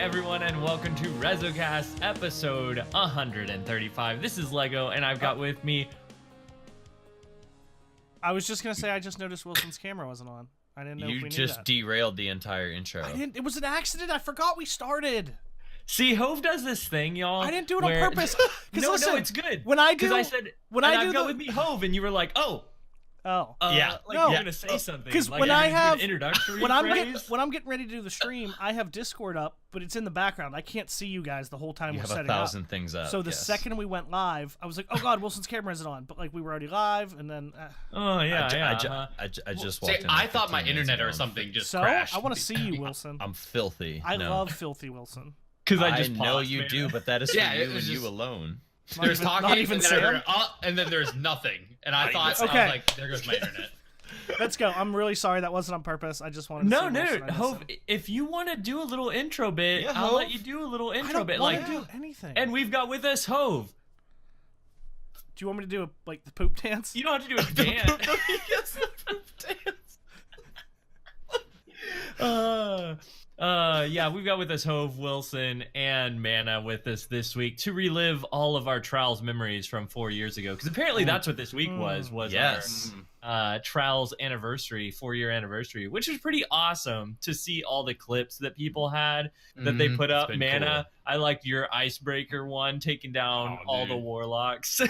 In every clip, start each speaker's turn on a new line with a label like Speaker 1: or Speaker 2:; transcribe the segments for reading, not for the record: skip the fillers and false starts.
Speaker 1: everyone, and welcome to RezoCast episode 135. This is Lego, and I've got with me...
Speaker 2: I was just going to say I just noticed Wilson's camera wasn't on. I didn't know if we knew that.
Speaker 3: You just derailed the entire intro.
Speaker 2: It was an accident. I forgot we started.
Speaker 1: See, Hove does this thing, y'all.
Speaker 2: I didn't do it on purpose.
Speaker 1: No, it's good.
Speaker 2: When I do...
Speaker 1: Because I said, I've got with me Hove, and you were like, oh.
Speaker 2: Oh.
Speaker 1: Yeah. Like,
Speaker 2: no.
Speaker 1: you're going to say something.
Speaker 2: Because
Speaker 1: like,
Speaker 2: when I have...
Speaker 1: introductory
Speaker 2: when
Speaker 1: phrase.
Speaker 2: I'm getting ready to do the stream, I have Discord up, but it's in the background. I can't see you guys the whole time we're setting up.
Speaker 3: You have 1,000 things up.
Speaker 2: So the second we went live, I was like, oh god, Wilson's camera isn't on. But like we were already live, and then...
Speaker 1: Oh, yeah,
Speaker 3: I just walked in.
Speaker 4: I thought my internet or something just crashed.
Speaker 2: I want to see you, Wilson.
Speaker 3: I'm filthy.
Speaker 2: I love filthy Wilson.
Speaker 1: Because
Speaker 3: I know you do, but that is for you and you alone.
Speaker 4: There's talking,
Speaker 2: not even
Speaker 4: and then there's nothing. And I thought,
Speaker 2: okay.
Speaker 4: I was like, there goes my internet.
Speaker 2: Let's go. I'm really sorry that wasn't on purpose. I just wanted to
Speaker 1: No, Hove, if you want to do a little intro bit, I'll let you do a little intro bit.
Speaker 2: I don't want to do anything.
Speaker 1: And we've got with us Hove.
Speaker 2: Do you want me to do the poop dance?
Speaker 1: You don't have to do a dance.
Speaker 3: Yes, the poop dance.
Speaker 1: Yeah, we've got with us Hove, Wilson, and Mana with us this week to relive all of our Trials memories from 4 years ago. Because apparently that's what this week was our Trials anniversary, 4-year anniversary, which was pretty awesome to see all the clips that people had that they put up. Mana, cool. I liked your icebreaker one, taking down all the warlocks.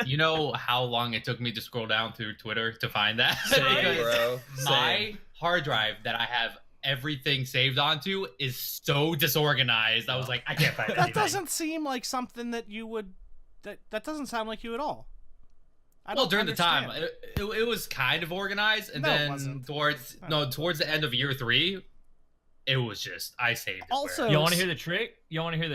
Speaker 4: You know how long it took me to scroll down through Twitter to find that?
Speaker 3: Same, bro.
Speaker 4: My hard drive that I have everything saved onto is so disorganized. I was like, I can't find anything.
Speaker 2: That doesn't seem like something that you would... That doesn't sound like you at all.
Speaker 4: Well, during the time, it was kind of organized, and then towards the end of year 3, it was just, I saved it.
Speaker 2: Also,
Speaker 1: you want to hear the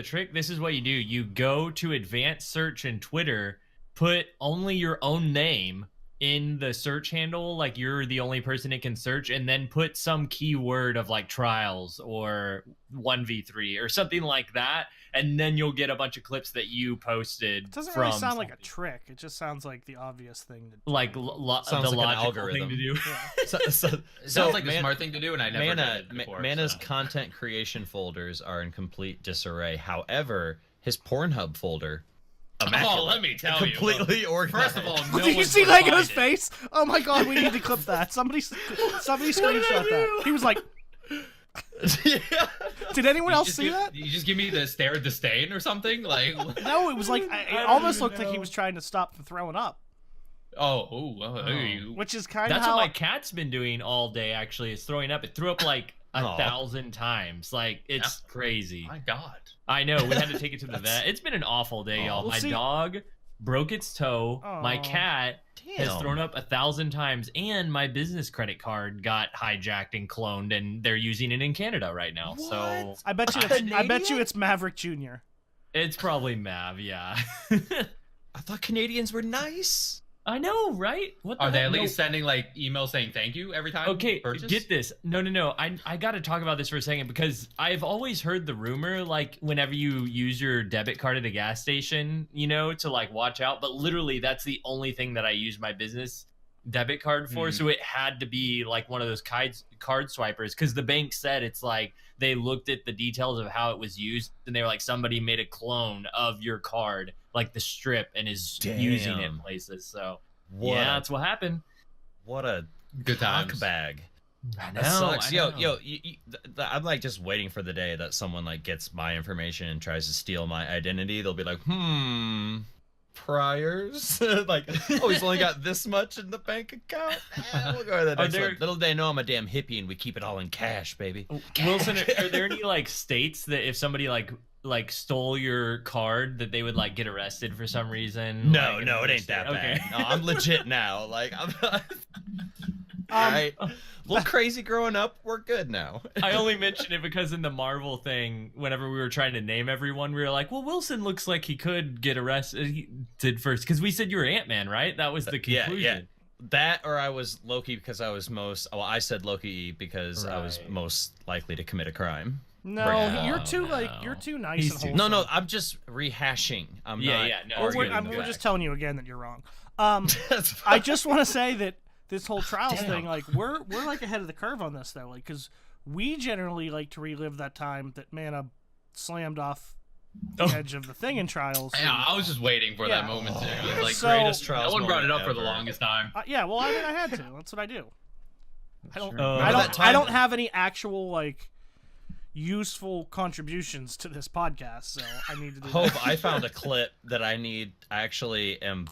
Speaker 1: trick? This is what you do. You go to advanced search in Twitter, put only your own name in the search handle, like you're the only person it can search, and then put some keyword of like trials or 1v3 or something like that, and then you'll get a bunch of clips that you posted.
Speaker 2: It doesn't really sound like a trick. It just sounds like the obvious thing to do.
Speaker 1: Like the logical thing to do.
Speaker 2: Yeah.
Speaker 4: It sounds like the smart thing to do, and I never did it before.
Speaker 3: Mana's content creation folders are in complete disarray. However, his Pornhub folder,
Speaker 4: oh, let me tell you.
Speaker 3: Completely organized.
Speaker 4: First of all,
Speaker 2: did you see Lego's face? Oh my god, we need to clip that. Somebody screenshot that. He was like... Did anyone else see that?
Speaker 4: You just give me the stare of disdain or something? Like
Speaker 2: no, it was like it almost looked like he was trying to stop from throwing up. Which is kind of
Speaker 1: that's what my cat's been doing all day. Actually, is throwing up. It threw up like 1,000 times. Like it's crazy.
Speaker 4: My God.
Speaker 1: I know. We had to take it to the vet. It's been an awful day, y'all. My dog broke its toe. My cat has thrown up 1,000 times, and my business credit card got hijacked and cloned, and they're using it in Canada right now.
Speaker 2: What?
Speaker 1: So
Speaker 2: I bet you it's Maverick Jr.
Speaker 1: It's probably Mav, yeah.
Speaker 3: I thought Canadians were nice.
Speaker 1: I know, right? What the
Speaker 4: Are they
Speaker 1: heck?
Speaker 4: at least sending like emails saying thank you every time?
Speaker 1: Okay,
Speaker 4: you purchase?
Speaker 1: get this. No. I got to talk about this for a second because I've always heard the rumor, like whenever you use your debit card at a gas station, you know, to like watch out. But literally, that's the only thing that I use my business debit card for. So it had to be like one of those card swipers because the bank said it's like they looked at the details of how it was used and they were like, somebody made a clone of your card, like the strip, and is using it in places. So that's what happened.
Speaker 3: What a
Speaker 4: good
Speaker 3: cock bag.
Speaker 1: I know.
Speaker 3: That sucks.
Speaker 1: I know.
Speaker 3: Yo, I'm like just waiting for the day that someone like gets my information and tries to steal my identity. They'll be like, priors? Like, oh, he's only got this much in the bank account? We'll go to the next one. Little they know I'm a damn hippie and we keep it all in cash, baby.
Speaker 1: Wilson, are there any like states that if somebody like stole your card that they would like get arrested for some reason?
Speaker 3: No,
Speaker 1: like,
Speaker 3: it ain't that bad. No, I'm legit now. Like, I'm alright. A little crazy growing up. We're good now.
Speaker 1: I only mention it because in the Marvel thing, whenever we were trying to name everyone, we were like, well, Wilson looks like he could get arrested. He did first because we said you were Ant-Man, right? That was the conclusion.
Speaker 3: Yeah. That or I was Loki because I was I said Loki because I was most likely to commit a crime.
Speaker 2: No, you're too you're too nice and wholesome.
Speaker 3: No, I'm just rehashing.
Speaker 2: We're just telling you again that you're wrong. I just want to say that this whole Trials thing, like we're like ahead of the curve on this though, like because we generally like to relive that time that Mana slammed off the edge of the thing in Trials.
Speaker 4: Yeah, I was just waiting for that moment too. It was like
Speaker 3: greatest Trials.
Speaker 4: No one brought it up
Speaker 3: ever.
Speaker 4: for the longest time.
Speaker 2: Yeah, well, I mean, I had to. That's what I do.
Speaker 3: Sure.
Speaker 2: I don't have any actual like useful contributions to this podcast, so I need to do
Speaker 3: Hope
Speaker 2: that.
Speaker 3: I found a clip that I need. I actually am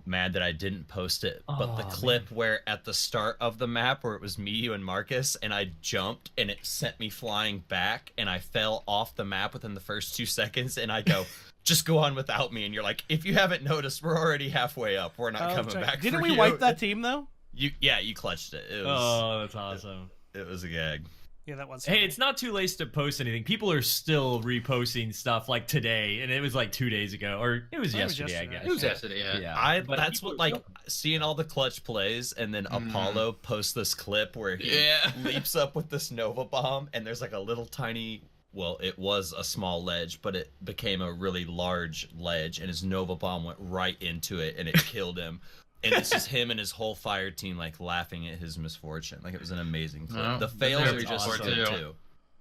Speaker 3: mad that I didn't post it, but the clip where at the start of the map where it was me, you, and Marcus, and I jumped and it sent me flying back and I fell off the map within the first 2 seconds, and I go, just go on without me, and you're like, if you haven't noticed, we're already halfway up. We're not coming back.
Speaker 2: Didn't
Speaker 3: for
Speaker 2: we
Speaker 3: you.
Speaker 2: wipe that team though?
Speaker 3: You clutched it. It
Speaker 1: was, that's awesome.
Speaker 3: It was a gag.
Speaker 2: Yeah, that was.
Speaker 1: Hey, it's not too late to post anything. People are still reposting stuff like today, and it was like 2 days ago, or it was yesterday, I guess.
Speaker 4: It was yesterday, yeah.
Speaker 3: That's what, like, seeing all the clutch plays, and then Apollo posts this clip where he leaps up with this Nova Bomb, and there's like a little tiny, well, it was a small ledge, but it became a really large ledge, and his Nova Bomb went right into it, and it killed him. And it's just him and his whole fire team like laughing at his misfortune. Like, it was an amazing clip.
Speaker 4: No,
Speaker 3: the fails are just
Speaker 4: awesome
Speaker 3: too.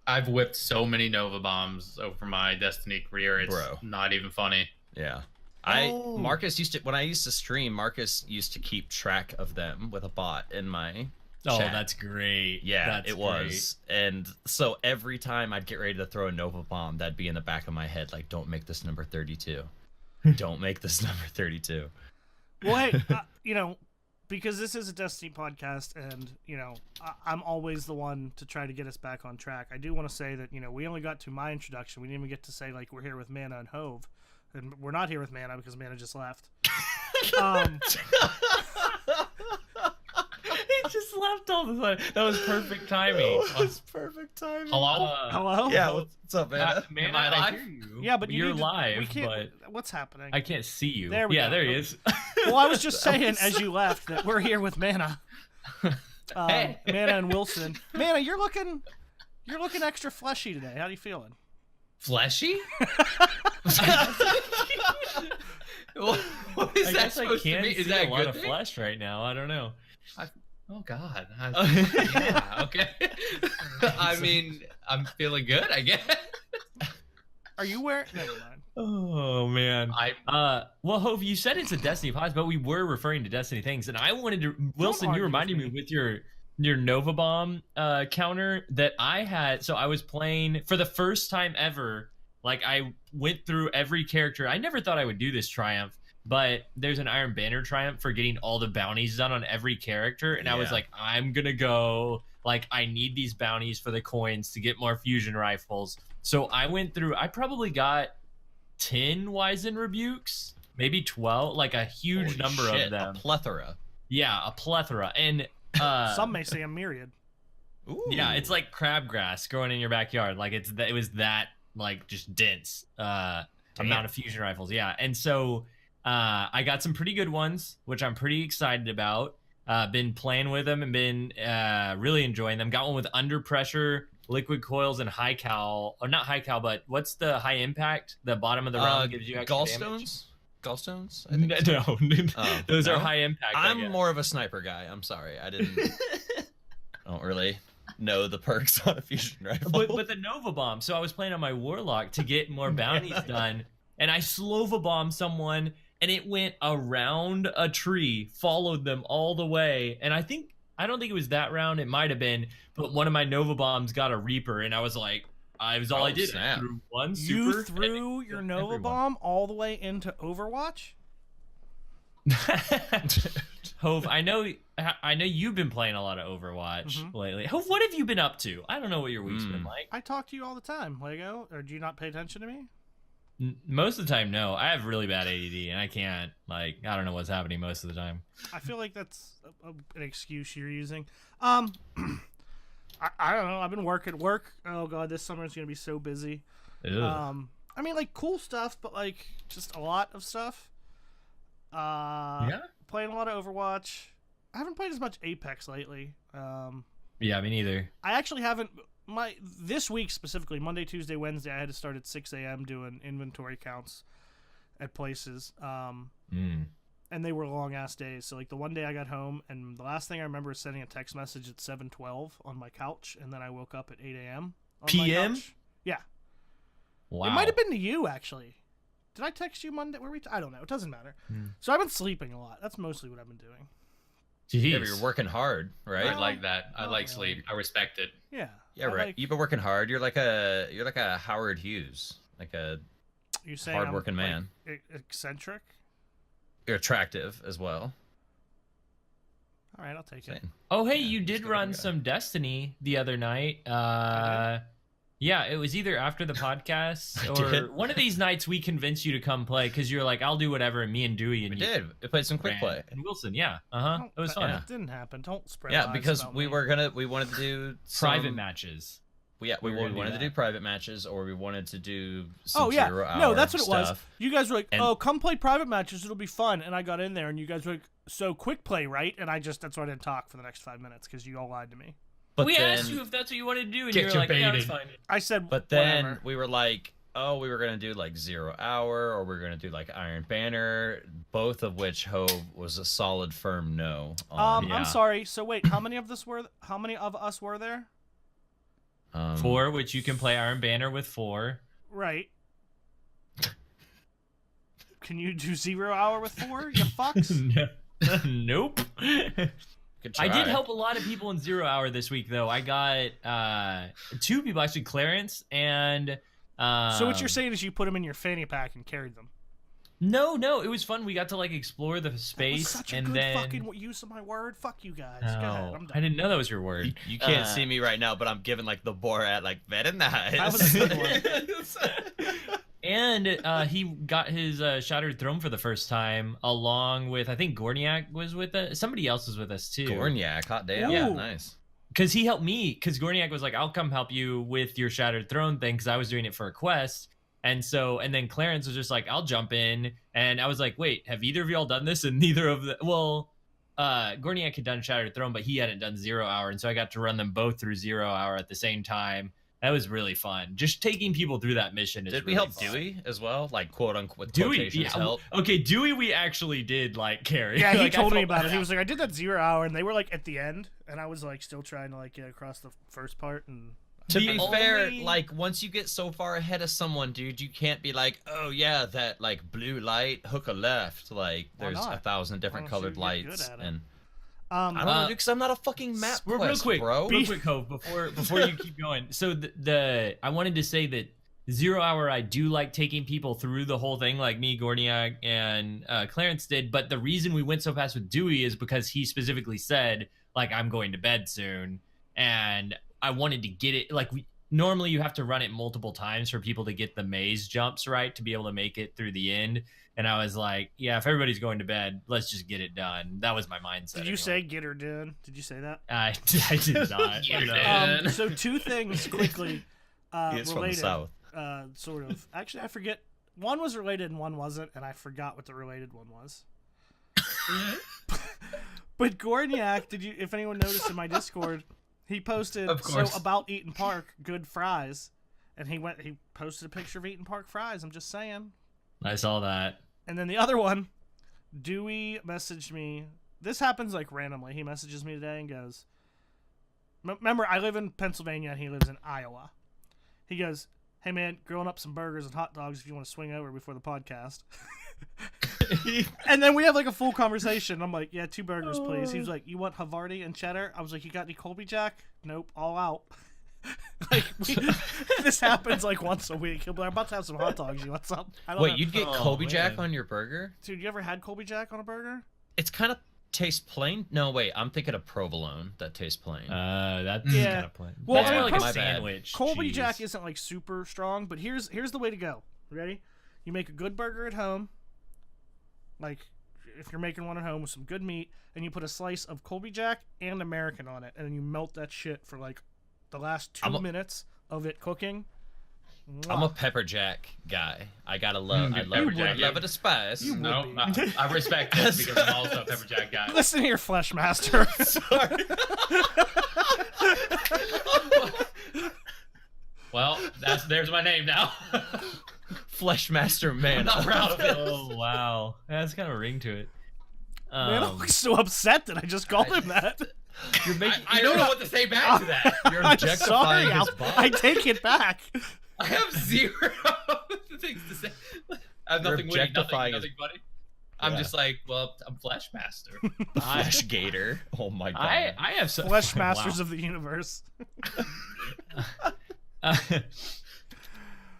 Speaker 4: I've whipped so many Nova Bombs over my Destiny career. It's not even funny.
Speaker 3: Yeah. Marcus used to, when I used to stream, Marcus used to keep track of them with a bot in my chat.
Speaker 1: That's great.
Speaker 3: Yeah, it was. And so every time I'd get ready to throw a Nova Bomb, that'd be in the back of my head, like, don't make this number 32. Don't make this number 32.
Speaker 2: Well, hey, because this is a Destiny podcast, and I'm always the one to try to get us back on track. I do want to say that we only got to my introduction. We didn't even get to say like we're here with Mana and Hove, and we're not here with Mana because Mana just left.
Speaker 1: He just left all the time. That was perfect timing.
Speaker 3: That was perfect timing.
Speaker 2: Hello?
Speaker 3: Yeah, what's up, man?
Speaker 1: Man,
Speaker 4: Am I
Speaker 1: I
Speaker 4: live?
Speaker 1: hear you.
Speaker 2: Yeah, but
Speaker 1: you're live. But
Speaker 2: what's happening?
Speaker 1: I can't see you.
Speaker 2: There we go.
Speaker 1: There he is.
Speaker 2: Well, I was just saying as you left that we're here with Mana. Mana and Wilson. Mana, you're looking extra fleshy today. How are you feeling?
Speaker 4: Fleshy? What is that supposed to mean? Is that
Speaker 1: a
Speaker 4: a
Speaker 1: lot
Speaker 4: good
Speaker 1: of
Speaker 4: thing?
Speaker 1: flesh right now? I don't know.
Speaker 4: Oh God. Yeah. Okay. I mean, I'm feeling good, I guess.
Speaker 2: Are you wearing? Never mind.
Speaker 1: Oh man. Well, Hove, you said it's a Destiny podcast, but we were referring to Destiny things, and I wanted to. Wilson, you reminded me with your Nova Bomb counter that I had. So I was playing for the first time ever. Like, I went through every character. I never thought I would do this triumph, but there's an Iron Banner triumph for getting all the bounties done on every character, and I was like, I'm gonna go. Like, I need these bounties for the coins to get more fusion rifles. So I went through. I probably got 10 Wizen rebukes, maybe 12, like a huge number of them.
Speaker 3: A plethora.
Speaker 1: Yeah, a plethora, and
Speaker 2: some may say a myriad.
Speaker 3: Ooh.
Speaker 1: Yeah, it's like crabgrass growing in your backyard. Like, it was that like just dense amount of fusion rifles. Yeah, and so I got some pretty good ones, which I'm pretty excited about. Been playing with them and been really enjoying them. Got one with under pressure, liquid coils, and high cal, or not high cal, but what's the high impact? The bottom of the round gives you extra
Speaker 3: gallstones. Gallstones?
Speaker 1: I think no. Those are high impact.
Speaker 3: I'm more of a sniper guy. I'm sorry, I don't really know the perks on a fusion rifle.
Speaker 1: But the Nova Bomb. So I was playing on my Warlock to get more bounties done, and I Slova bombed someone, and it went around a tree, followed them all the way. And I don't think it was that round. It might have been, but one of my Nova Bombs got a Reaper, and I was like, I did.
Speaker 3: Snap.
Speaker 1: I threw one super.
Speaker 2: You threw your Nova Bomb all the way into Overwatch?
Speaker 1: Hove, I know you've been playing a lot of Overwatch lately. Hove, what have you been up to? I don't know what your week's been like.
Speaker 2: I talk to you all the time, Lego. Or do you not pay attention to me?
Speaker 1: Most of the time, no. I have really bad ADD, and I can't, I don't know what's happening most of the time.
Speaker 2: I feel like that's an excuse you're using. I don't know. I've been working. Oh, God, this summer is going to be so busy. I mean, cool stuff, but, just a lot of stuff. Playing a lot of Overwatch. I haven't played as much Apex lately.
Speaker 1: Yeah, me neither.
Speaker 2: I actually haven't. This week specifically, Monday, Tuesday, Wednesday, I had to start at 6 a.m. doing inventory counts at places. And they were long ass days. So the one day I got home, and the last thing I remember is sending a text message at 7:12 on my couch, and then I woke up at 8 a.m.
Speaker 1: PM?
Speaker 2: Yeah.
Speaker 1: Wow.
Speaker 2: It might have been to you, actually. Did I text you Monday? I don't know. It doesn't matter. So I've been sleeping a lot. That's mostly what I've been doing.
Speaker 1: Jeez.
Speaker 3: Yeah, but you're working hard, right?
Speaker 4: I like that. I like sleep. I respect it.
Speaker 2: Yeah.
Speaker 3: Yeah, right. You've been working hard. You're like a Howard Hughes, like a
Speaker 2: You're saying
Speaker 3: hard-working
Speaker 2: I'm,
Speaker 3: man.
Speaker 2: like, eccentric?
Speaker 3: You're attractive as well.
Speaker 2: All right, I'll take it.
Speaker 1: Oh, hey,
Speaker 3: Yeah,
Speaker 1: you
Speaker 3: just
Speaker 1: did
Speaker 3: go
Speaker 1: run
Speaker 3: with the guy.
Speaker 1: some Destiny the other night. Yeah, it was either after the podcast or one of these nights we convinced you to come play because you're like, I'll do whatever, and me and Dewey and
Speaker 3: We
Speaker 1: you
Speaker 3: did. We played some quick
Speaker 1: ran.
Speaker 3: play.
Speaker 1: And Wilson, yeah. It was fun.
Speaker 2: That didn't happen. Don't spread
Speaker 3: Yeah,
Speaker 2: lies
Speaker 3: because
Speaker 2: about
Speaker 3: we
Speaker 2: me.
Speaker 3: wanted to do
Speaker 1: Private matches.
Speaker 3: Yeah, we
Speaker 1: were gonna do
Speaker 3: wanted to
Speaker 1: that.
Speaker 3: do private matches, or we wanted to do some
Speaker 2: Oh, yeah.
Speaker 3: 0 hour
Speaker 2: No, that's what it was.
Speaker 3: stuff.
Speaker 2: You guys were like,
Speaker 3: And-
Speaker 2: oh, come play private matches. It'll be fun. And I got in there, and you guys were like, so quick play, right? And that's why I didn't talk for the next 5 minutes, because you all lied to me.
Speaker 3: But
Speaker 1: We
Speaker 3: then,
Speaker 1: asked you if that's what you wanted to do, and
Speaker 4: Get
Speaker 1: you were
Speaker 4: your
Speaker 1: like, yeah,
Speaker 4: bait
Speaker 1: it's
Speaker 4: in.
Speaker 1: fine.
Speaker 2: I said,
Speaker 3: But then
Speaker 2: whatever.
Speaker 3: we were like, oh, we were gonna do like 0 hour, or we were gonna do like Iron Banner, both of which Hove was a solid, firm no. On.
Speaker 1: Yeah.
Speaker 2: I'm sorry. So wait, how many of us were there?
Speaker 1: 4, which you can play Iron Banner with 4.
Speaker 2: Right. Can you do 0 hour with 4? You fucks.
Speaker 1: Nope.
Speaker 3: Good
Speaker 1: I did
Speaker 3: try.
Speaker 1: help a lot of people in 0 hour this week, though. I got 2 people, actually, Clarence and...
Speaker 2: So what you're saying is you put them in your fanny pack and carried them.
Speaker 1: No, it was fun. We got to like explore the
Speaker 2: That was
Speaker 1: space,
Speaker 2: such a
Speaker 1: and
Speaker 2: good
Speaker 1: then
Speaker 2: fucking use of my word. Fuck you guys. Go
Speaker 1: Oh,
Speaker 2: ahead. I'm done.
Speaker 1: I didn't know that was your word.
Speaker 3: You can't see me right now, but I'm giving like the Borat, like very nice.
Speaker 2: That was a good one.
Speaker 1: And he got his Shattered Throne for the first time, along with, I think Gorniak was with us. Somebody else was with us too.
Speaker 3: Gorniak, hot damn,
Speaker 2: Ooh.
Speaker 3: nice.
Speaker 1: Because he helped me. Because Gorniak was like, "I'll come help you with your Shattered Throne thing," because I was doing it for a quest. And then Clarence was just like, "I'll jump in," and I was like, "Wait, have either of y'all done this?" And neither of the Gorniak had done Shattered Throne, but he hadn't done 0 hour, and so I got to run them both through 0 hour at the same time. That was really fun. Just taking people through that mission is
Speaker 3: Did we
Speaker 1: really
Speaker 3: help
Speaker 1: fun.
Speaker 3: Dewey as well? Like quote unquote
Speaker 1: Dewey,
Speaker 3: quotations
Speaker 1: yeah.
Speaker 3: help.
Speaker 1: Okay, Dewey, we actually did like carry.
Speaker 2: Yeah, he
Speaker 1: Like, I
Speaker 2: told me
Speaker 1: felt
Speaker 2: about it.
Speaker 1: bad.
Speaker 2: He was like, I did that 0 hour, and they were like at the end, and I was like still trying to like get across the first part. And
Speaker 3: To
Speaker 1: The
Speaker 3: be fair,
Speaker 1: only-
Speaker 3: like once you get so far ahead of someone, dude, you can't be like, oh yeah, that like blue light, hook a left. Like
Speaker 2: Why
Speaker 3: there's
Speaker 2: not?
Speaker 3: 1,000 different
Speaker 2: Why don't you
Speaker 3: colored
Speaker 2: get good
Speaker 3: lights,
Speaker 2: at it?
Speaker 3: and
Speaker 2: I
Speaker 3: I don't know, because I'm not a fucking map
Speaker 1: real
Speaker 3: quest,
Speaker 1: quick,
Speaker 3: bro.
Speaker 1: real quick, Hove, before you keep going. So the I wanted to say that 0 hour, I do like taking people through the whole thing, like me, Gorniak, and Clarence did. But the reason we went so fast with Dewey is because he specifically said, like, I'm going to bed soon, and I wanted to get it. Like, normally you have to run it multiple times for people to get the maze jumps right to be able to make it through the end. And I was like, yeah, if everybody's going to bed, let's just get it done. That was my mindset.
Speaker 2: did you
Speaker 1: anyway.
Speaker 2: say get her done? Did you say that?
Speaker 1: I did not.
Speaker 4: Get her
Speaker 1: no.
Speaker 4: done.
Speaker 2: So 2 things quickly.
Speaker 3: He is from the
Speaker 2: Related.
Speaker 3: south.
Speaker 2: Sort of. Actually, I forget. One was related and one wasn't, and I forgot what the related one was. But Gorniak, if anyone noticed in my Discord, he posted
Speaker 4: Of course.
Speaker 2: about Eaton Park, good fries, and he posted a picture of Eaton Park fries. I'm just saying.
Speaker 1: I saw that.
Speaker 2: And then the other one, Dewey messaged me. This happens like randomly. He messages me today and goes, "Remember, I live in Pennsylvania and he lives in Iowa." He goes, "Hey man, grilling up some burgers and hot dogs if you want to swing over before the podcast." And then we have like a full conversation. I'm like, "Yeah, 2 burgers, please." He was like, "You want Havarti and cheddar?" I was like, "You got any Colby Jack?" "Nope, all out." Like this happens like once a week. He'll be like, "I'm about to have some hot dogs. You want some?" I don't
Speaker 3: Wait,
Speaker 2: know.
Speaker 3: you'd get
Speaker 1: Oh,
Speaker 3: Colby Jack
Speaker 1: man.
Speaker 3: on your burger?
Speaker 2: Dude, you ever had Colby Jack on a burger?
Speaker 3: It's kind of tastes plain. No, wait, I'm thinking of provolone that tastes plain.
Speaker 1: That's
Speaker 2: Yeah.
Speaker 1: kind of plain.
Speaker 2: Well,
Speaker 1: That's
Speaker 2: I
Speaker 1: more
Speaker 2: mean,
Speaker 1: like a
Speaker 3: my bad.
Speaker 1: sandwich.
Speaker 2: Colby
Speaker 1: cheese.
Speaker 2: Jack isn't like super strong, but here's the way to go. Ready? You make a good burger at home. Like if you're making one at home with some good meat, and you put a slice of Colby Jack and American on it, and then you melt that shit for like the last 2 minutes of it cooking.
Speaker 3: I'm a pepper jack guy. I gotta love. I love.
Speaker 4: pepper jack,
Speaker 3: I love it a spice.
Speaker 4: No,
Speaker 2: be.
Speaker 4: I respect it because I'm also a pepper jack guy.
Speaker 2: Listen here, Flesh Master.
Speaker 3: Sorry.
Speaker 4: Well, there's my name now.
Speaker 3: Fleshmaster man.
Speaker 4: I'm not proud of it.
Speaker 1: Oh wow, that's kind of a ring to it.
Speaker 2: Man, I'm so upset that I just called him that.
Speaker 1: You're making.
Speaker 4: I don't know what to say back to that.
Speaker 3: You're
Speaker 2: I'm
Speaker 3: objectifying
Speaker 2: sorry.
Speaker 3: his body.
Speaker 2: I take it back.
Speaker 4: I have zero things to say. I have nothing witty, nothing funny. I'm just like, well, I'm Flesh Master.
Speaker 3: Flesh Gator. Oh my god.
Speaker 1: I have some
Speaker 2: Flesh Masters of the universe.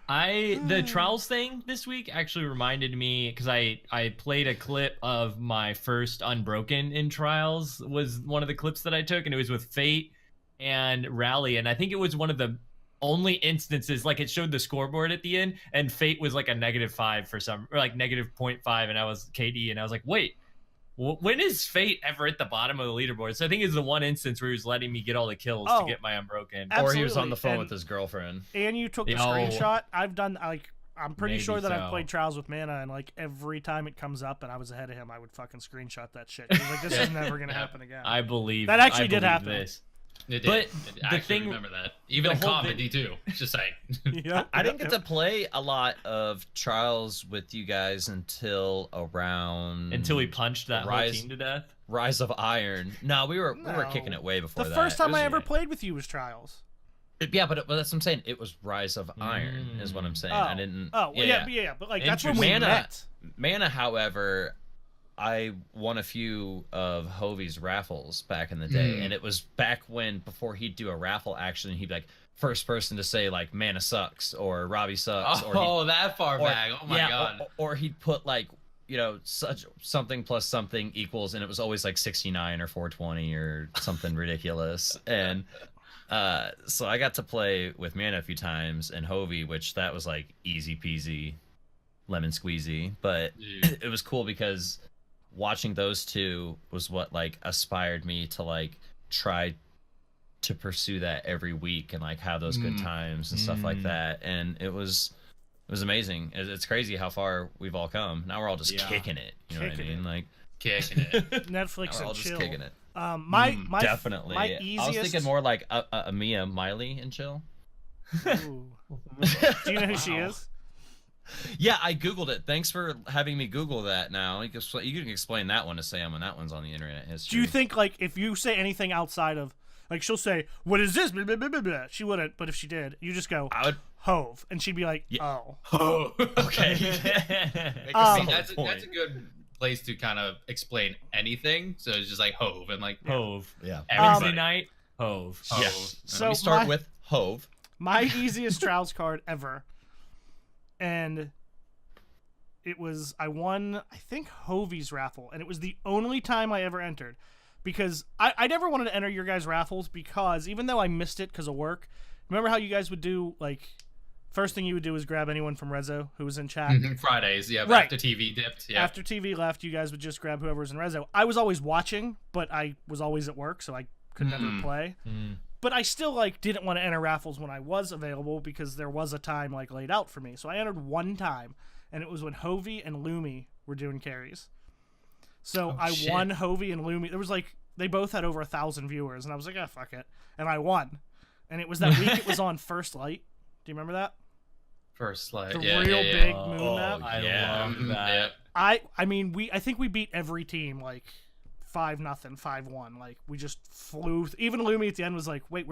Speaker 1: The Trials thing this week actually reminded me, because I played a clip of my first Unbroken in Trials, was one of the clips that I took, and it was with Fate and Rally, and I think it was one of the only instances, like it showed the scoreboard at the end, and Fate was like a -5 for some, or like -0.5, and I was KD, and I was like, wait, when is Fate ever at the bottom of the leaderboard? So I think it's the one instance where he was letting me get all the kills to get my Unbroken.
Speaker 3: Or he was on the phone with his girlfriend.
Speaker 2: And you took the screenshot. I've done, like, I'm pretty sure that I've played Trials with Mana, and like every time it comes up and I was ahead of him, I would fucking screenshot that shit. He was like, this is never gonna happen again.
Speaker 1: I believe
Speaker 2: that actually did happen.
Speaker 1: This.
Speaker 4: It did.
Speaker 1: But
Speaker 4: I remember that. Even in comedy too. Just saying.
Speaker 3: I didn't get to play a lot of Trials with you guys until
Speaker 1: we punched that whole team to death.
Speaker 3: Rise of Iron. No, we were kicking it way before that.
Speaker 2: The first time I ever played with you was Trials.
Speaker 3: Yeah, but that's what I'm saying. It was Rise of Iron, is what I'm saying. I didn't.
Speaker 2: Oh, well, yeah. But like that's when we met.
Speaker 3: Mana, however, I won a few of Hovey's raffles back in the day, and it was back before he'd do a raffle action, he'd be like, first person to say like Mana sucks or Robbie sucks.
Speaker 4: That far back. Oh my god.
Speaker 3: Or he'd put like, you know, such something plus something equals, and it was always like 69 or 420 or something ridiculous. And so I got to play with Mana a few times and Hovey, which that was like easy peasy, lemon squeezy. But it was cool because watching those two was what like aspired me to like try to pursue that every week and like have those good times and stuff like that. And it was amazing. It's crazy how far we've all come. Now we're all just kicking it. You know what I mean? Like
Speaker 4: kicking it.
Speaker 2: Netflix and
Speaker 3: all
Speaker 2: chill.
Speaker 3: Just kicking it.
Speaker 2: My
Speaker 3: definitely.
Speaker 2: My easiest...
Speaker 3: I was thinking more like a Mia Miley and chill.
Speaker 2: Do you know who she is?
Speaker 3: Yeah, I googled it. Thanks for having me Google that. Now you can explain that one to Sam, and that one's on the internet history.
Speaker 2: Do you think like if you say anything outside of like she'll say what is this? Blah, blah, blah, blah, blah. She wouldn't, but if she did, you just go Hove, and she'd be like, oh,
Speaker 3: okay.
Speaker 4: That's a good place to kind of explain anything. So it's just like Hove and like
Speaker 1: Hove.
Speaker 3: Yeah.
Speaker 1: Wednesday night, Hove.
Speaker 3: Yeah. So let me start with Hove.
Speaker 2: My easiest Trials card ever. And it was, I won, I think, Hovey's raffle. And it was the only time I ever entered. Because I never wanted to enter your guys' raffles because even though I missed it because of work, remember how you guys would do, like, first thing you would do is grab anyone from Rezo who was in chat?
Speaker 4: Fridays, yeah,
Speaker 2: right.
Speaker 4: After TV dipped. Yeah.
Speaker 2: After TV left, you guys would just grab whoever was in Rezo. I was always watching, but I was always at work, so I could never play. But I still like didn't want to enter raffles when I was available because there was a time like laid out for me. So I entered one time, and it was when Hovey and Lumi were doing carries. So I won Hovey and Lumi. There was like they both had over 1,000 viewers, and I was like, fuck it, and I won. And it was that week. It was on First Light. Do you remember that?
Speaker 4: First Light,
Speaker 2: the real big moon map.
Speaker 1: I love that.
Speaker 2: I mean I think we beat every team like 5-0, 5-1. Like we just flew. Even Lumi at the end was like, "Wait,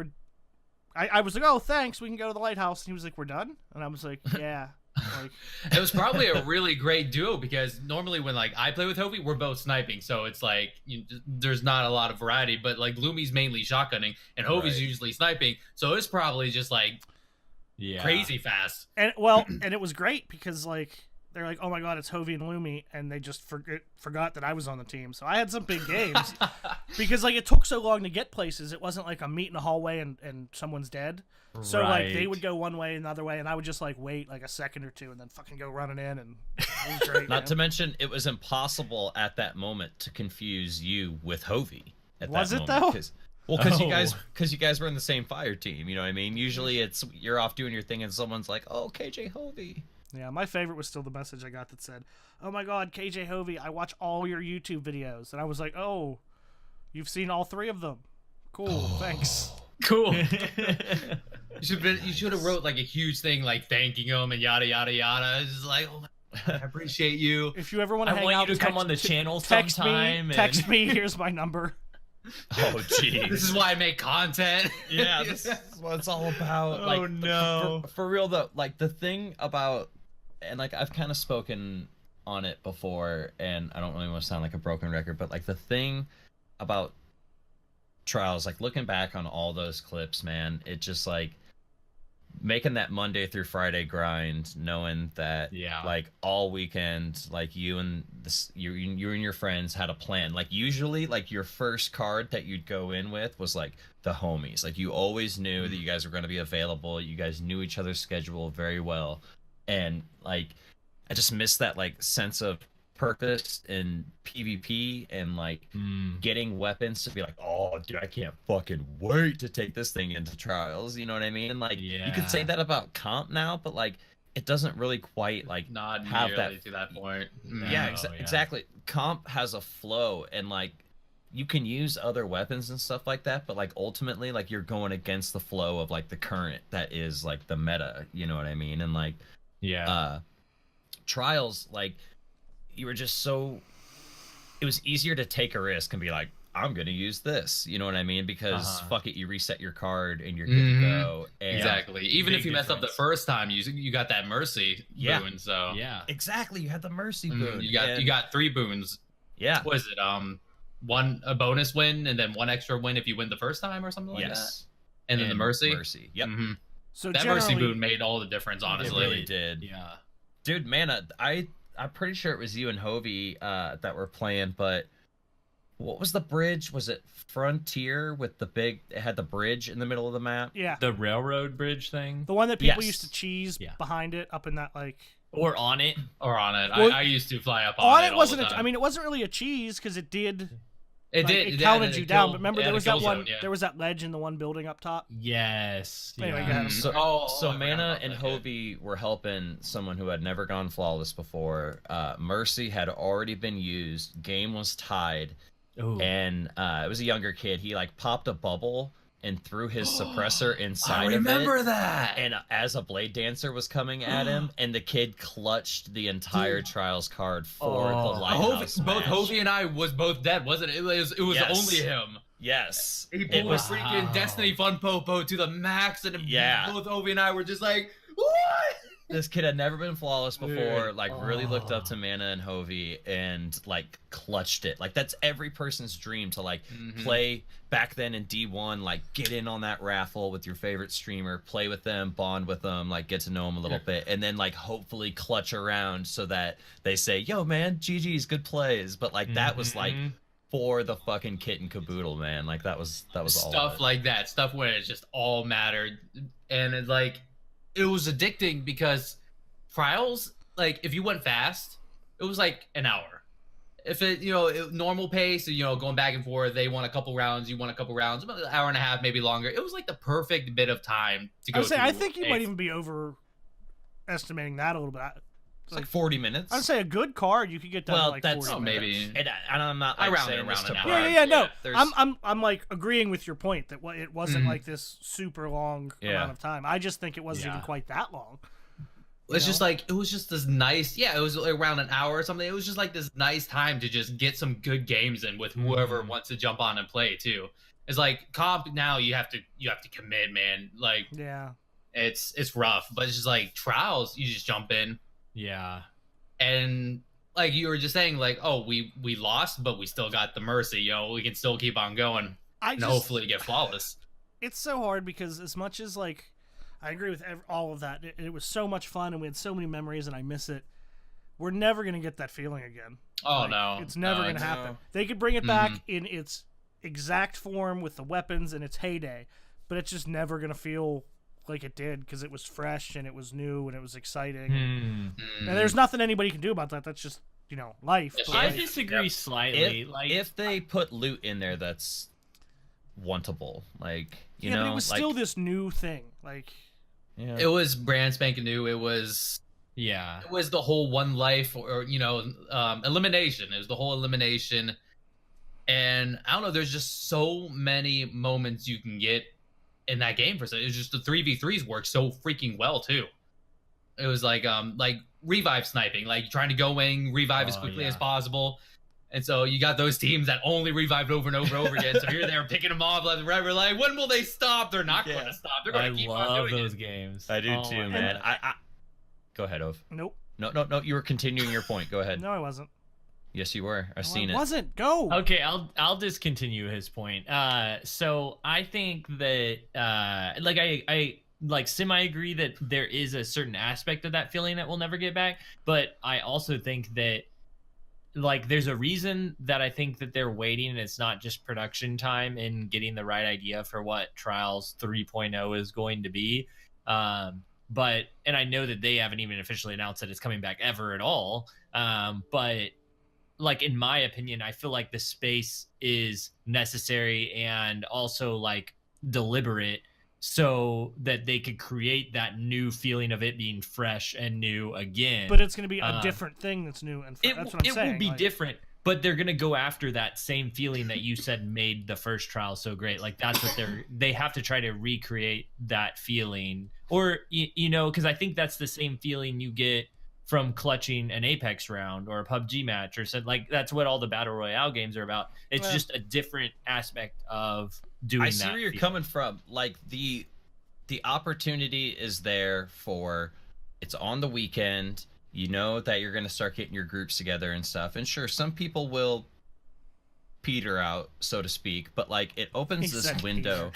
Speaker 2: I was like, "Oh, thanks. We can go to the lighthouse." And he was like, "We're done." And I was like, "Yeah." Like,
Speaker 4: it was probably a really great duo because normally when like I play with Hovey, we're both sniping, so it's like there's not a lot of variety. But like Lumi's mainly shotgunning, and Hovey's usually sniping, so it's probably just like crazy fast.
Speaker 2: And and it was great because like. They're like, oh my god, it's Hovey and Lumi, and they just forgot that I was on the team. So I had some big games because like it took so long to get places. It wasn't like a meet in a hallway and someone's dead. So like they would go one way, another way, and I would just like wait like a second or two and then fucking go running in, and it was great.
Speaker 3: Not to mention, it was impossible at that moment to confuse you with Hovey.
Speaker 2: Was it though?
Speaker 3: Because you guys were in the same fire team. You know what I mean? Usually it's you're off doing your thing and someone's like, oh, KJ Hovey.
Speaker 2: Yeah, my favorite was still the message I got that said, "Oh my god, KJ Hovey, I watch all your YouTube videos." And I was like, "Oh, you've seen all 3 of them. Cool, thanks."
Speaker 4: Cool. You should have wrote like a huge thing like thanking him and yada yada yada. It's just like, oh, I appreciate you.
Speaker 2: If you ever want to hang out,
Speaker 1: I want you to come on the channel sometime.
Speaker 2: Text me. Here's my number.
Speaker 3: Oh, geez.
Speaker 4: This is why I make content.
Speaker 3: Yeah, this is what it's all about.
Speaker 1: Oh,
Speaker 3: Like,
Speaker 1: no.
Speaker 3: For real though, like the thing about, and like I've kind of spoken on it before, and I don't really want to sound like a broken record, but like the thing about Trials, like looking back on all those clips, man, it just like making that Monday through Friday grind, knowing that like all weekend, like you and you and your friends had a plan. Like usually, like your first card that you'd go in with was like the homies. Like you always knew that you guys were going to be available. You guys knew each other's schedule very well, and like I just miss that like sense of purpose in PvP and like getting weapons to be like, oh dude, I can't fucking wait to take this thing into Trials, you know what I mean? And like you could say that about comp now, but like it doesn't really quite like
Speaker 4: not
Speaker 3: have
Speaker 4: nearly
Speaker 3: that
Speaker 4: to that point.
Speaker 3: Exactly. Comp has a flow, and like you can use other weapons and stuff like that, but like ultimately like you're going against the flow of like the current that is like the meta, you know what I mean? And like Trials, like you were just so, it was easier to take a risk and be like, I'm gonna use this, you know what I mean? Because fuck it, you reset your card and you're good to go. And
Speaker 4: exactly. Even if you messed up the first time, you got that mercy boon. So
Speaker 3: exactly, you had the mercy boon.
Speaker 4: You got 3 boons.
Speaker 3: Yeah.
Speaker 4: What is it? A bonus win and then 1 extra win if you win the first time or something like that. And then the mercy.
Speaker 3: Yep.
Speaker 2: So
Speaker 4: that mercy boon made all the difference. Honestly,
Speaker 3: it really did.
Speaker 1: Yeah.
Speaker 3: Dude, man, I'm pretty sure it was you and Hovey that were playing, but what was the bridge? Was it Frontier with the big? It had the bridge in the middle of the map.
Speaker 2: Yeah,
Speaker 1: the railroad bridge thing.
Speaker 2: The one that people used to cheese behind it, up in that like.
Speaker 1: Or on it.
Speaker 4: Or on it.
Speaker 2: Well,
Speaker 4: I used to fly up on it.
Speaker 2: Wasn't. I mean, it wasn't really a cheese because it did. It counted you down. But remember, there was that one. There was that ledge in the one building up top.
Speaker 1: Yes.
Speaker 2: Anyway,
Speaker 3: so Mana and Hovey were helping someone who had never gone flawless before. Mercy had already been used. Game was tied. Ooh. And it was a younger kid. He like popped a bubble and threw his suppressor inside of it.
Speaker 4: I remember that.
Speaker 3: And as a blade dancer was coming at him, and the kid clutched the entire Trials card for the lighthouse.
Speaker 4: Both Hovey and I was both dead, wasn't it? It was only him.
Speaker 3: Yes.
Speaker 4: He pulled freaking Destiny Fun Popo to the max, and both Hovey and I were just like, what?
Speaker 3: This kid had never been flawless before, really looked up to Mana and Hovey and like clutched it. Like that's every person's dream to like play back then in D1, like get in on that raffle with your favorite streamer, play with them, bond with them, like get to know them a little bit, and then like hopefully clutch around so that they say, yo man, GG's, good plays. But like that was like for the fucking kit and caboodle, man. Like that was all
Speaker 4: stuff like that. Stuff where it just all mattered. And it's like it was addicting because Trials, like if you went fast, it was like an hour. If it, normal pace, going back and forth, they won a couple rounds, you won a couple rounds, about an hour and a half, maybe longer. It was like the perfect bit of time to go.
Speaker 2: I think you might even be overestimating that a little bit.
Speaker 3: It's like 40 minutes.
Speaker 2: I'd say a good card you could get done in like 40 minutes.
Speaker 4: Maybe.
Speaker 3: And I'm not like saying this to brag.
Speaker 2: Yeah, no. I'm like agreeing with your point that it wasn't like this super long amount of time. I just think it wasn't even quite that long.
Speaker 4: It's just like, it was just this nice, it was around an hour or something. It was just like this nice time to just get some good games in with whoever wants to jump on and play too. It's like comp now you have to commit, man. Like it's rough, but it's just like Trials, you just jump in.
Speaker 1: Yeah.
Speaker 4: And like you were just saying, like, oh, we lost, but we still got the mercy, we can still keep on going and hopefully get flawless.
Speaker 2: It's so hard because as much as like I agree with all of that, it was so much fun and we had so many memories and I miss it. We're never going to get that feeling again.
Speaker 4: Oh, no.
Speaker 2: It's never going to happen. They could bring it back in its exact form with the weapons in its heyday, but it's just never going to feel like it did because it was fresh and it was new and it was exciting. And there's nothing anybody can do about that. That's just, life.
Speaker 1: I disagree slightly.
Speaker 3: If they put loot in there that's wantable, like,
Speaker 2: but it was still this new thing. Like,
Speaker 4: it was brand spanking new. It was the whole one life or elimination. It was the whole elimination. And I don't know, there's just so many moments you can get in that game for it was just the 3v3s work so freaking well too. It was like revive sniping, like trying to go in, revive as quickly as possible. And so you got those teams that only revive over and over and over again. So you're there picking them off left and right. We're like, when will they stop? They're not going to stop. They're going to keep on doing
Speaker 1: those
Speaker 4: it.
Speaker 1: games.
Speaker 3: I do too, man. I Go ahead, Ove.
Speaker 2: Nope.
Speaker 3: No. You were continuing your point. Go ahead.
Speaker 2: No, I wasn't.
Speaker 3: Yes, you were. I've seen it.
Speaker 2: Wasn't. Go.
Speaker 1: Okay, I'll just continue his point. So I think that I like semi agree that there is a certain aspect of that feeling that we'll never get back, but I also think that like there's a reason that I think that they're waiting, and it's not just production time and getting the right idea for what Trials 3.0 is going to be. But I know that they haven't even officially announced that it's coming back ever at all. But like in my opinion, I feel like the space is necessary and also like deliberate so that they could create that new feeling of it being fresh and new again.
Speaker 2: But it's going to be a different thing that's new and fresh. That's what I'm saying.
Speaker 1: It will be different, but they're going to go after that same feeling that you said made the first trial so great. Like that's what they have to try to recreate that feeling, or you know, because I think that's the same feeling you get from clutching an Apex round or a PUBG match or something. Like that's what all the battle royale games are about. It's just a different aspect of doing that.
Speaker 3: I see where you're coming from. Like the opportunity is there for, it's on the weekend. You know that you're going to start getting your groups together and stuff. And sure, some people will peter out, so to speak, but like it opens this window.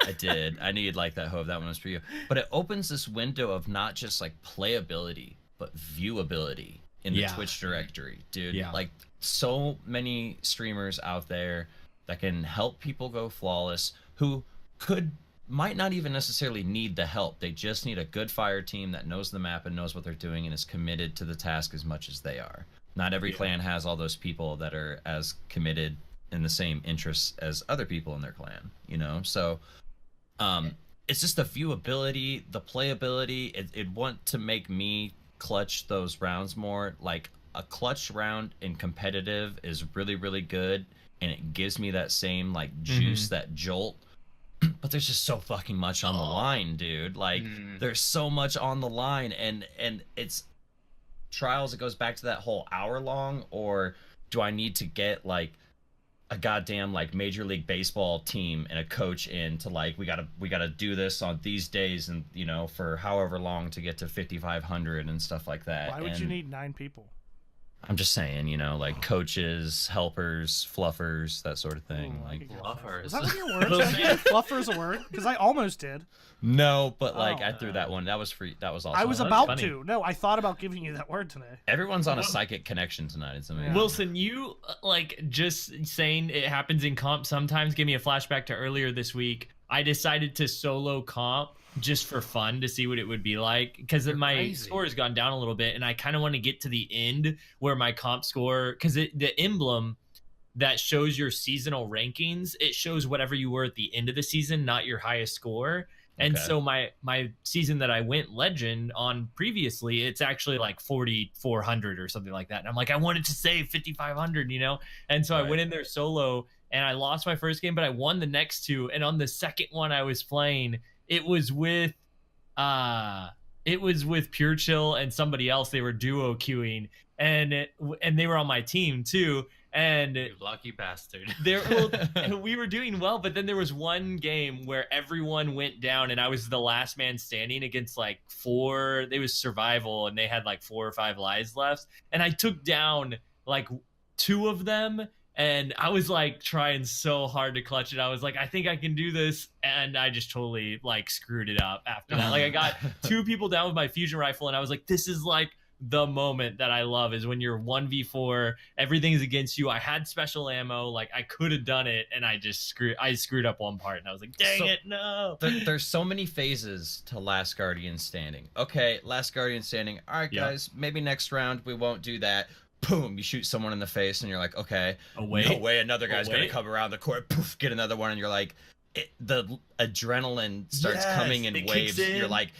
Speaker 3: I did. I need like that, Hove. That one was for you. But it opens this window of not just like playability, but viewability in the Twitch directory, dude. Like so many streamers out there that can help people go flawless who might not even necessarily need the help. They just need a good fire team that knows the map and knows what they're doing and is committed to the task as much as they are. Not every clan has all those people that are as committed in the same interests as other people in their clan, you know? So it's just the viewability, the playability. It want to make me clutch those rounds more. Like a clutch round in competitive is really, really good, and it gives me that same like juice, that jolt. But there's just so fucking much on the line, dude. Like there's so much on the line, and it's Trials. It goes back to that whole hour long, or do I need to get like a goddamn like Major League Baseball team and a coach in to like we gotta do this on these days, and you know, for however long to get to 5,500 and stuff like that.
Speaker 2: Why would you need 9 people?
Speaker 3: I'm just saying, you know, like coaches, helpers, fluffers, that sort of thing.
Speaker 2: Oh,
Speaker 3: like
Speaker 4: Fluffers.
Speaker 2: Is that one of your words? Did I give fluffer's a word? Because I almost did.
Speaker 3: No, but like I threw that one. That was free. That was awesome.
Speaker 2: I was about to. No, I thought about giving you that word today.
Speaker 3: Everyone's on a psychic connection tonight. It's amazing.
Speaker 1: Wilson, you like just saying it happens in comp sometimes give me a flashback to earlier this week. I decided to solo comp just for fun to see what it would be like, because my score has gone down a little bit, and I kind of want to get to the end where my comp score, because the emblem that shows your seasonal rankings, it shows whatever you were at the end of the season, not your highest score. And so my season that I went legend on previously, it's actually like 4,400 or something like that. And I'm like, I wanted to save 5,500, you know? And so I went in there solo, and I lost my first game, but I won the next 2. And on the second one I was playing, it was with Pure Chill and somebody else. They were duo queuing, and they were on my team too. And
Speaker 4: you lucky bastard.
Speaker 1: We were doing well, but then there was one game where everyone went down, and I was the last man standing against like 4. It was survival, and they had like 4 or 5 lives left, and I took down like 2 of them. And I was like trying so hard to clutch it. I was like, I think I can do this. And I just totally like screwed it up after that. Like I got 2 people down with my fusion rifle, and I was like, this is like the moment that I love, is when you're 1v4, everything's against you. I had special ammo, like I could have done it, and I screwed up one part, and I was like, dang it, no.
Speaker 3: There's so many phases to Last Guardian Standing. Okay, Last Guardian Standing. All right, guys, maybe next round we won't do that. Boom, you shoot someone in the face, and you're like, okay, no way, another guy's gonna come around the court, poof, get another one, and you're like, the adrenaline starts coming in waves. You're like,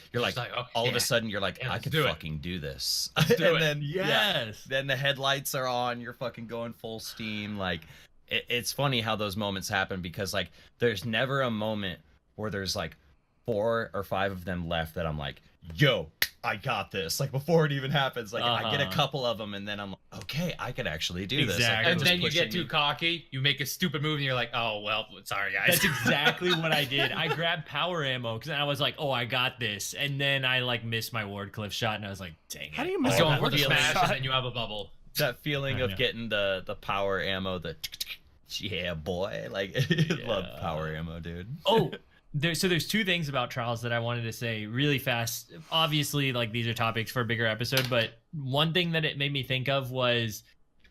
Speaker 3: all of a sudden, you're like, I can fucking do this. And then, then the headlights are on, you're fucking going full steam. Like, it's funny how those moments happen, because like, there's never a moment where there's like 4 or 5 of them left that I'm like, yo, I got this. Like before it even happens, like I get a couple of them, and then I'm like, okay, I could actually do this. Like,
Speaker 4: and then you get too cocky, you make a stupid move, and you're like, oh well, sorry guys.
Speaker 1: That's exactly what I did. I grabbed power ammo because I was like, oh, I got this, and then I like missed my Wardcliff shot, and I was like, dang it.
Speaker 2: How do you miss
Speaker 4: going
Speaker 2: a
Speaker 4: for the
Speaker 2: Wardcliff
Speaker 4: smash,
Speaker 2: shot?
Speaker 4: and then you have a bubble.
Speaker 3: That feeling of getting the power ammo, the yeah boy, like love power ammo, dude.
Speaker 1: Oh, there's two things about Trials that I wanted to say really fast. Obviously, like these are topics for a bigger episode, but one thing that it made me think of was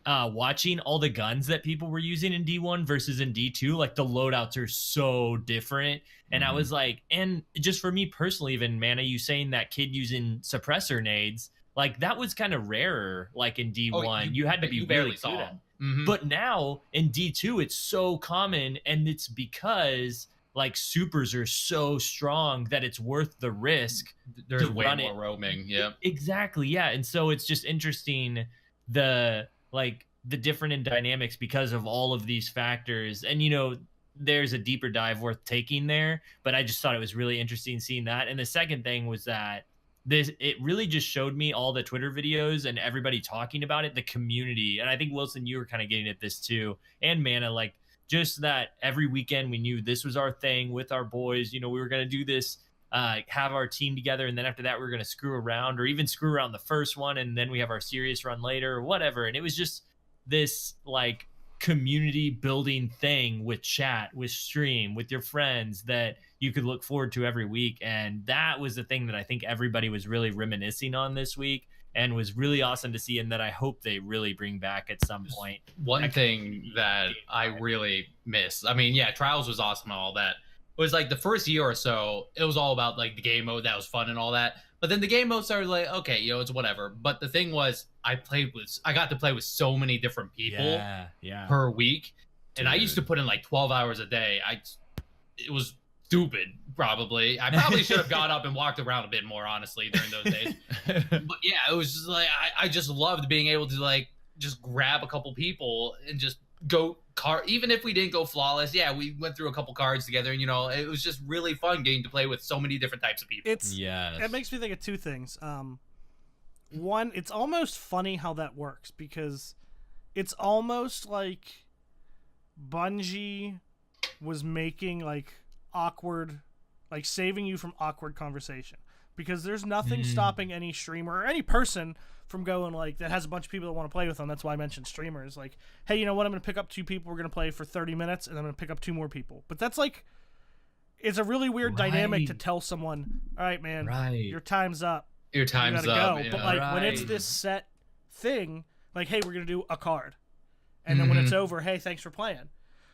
Speaker 1: watching all the guns that people were using in D1 versus in D2. Like the loadouts are so different, and I was like, and just for me personally, even Mana, you saying that kid using suppressor nades, like that was kind of rarer. Like in D1, you had to be
Speaker 4: barely
Speaker 1: really
Speaker 4: saw
Speaker 1: good at
Speaker 4: them.
Speaker 1: But now in D2, it's so common, and it's because like supers are so strong that it's worth the risk.
Speaker 4: There's
Speaker 1: to
Speaker 4: way
Speaker 1: run
Speaker 4: more
Speaker 1: it.
Speaker 4: roaming. Yeah.
Speaker 1: Exactly. Yeah. And so it's just interesting the different in dynamics because of all of these factors. And, you know, there's a deeper dive worth taking there, but I just thought it was really interesting seeing that. And the second thing was that it really just showed me all the Twitter videos and everybody talking about it, the community. And I think Wilson, you were kind of getting at this too. And Mana, like just that every weekend we knew this was our thing with our boys. You know, we were going to do this, have our team together. And then after that, we were going to screw around or even screw around the first one. And then we have our serious run later or whatever. And it was just this like community building thing with chat, with stream, with your friends that you could look forward to every week. And that was the thing that I think everybody was really reminiscing on this week and was really awesome to see, and that I hope they really bring back at some point.
Speaker 4: One thing that I really miss, I mean, yeah, Trials was awesome and all that. It was like the first year or so, it was all about like the game mode that was fun and all that. But then the game mode started like, okay, you know, it's whatever. But the thing was, I got to play with so many different people per week. And I used to put in like 12 hours a day. It was stupid, probably. I probably should have got up and walked around a bit more, honestly, during those days. But yeah, it was just like, I just loved being able to like just grab a couple people and just go even if we didn't go flawless, yeah, we went through a couple cards together, and you know, it was just really fun getting to play with so many different types of people.
Speaker 2: It makes me think of two things. One, it's almost funny how that works, because it's almost like Bungie was making like awkward, like saving you from awkward conversation, because there's nothing stopping any streamer or any person from going like that has a bunch of people that want to play with them. That's why I mentioned streamers. Like, hey, you know what? I'm going to pick up 2 people. We're going to play for 30 minutes, and I'm going to pick up 2 more people. But that's like, it's a really weird dynamic to tell someone, all right, man, your time's up.
Speaker 4: Your time's up.
Speaker 2: Go.
Speaker 4: Yeah.
Speaker 2: But like when it's this set thing, like, hey, we're going to do a card. And then when it's over, hey, thanks for playing.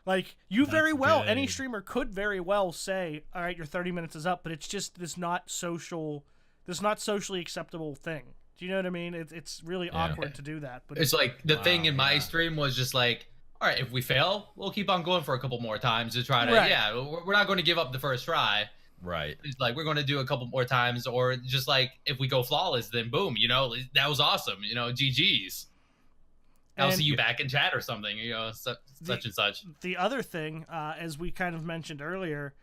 Speaker 2: Like, you very well, any streamer could very well say, all right, your 30 minutes is up, but it's just this not socially acceptable thing. Do you know what I mean? It's really awkward to do that. But
Speaker 4: it's like the thing in my stream was just like, all right, if we fail, we'll keep on going for a couple more times to try to, we're not going to give up the first try.
Speaker 3: Right.
Speaker 4: It's like, we're going to do a couple more times, or just like, if we go flawless, then boom, you know, that was awesome. You know, GG's. I'll see you back in chat or something, you know, such and such.
Speaker 2: The other thing, as we kind of mentioned earlier,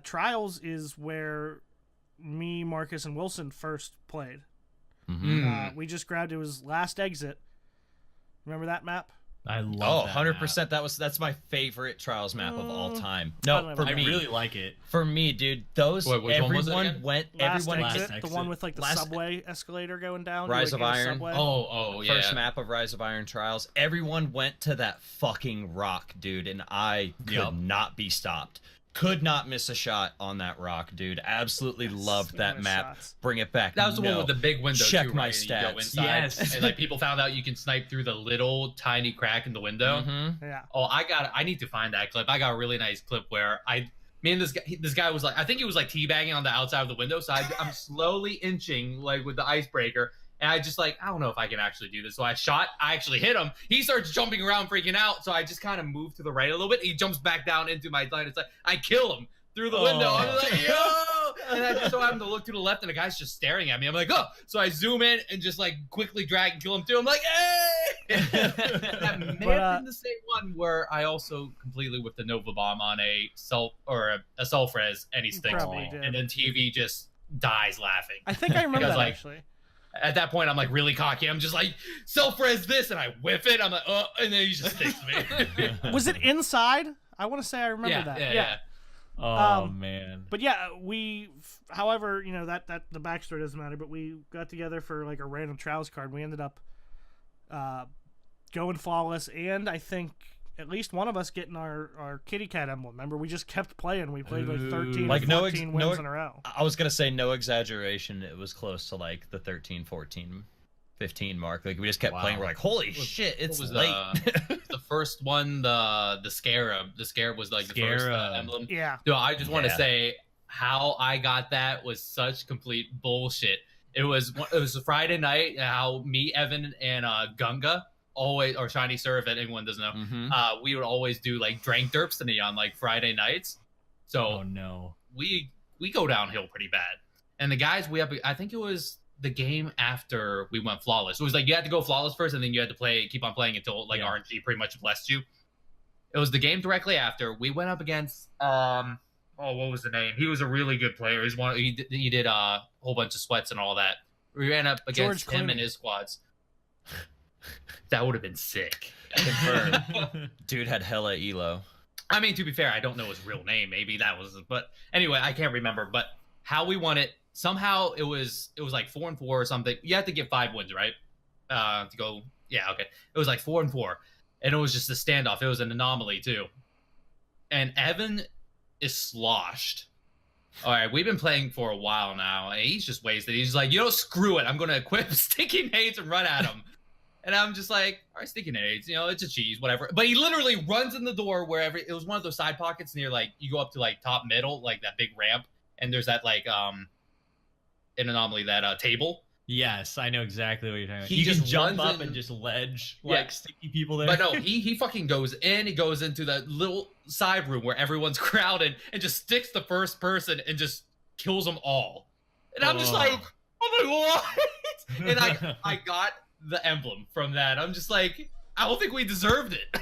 Speaker 2: Trials is where me, Marcus, and Wilson first played. We just grabbed, it was Last Exit. Remember that map?
Speaker 1: I love that
Speaker 3: 100%.
Speaker 1: map.
Speaker 3: That's my favorite Trials map of all time. No, for me,
Speaker 1: I really like it.
Speaker 3: For me, dude, those everyone went.
Speaker 2: Last
Speaker 3: Everyone
Speaker 2: exit, the one with like the subway escalator going down.
Speaker 3: Rise of Iron.
Speaker 4: Oh, yeah.
Speaker 3: First map of Rise of Iron Trials. Everyone went to that fucking rock, dude, and I could not be stopped. Could not miss a shot on that rock, dude. Absolutely loved that map.
Speaker 2: Shots.
Speaker 3: Bring it back.
Speaker 4: That was the one with the big window.
Speaker 3: Check
Speaker 4: too,
Speaker 3: my
Speaker 4: right?
Speaker 3: stats.
Speaker 4: You go inside,
Speaker 1: Yes.
Speaker 4: and like people found out you can snipe through the little tiny crack in the window.
Speaker 2: Yeah.
Speaker 4: Oh, I need to find that clip. I got a really nice clip where me and this guy was like, I think he was like teabagging on the outside of the window. So I'm slowly inching like with the icebreaker. And I just like, I don't know if I can actually do this. So I actually hit him. He starts jumping around, freaking out. So I just kind of move to the right a little bit. He jumps back down into my line. It's like, I kill him through the window. I'm like, yo! And I just so happened to look to the left, and the guy's just staring at me. I'm like, oh! So I zoom in and just like quickly drag and kill him too. I'm like, hey! That may have been the same one where I also completely whipped the Nova Bomb on a self res any sticks,
Speaker 2: Probably did.
Speaker 4: and then TV just dies laughing.
Speaker 2: I think I remember
Speaker 4: Because,
Speaker 2: that
Speaker 4: like,
Speaker 2: actually.
Speaker 4: At that point, I'm like really cocky. I'm just like, self-res this, and I whiff it. I'm like, oh, and then he just sticks me.
Speaker 2: Was it inside? I want to say I remember that.
Speaker 4: Yeah.
Speaker 1: Oh man.
Speaker 2: But yeah, however, you know, that the backstory doesn't matter, but we got together for like a random Trials card. We ended up going flawless, and I think at least one of us getting our kitty cat emblem. Remember, we just kept playing. We played like 13
Speaker 3: Like,
Speaker 2: or 14 wins in a row.
Speaker 3: I was gonna say, no exaggeration, it was close to like the 13, 14, 15 mark. Like, we just kept playing. We're like, holy shit, it's
Speaker 4: was
Speaker 3: late.
Speaker 4: The first one, the Scarab. The Scarab was like the first emblem.
Speaker 2: Yeah.
Speaker 4: So I just want to say how I got that was such complete bullshit. It was a Friday night. How me, Evan, and Gunga always, or Shiny Sir, if anyone doesn't know, we would always do like Drank Derpstony on like Friday nights. So we go downhill pretty bad. And the guys I think it was the game after we went flawless. It was like you had to go flawless first, and then you had to keep on playing until like RNG pretty much blessed you. It was the game directly after. We went up against what was the name? He was a really good player. He did a whole bunch of sweats and all that. We ran up against him and his squads. That would have been sick.
Speaker 3: Confirmed. Dude had hella elo.
Speaker 4: I mean, to be fair, I don't know his real name. Maybe that was, but anyway, I can't remember. But how we won it, somehow it was like 4-4 or something. You had to get 5 wins, right? To go, yeah, okay. It was like 4-4, and it was just a standoff. It was an anomaly too. And Evan is sloshed. All right, we've been playing for a while now, and he's just wasted. He's like, screw it. I'm gonna equip sticky nades and run at him. And I'm just like, all right, sticky nades, it's a cheese, whatever. But he literally runs in the door wherever. It was one of those side pockets near, like, you go up to like top middle, like that big ramp, and there's that like an anomaly, that table.
Speaker 1: Yes, I know exactly what you're talking about.
Speaker 4: He just
Speaker 1: jump
Speaker 4: runs
Speaker 1: up
Speaker 4: in,
Speaker 1: and just ledge like sticky people there.
Speaker 4: But no, he fucking goes in. He goes into that little side room where everyone's crowded and just sticks the first person and just kills them all. And I'm just like, oh my, what? And I got the emblem from that. I'm just like, I don't think we deserved it.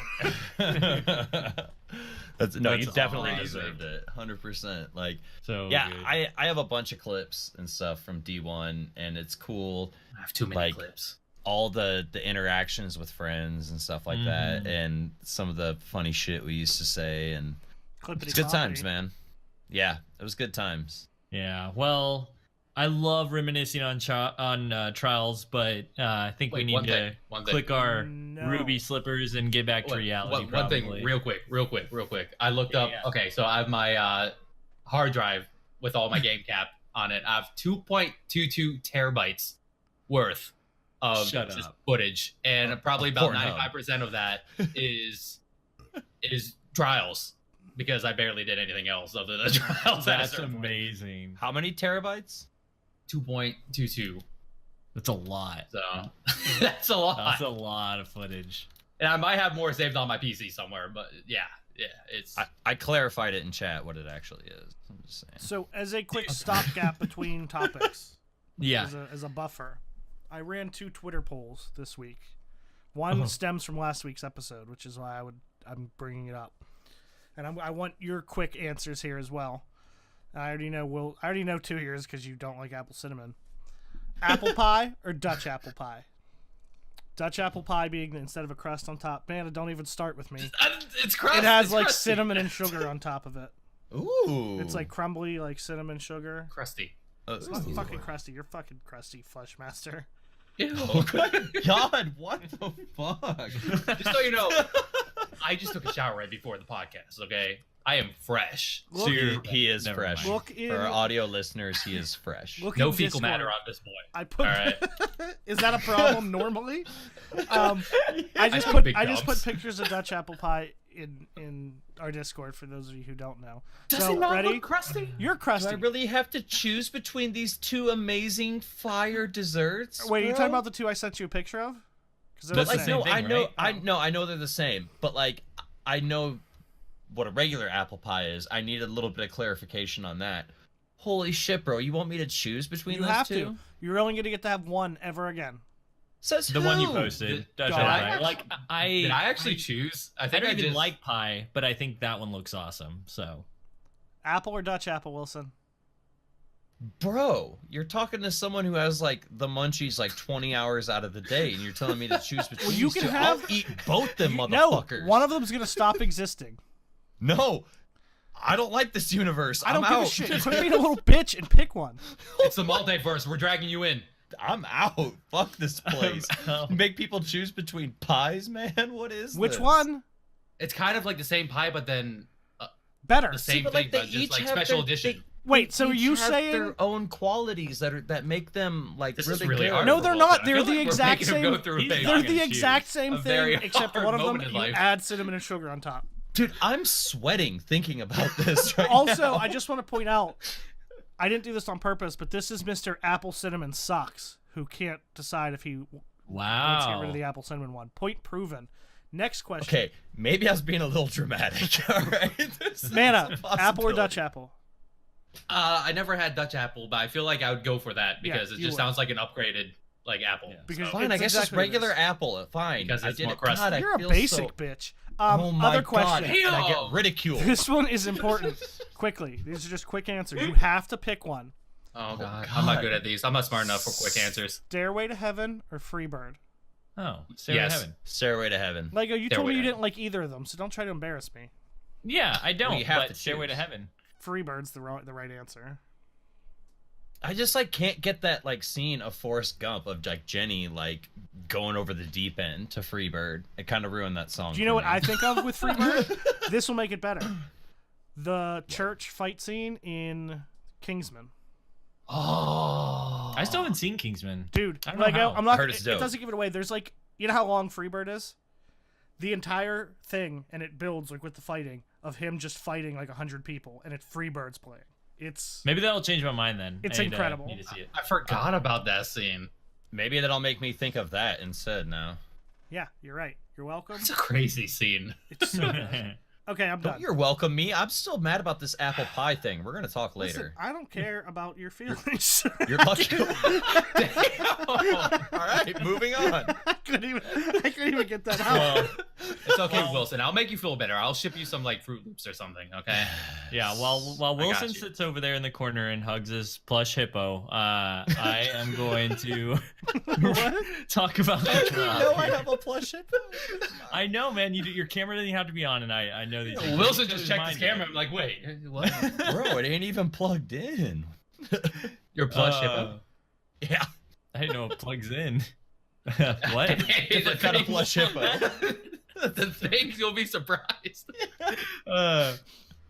Speaker 3: You definitely deserved it, 100%. Like,
Speaker 1: so
Speaker 3: yeah,
Speaker 1: good.
Speaker 3: I have a bunch of clips and stuff from D1, and it's cool.
Speaker 4: I have too many clips.
Speaker 3: All the interactions with friends and stuff like that, and some of the funny shit we used to say, and it's good times, man. Yeah, it was good times.
Speaker 1: Yeah, well, I love reminiscing on Trials, but I think we need to click our ruby slippers and get back to reality.
Speaker 4: One thing, real quick. I looked up. Okay, so I have my hard drive with all my game cap on it. I have 2.22 terabytes worth of footage, and probably about 95% of that is Trials, because I barely did anything else other than Trials.
Speaker 1: That's amazing.
Speaker 3: How many terabytes?
Speaker 4: 2.22.
Speaker 1: That's a lot.
Speaker 4: So that's a lot.
Speaker 1: That's a lot of footage.
Speaker 4: And I might have more saved on my PC somewhere, but yeah, it's.
Speaker 3: I clarified it in chat what it actually is. I'm just saying.
Speaker 2: So, as a quick stopgap between topics, as a buffer, I ran 2 Twitter polls this week. One stems from last week's episode, which is why I'm bringing it up, and I want your quick answers here as well. I already know 2 here because you don't like apple cinnamon. Apple pie or Dutch apple pie? Dutch apple pie being instead of a crust on top. Man, don't even start with me.
Speaker 4: It's crust.
Speaker 2: It has like crusty. Cinnamon and sugar on top of it.
Speaker 3: Ooh.
Speaker 2: It's like crumbly, like cinnamon sugar.
Speaker 4: Crusty.
Speaker 2: It's not fucking crusty. You're fucking crusty, Flesh Master.
Speaker 4: Ew.
Speaker 3: God, what the fuck?
Speaker 4: Just so you know, I just took a shower right before the podcast, okay? I am fresh.
Speaker 3: He is fresh. For our audio listeners, he is fresh.
Speaker 4: No fecal matter on this boy.
Speaker 2: All right. Is that a problem normally? I just put pictures of Dutch apple pie in our Discord for those of you who don't know.
Speaker 4: Does it not look crusty?
Speaker 2: You're crusty.
Speaker 3: Do I really have to choose between these 2 amazing fire desserts?
Speaker 2: Wait, are you talking about the 2 I sent you a picture of?
Speaker 1: That's the same thing,
Speaker 3: I know they're the same, but like I know what a regular apple pie is. I need a little bit of clarification on that. Holy shit, bro! You want me to choose between those 2? You have to.
Speaker 2: You're only gonna get to have one ever again.
Speaker 3: Says
Speaker 1: the one you posted.
Speaker 4: Did I actually choose? I think I
Speaker 1: don't even like pie, but I think that one looks awesome. So,
Speaker 2: apple or Dutch apple, Wilson?
Speaker 3: Bro, you're talking to someone who has like the munchies like 20 hours out of the day, and you're telling me to choose between
Speaker 2: Well, you
Speaker 3: these
Speaker 2: can
Speaker 3: two.
Speaker 2: have-
Speaker 3: I'll eat both them
Speaker 2: No,
Speaker 3: motherfuckers.
Speaker 2: one of them's gonna stop existing.
Speaker 3: No, I don't like this universe.
Speaker 2: I don't
Speaker 3: I'm
Speaker 2: give
Speaker 3: out.
Speaker 2: a shit. Quit being a little bitch and pick one.
Speaker 4: It's the multiverse. We're dragging you in.
Speaker 3: I'm out. Fuck this place.
Speaker 1: out.
Speaker 3: Make people choose between pies, man. What is
Speaker 2: Which
Speaker 3: this?
Speaker 2: one?
Speaker 4: It's kind of like the same pie, but then
Speaker 2: Better.
Speaker 4: the same
Speaker 3: but,
Speaker 4: thing,
Speaker 3: like, they
Speaker 4: but just
Speaker 3: each
Speaker 4: like
Speaker 3: have
Speaker 4: special
Speaker 3: their-
Speaker 4: edition.
Speaker 2: Wait, so are
Speaker 3: Each
Speaker 2: you
Speaker 3: have
Speaker 2: saying?
Speaker 3: their own qualities that make them like
Speaker 4: This
Speaker 3: really,
Speaker 4: is really
Speaker 3: good?
Speaker 4: hard.
Speaker 2: No,
Speaker 4: for
Speaker 2: they're
Speaker 4: Wilson.
Speaker 2: not.
Speaker 4: I
Speaker 2: They're
Speaker 4: feel
Speaker 2: the
Speaker 4: like we're
Speaker 2: exact
Speaker 4: making him
Speaker 2: same.
Speaker 4: go through a
Speaker 1: He's
Speaker 4: phase.
Speaker 2: They're
Speaker 1: Dog
Speaker 2: the
Speaker 1: and
Speaker 2: exact
Speaker 1: shoes.
Speaker 2: same
Speaker 4: A
Speaker 2: thing,
Speaker 4: very
Speaker 2: except
Speaker 4: hard
Speaker 2: one of them
Speaker 4: moment in
Speaker 2: you
Speaker 4: life.
Speaker 2: add cinnamon and sugar on top.
Speaker 3: Dude, I'm sweating thinking about this right
Speaker 2: Also,
Speaker 3: now.
Speaker 2: I just want to point out, I didn't do this on purpose, but this is Mr. Apple Cinnamon Sucks, who can't decide if he wants to get rid
Speaker 1: Wow.
Speaker 2: of the apple cinnamon one. Point proven. Next question.
Speaker 3: Okay, maybe I was being a little dramatic. All right, There's
Speaker 2: Mana,
Speaker 3: a
Speaker 2: apple or Dutch
Speaker 3: possibility.
Speaker 2: apple?
Speaker 4: I never had Dutch apple, but I feel like I would go for that
Speaker 2: Yeah,
Speaker 4: because it
Speaker 2: you
Speaker 4: just
Speaker 2: would.
Speaker 4: sounds like an upgraded like apple.
Speaker 1: Yeah.
Speaker 2: Because
Speaker 3: Fine, I
Speaker 2: it's
Speaker 3: guess
Speaker 2: exactly
Speaker 3: just
Speaker 2: what it
Speaker 3: regular
Speaker 2: is.
Speaker 3: apple. Fine,
Speaker 4: Because
Speaker 3: I
Speaker 4: it's
Speaker 3: did
Speaker 4: more
Speaker 3: it.
Speaker 4: crusty.
Speaker 3: God, I
Speaker 2: You're a
Speaker 3: feel
Speaker 2: basic
Speaker 3: so...
Speaker 2: bitch.
Speaker 3: Oh my
Speaker 2: Other
Speaker 3: God,
Speaker 2: question.
Speaker 3: and I get
Speaker 4: Ew.
Speaker 3: ridiculed.
Speaker 2: This one is important. Quickly, these are just quick answers. You have to pick one.
Speaker 4: Oh god,
Speaker 3: God.
Speaker 4: I'm not good at these. I'm not smart enough for quick answers.
Speaker 2: Stairway to Heaven or Freebird?
Speaker 1: Oh, Stairway to
Speaker 4: Yes.
Speaker 1: Heaven.
Speaker 3: Stairway to Heaven.
Speaker 2: Lego, you
Speaker 4: Stairway
Speaker 2: told me
Speaker 4: to
Speaker 2: you
Speaker 4: Heaven.
Speaker 2: didn't like either of them, so don't try to embarrass me.
Speaker 1: Yeah, I don't.
Speaker 3: you have
Speaker 1: but
Speaker 3: to
Speaker 1: Stairway to
Speaker 3: choose.
Speaker 1: Heaven.
Speaker 2: Freebird's the right answer.
Speaker 3: I just like can't get that like scene of Forrest Gump of like Jenny like going over the deep end to Freebird. It kind of ruined that song.
Speaker 2: Do you know
Speaker 3: for
Speaker 2: what
Speaker 3: me.
Speaker 2: I think of with Freebird? This will make it better. The church fight scene in Kingsman.
Speaker 4: Oh,
Speaker 1: I still haven't seen Kingsman.
Speaker 2: Dude,
Speaker 1: I don't know
Speaker 2: Lego,
Speaker 1: how.
Speaker 2: I'm not.
Speaker 3: I heard it's
Speaker 2: It
Speaker 3: dope.
Speaker 2: doesn't give it away. There's like, you know how long Freebird is? The entire thing, and it builds like with the fighting of him just fighting like 100 people, and it's Freebird's playing. It's
Speaker 1: Maybe that'll change my mind then.
Speaker 2: It's
Speaker 1: I need to-
Speaker 2: incredible.
Speaker 1: need to see it.
Speaker 4: I forgot about that scene.
Speaker 3: Maybe that'll make me think of that instead now.
Speaker 2: yeah, you're right. You're welcome.
Speaker 4: It's a crazy scene.
Speaker 2: It's so good. Okay, I'm
Speaker 3: Don't
Speaker 2: done.
Speaker 3: you're welcome me. I'm still mad about this apple pie thing. We're gonna talk
Speaker 2: Listen,
Speaker 3: later.
Speaker 2: I don't care about your feelings.
Speaker 3: You're lucky. All right, moving on.
Speaker 2: I couldn't even get that out.
Speaker 1: Well,
Speaker 4: It's okay, Wilson. I'll make you feel better. I'll ship you some like Fruit Loops or something. Okay.
Speaker 1: yeah, while
Speaker 4: got
Speaker 1: Wilson
Speaker 4: you.
Speaker 1: sits over there in the corner and hugs his plush hippo, I am going to talk about the
Speaker 3: You
Speaker 1: drop.
Speaker 3: know I have a plush hippo.
Speaker 1: I know, man. Your camera doesn't have to be on, and I know these things.
Speaker 4: Wilson
Speaker 1: Just
Speaker 4: just checked his
Speaker 1: remind
Speaker 4: camera.
Speaker 1: you.
Speaker 4: I'm like, wait, what?
Speaker 3: Bro, it ain't even plugged in.
Speaker 4: Your plush hippo.
Speaker 3: Yeah,
Speaker 1: I didn't know it plugs in. What?
Speaker 3: different kind of plush hippo.
Speaker 4: The things you'll be surprised.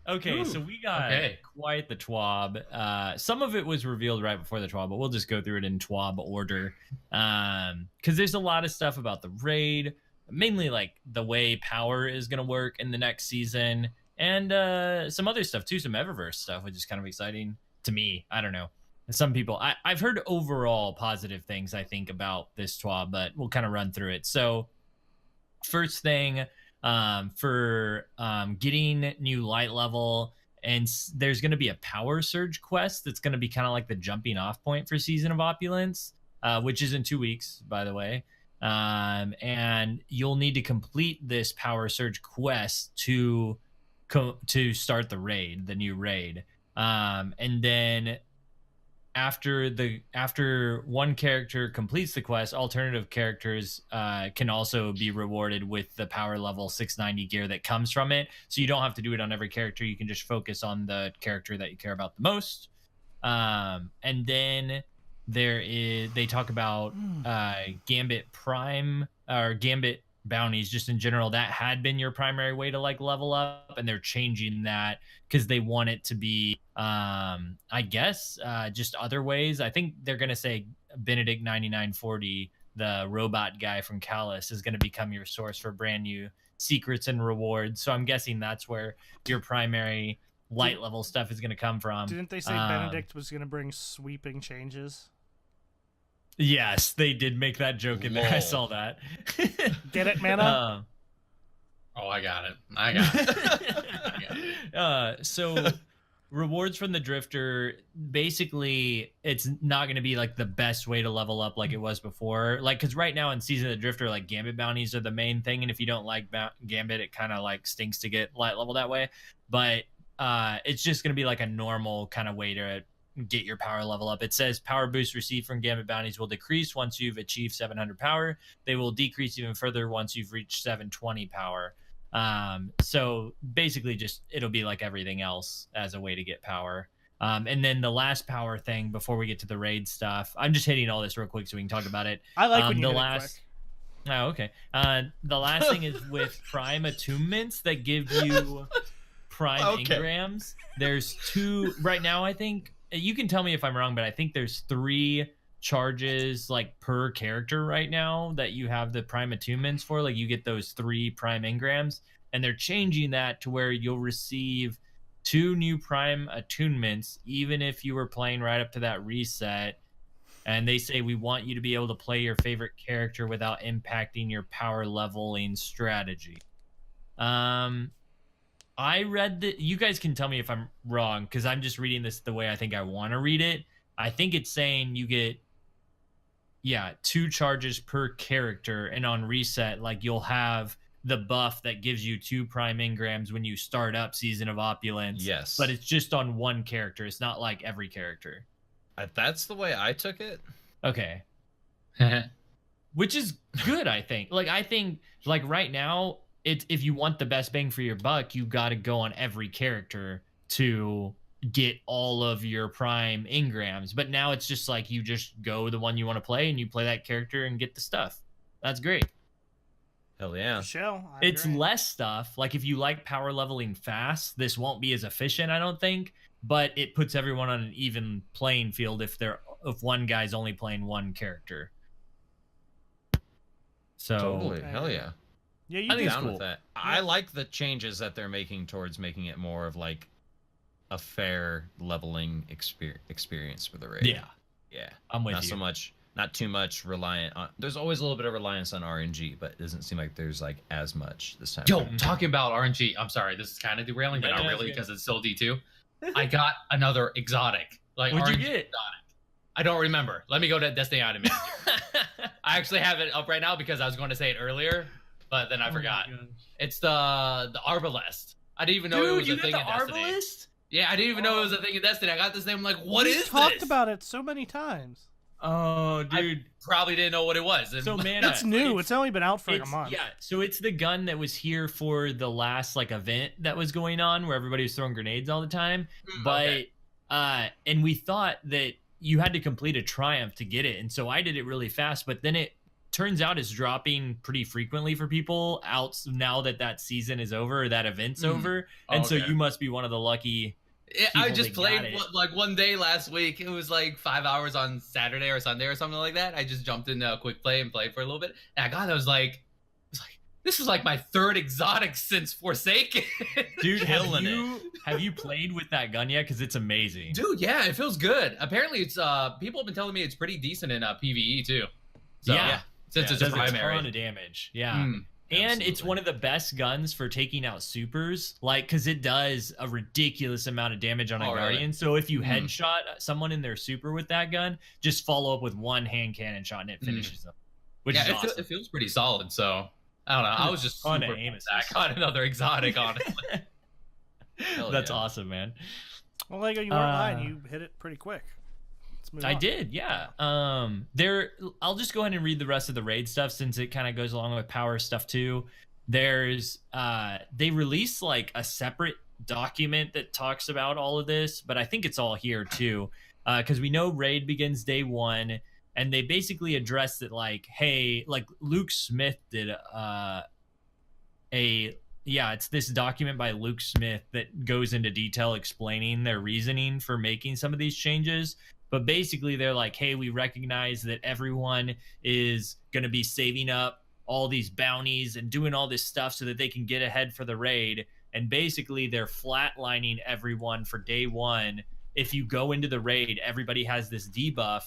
Speaker 1: Okay, so we got quite the TWAB. Some of it was revealed right before the TWAB, but we'll just go through it in TWAB order. Because there's a lot of stuff about the raid, mainly like the way power is going to work in the next season, and some other stuff too, some Eververse stuff, which is kind of exciting to me. I don't know. Some people, I've heard overall positive things, I think, about this TWAB, but we'll kind of run through it. So, first thing, for getting new light level, and there's going to be a power surge quest that's going to be kind of like the jumping off point for Season of Opulence, which is in 2 weeks, by the way. And you'll need to complete this power surge quest to start the raid, the new raid. And then after one character completes the quest, alternative characters can also be rewarded with the power level 690 gear that comes from it. So you don't have to do it on every character. You can just focus on the character that you care about the most. And then they talk about Gambit Prime or Gambit bounties just in general. That had been your primary way to like level up, and they're changing that because they want it to be I guess just other ways. I think they're gonna say Benedict 9940, the robot guy from Callus, is gonna become your source for brand new secrets and rewards. So I'm guessing that's where your primary light level stuff is gonna come from.
Speaker 2: Didn't they say Benedict was going to bring sweeping changes?
Speaker 1: Yes, they did make that joke in there. I
Speaker 3: Lol.
Speaker 1: saw that.
Speaker 2: Get it, Mana?
Speaker 4: Oh, I got it.
Speaker 1: So rewards from the Drifter, basically it's not going to be like the best way to level up like it was before. Like, because right now in Season of the Drifter, like Gambit bounties are the main thing, and if you don't like Gambit, it kind of like stinks to get light level that way. But it's just going to be like a normal kind of way to get your power level up. It says power boosts received from Gambit bounties will decrease once you've achieved 700 power. They will decrease even further once you've reached 720 power. So basically just it'll be like everything else as a way to get power. And then the last power thing before we get to the raid stuff, I'm just hitting all this real quick so we can talk about it.
Speaker 2: I like when you
Speaker 1: the
Speaker 2: hit
Speaker 1: last
Speaker 2: it quick.
Speaker 1: Oh, okay. The last thing is with prime attunements that give you prime engrams. There's 2 right now. I think you can tell me if I'm wrong, but I think there's 3 charges like per character right now that you have the prime attunements for. Like you get those 3 prime engrams, and they're changing that to where you'll receive 2 new prime attunements even if you were playing right up to that reset. And they say we want you to be able to play your favorite character without impacting your power leveling strategy. I read that. You guys can tell me if I'm wrong because I'm just reading this the way I think I want to read it. I think it's saying you get 2 charges per character, and on reset, like you'll have the buff that gives you 2 prime engrams when you start up Season of Opulence.
Speaker 3: Yes,
Speaker 1: but it's just on one character. It's not like every character.
Speaker 3: That's the way I took it.
Speaker 1: Okay. Which is good, I think. I think right now, if you want the best bang for your buck, you got to go on every character to get all of your prime engrams. But now it's just like you just go the one you want to play and you play that character and get the stuff. That's great.
Speaker 3: Hell yeah.
Speaker 1: It's less stuff. Like if you like power leveling fast, this won't be as efficient, I don't think. But it puts everyone on an even playing field if one guy's only playing one character. So
Speaker 3: totally, hell yeah.
Speaker 2: Yeah,
Speaker 3: I think down with that. Yeah. I like the changes that they're making towards making it more of like a fair leveling experience for the raid. Yeah,
Speaker 1: I'm with
Speaker 3: you. Not too much reliant on. There's always a little bit of reliance on RNG, but it doesn't seem like there's like as much this time.
Speaker 4: Yo, talking about RNG. I'm sorry, this is kind of derailing, but not really because it's still D2. I got another exotic. Like
Speaker 1: what'd
Speaker 4: RNG
Speaker 1: you get?
Speaker 4: Exotic. I don't remember. Let me go to Destiny Item Manager. I actually have it up right now because I was going to say it earlier, but then I forgot. It's the Arbalest. I didn't even know it was a thing in Destiny.
Speaker 1: Arbalest?
Speaker 4: Yeah, I didn't even know it was a thing in Destiny. I got this name. I'm like, what is this?
Speaker 2: We talked about it so many times.
Speaker 1: Oh, dude.
Speaker 4: I probably didn't know what it was.
Speaker 1: So, man,
Speaker 2: it's new. It's only been out for like a month.
Speaker 1: Yeah, so it's the gun that was here for the last event that was going on where everybody was throwing grenades all the time. And we thought that you had to complete a triumph to get it, and so I did it really fast. But then it turns out it's dropping pretty frequently for people out now that season is over or that event's over, and so you must be one of the lucky.
Speaker 4: I just played like one day last week. It was like 5 hours on Saturday or Sunday or something like that. I just jumped into a quick play and played for a little bit. And I was like, this is like my 3rd exotic since Forsaken.
Speaker 1: Dude, have you played with that gun yet? Because it's amazing.
Speaker 4: Dude, yeah, it feels good. Apparently, it's people have been telling me it's pretty decent in PvE too. So,
Speaker 1: yeah,
Speaker 4: since it's a primary.
Speaker 1: A ton of damage. Yeah. And
Speaker 3: absolutely.
Speaker 1: It's one of the best guns for taking out supers, because it does a ridiculous amount of damage on a Guardian. Really? So if you headshot someone in their super with that gun, just follow up with one hand cannon shot and it finishes them. Which is awesome.
Speaker 4: It feels pretty solid. So I don't know. I was just super back on another exotic, honestly.
Speaker 1: That's awesome, man.
Speaker 2: Well, Lego, you weren't lying. You hit it pretty quick.
Speaker 1: I did, yeah. I'll just go ahead and read the rest of the raid stuff since it kind of goes along with power stuff too. There's they released like a separate document that talks about all of this, but I think it's all here too, because we know raid begins day 1, and they basically addressed it like, hey, like Luke Smith did it's this document by Luke Smith that goes into detail explaining their reasoning for making some of these changes. But basically, they're like, hey, we recognize that everyone is going to be saving up all these bounties and doing all this stuff so that they can get ahead for the raid. And basically, they're flatlining everyone for day 1. If you go into the raid, everybody has this debuff,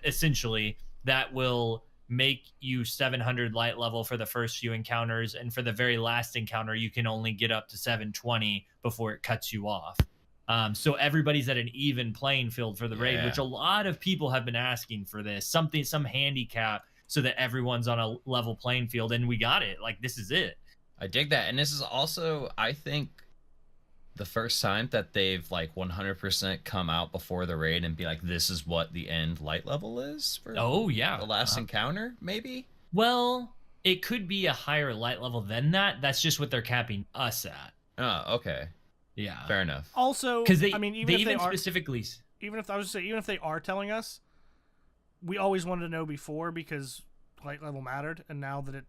Speaker 1: essentially, that will make you 700 light level for the first few encounters. And for the very last encounter, you can only get up to 720 before it cuts you off. So everybody's at an even playing field for the raid, which a lot of people have been asking for this, some handicap so that everyone's on a level playing field, and we got it. Like, this is it.
Speaker 3: I dig that. And this is also, I think, the first time that they've like 100% come out before the raid and be like, this is what the end light level is for
Speaker 1: Oh yeah,
Speaker 3: the last encounter, maybe?
Speaker 1: Well, it could be a higher light level than that. That's just what they're capping us at.
Speaker 3: Oh, okay.
Speaker 1: Yeah.
Speaker 3: Fair enough.
Speaker 2: Also,
Speaker 1: Because
Speaker 2: I mean,
Speaker 1: even specifically,
Speaker 2: even if they are telling us, we always wanted to know before because light level mattered, and now that it,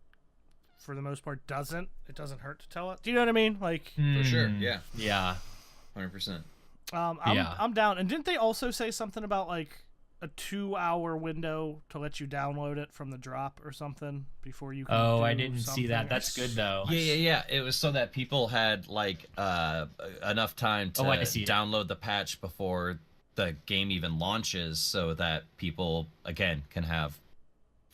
Speaker 2: for the most part, doesn't, it doesn't hurt to tell us. Do you know what I mean? Like,
Speaker 3: For sure, yeah.
Speaker 1: Yeah.
Speaker 3: 100%.
Speaker 2: I'm down. And didn't they also say something about like a 2-hour window to let you download it from the drop or something before you can
Speaker 1: I didn't see that. That's good though.
Speaker 3: Yeah. It was so that people had like enough time to download the patch before the game even launches, so that people again can have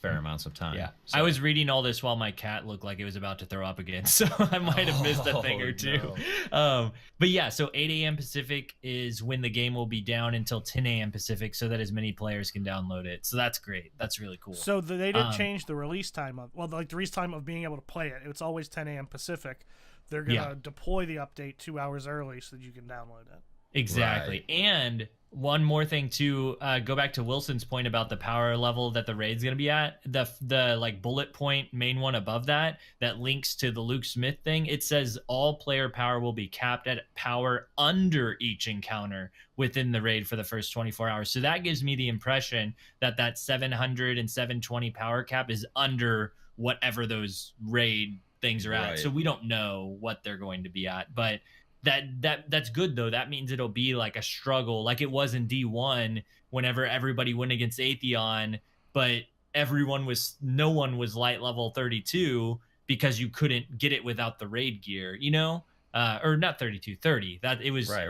Speaker 3: fair amounts of time.
Speaker 1: Yeah.
Speaker 3: So.
Speaker 1: I was reading all this while my cat looked like it was about to throw up again, so I might have missed a thing or two.
Speaker 3: No.
Speaker 1: But yeah, so 8 a.m. Pacific is when the game will be down until 10 a.m. Pacific, so that as many players can download it. So that's great. That's really cool.
Speaker 2: So they didn't change the release time of, the release time of being able to play it. It's always 10 a.m. Pacific. They're gonna deploy the update 2 hours early so that you can download it.
Speaker 1: Exactly. Right. And one more thing to go back to Wilson's point about the power level that the raid's going to be at, the like bullet point main one above that links to the Luke Smith thing. It says all player power will be capped at power under each encounter within the raid for the first 24 hours. So that gives me the impression that 700 and 720 power cap is under whatever those raid things are at. So we don't know what they're going to be at, but that's good though. That means it'll be like a struggle, like it was in D1 whenever everybody went against Atheon, but no one was light level 32 because you couldn't get it without the raid gear, you know? Or not 32, 30. That it was
Speaker 3: right.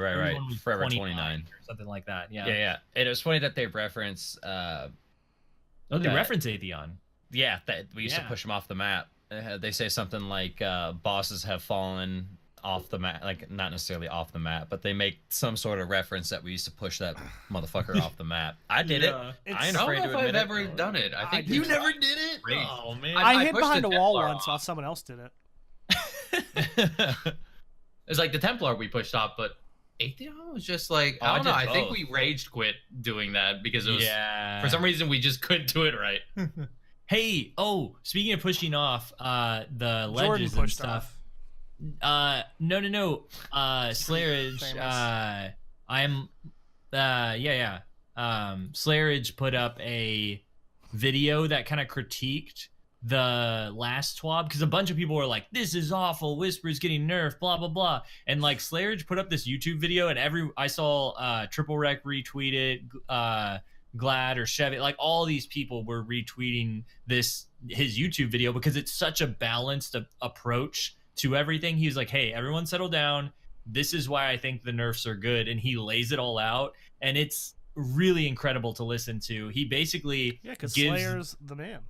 Speaker 3: Forever 29
Speaker 1: or something like that. Yeah.
Speaker 3: And it was funny that they reference
Speaker 1: they reference Atheon.
Speaker 3: Yeah, that we used to push them off the map. They say something like bosses have fallen off the map, like not necessarily off the map, but they make some sort of reference that we used to push that motherfucker off the map. I did it. I ain't afraid to admit it.
Speaker 4: I've ever done it. I think
Speaker 3: you never did it.
Speaker 1: Oh man,
Speaker 2: I hid behind a wall once while someone else did it.
Speaker 4: It's like the Templar we pushed off, but Atheon was just like I don't know. I think we rage quit doing that because it was for some reason we just couldn't do it right.
Speaker 1: Hey, speaking of pushing off the ledges and stuff. No. Slayerage. Slayerage put up a video that kind of critiqued the last TWAB because a bunch of people were like, "This is awful. Whisper's getting nerfed." Blah blah blah. And like Slayerage put up this YouTube video, and I saw Triple Rec retweet it. Glad or Chevy, like all these people were retweeting his YouTube video because it's such a balanced approach to everything. He was like, hey, everyone settle down. This is why I think the nerfs are good. And he lays it all out. And it's really incredible to listen to. He basically
Speaker 2: because Slayer's the man.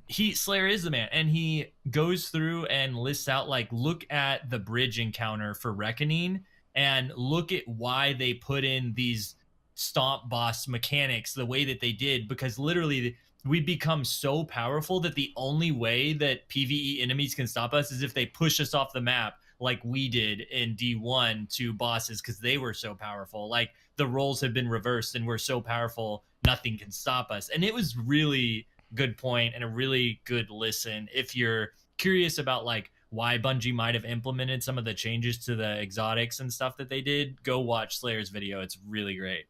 Speaker 1: Slayer is the man. And he goes through and lists out, like, look at the bridge encounter for Reckoning and look at why they put in these stomp boss mechanics the way that they did, because literally we become so powerful that the only way that PvE enemies can stop us is if they push us off the map like we did in D1 to bosses, because they were so powerful. Like the roles have been reversed and we're so powerful nothing can stop us. And it was really good point and a really good listen. If you're curious about like why Bungie might have implemented some of the changes to the exotics and stuff that they did, go watch Slayer's video. It's really great.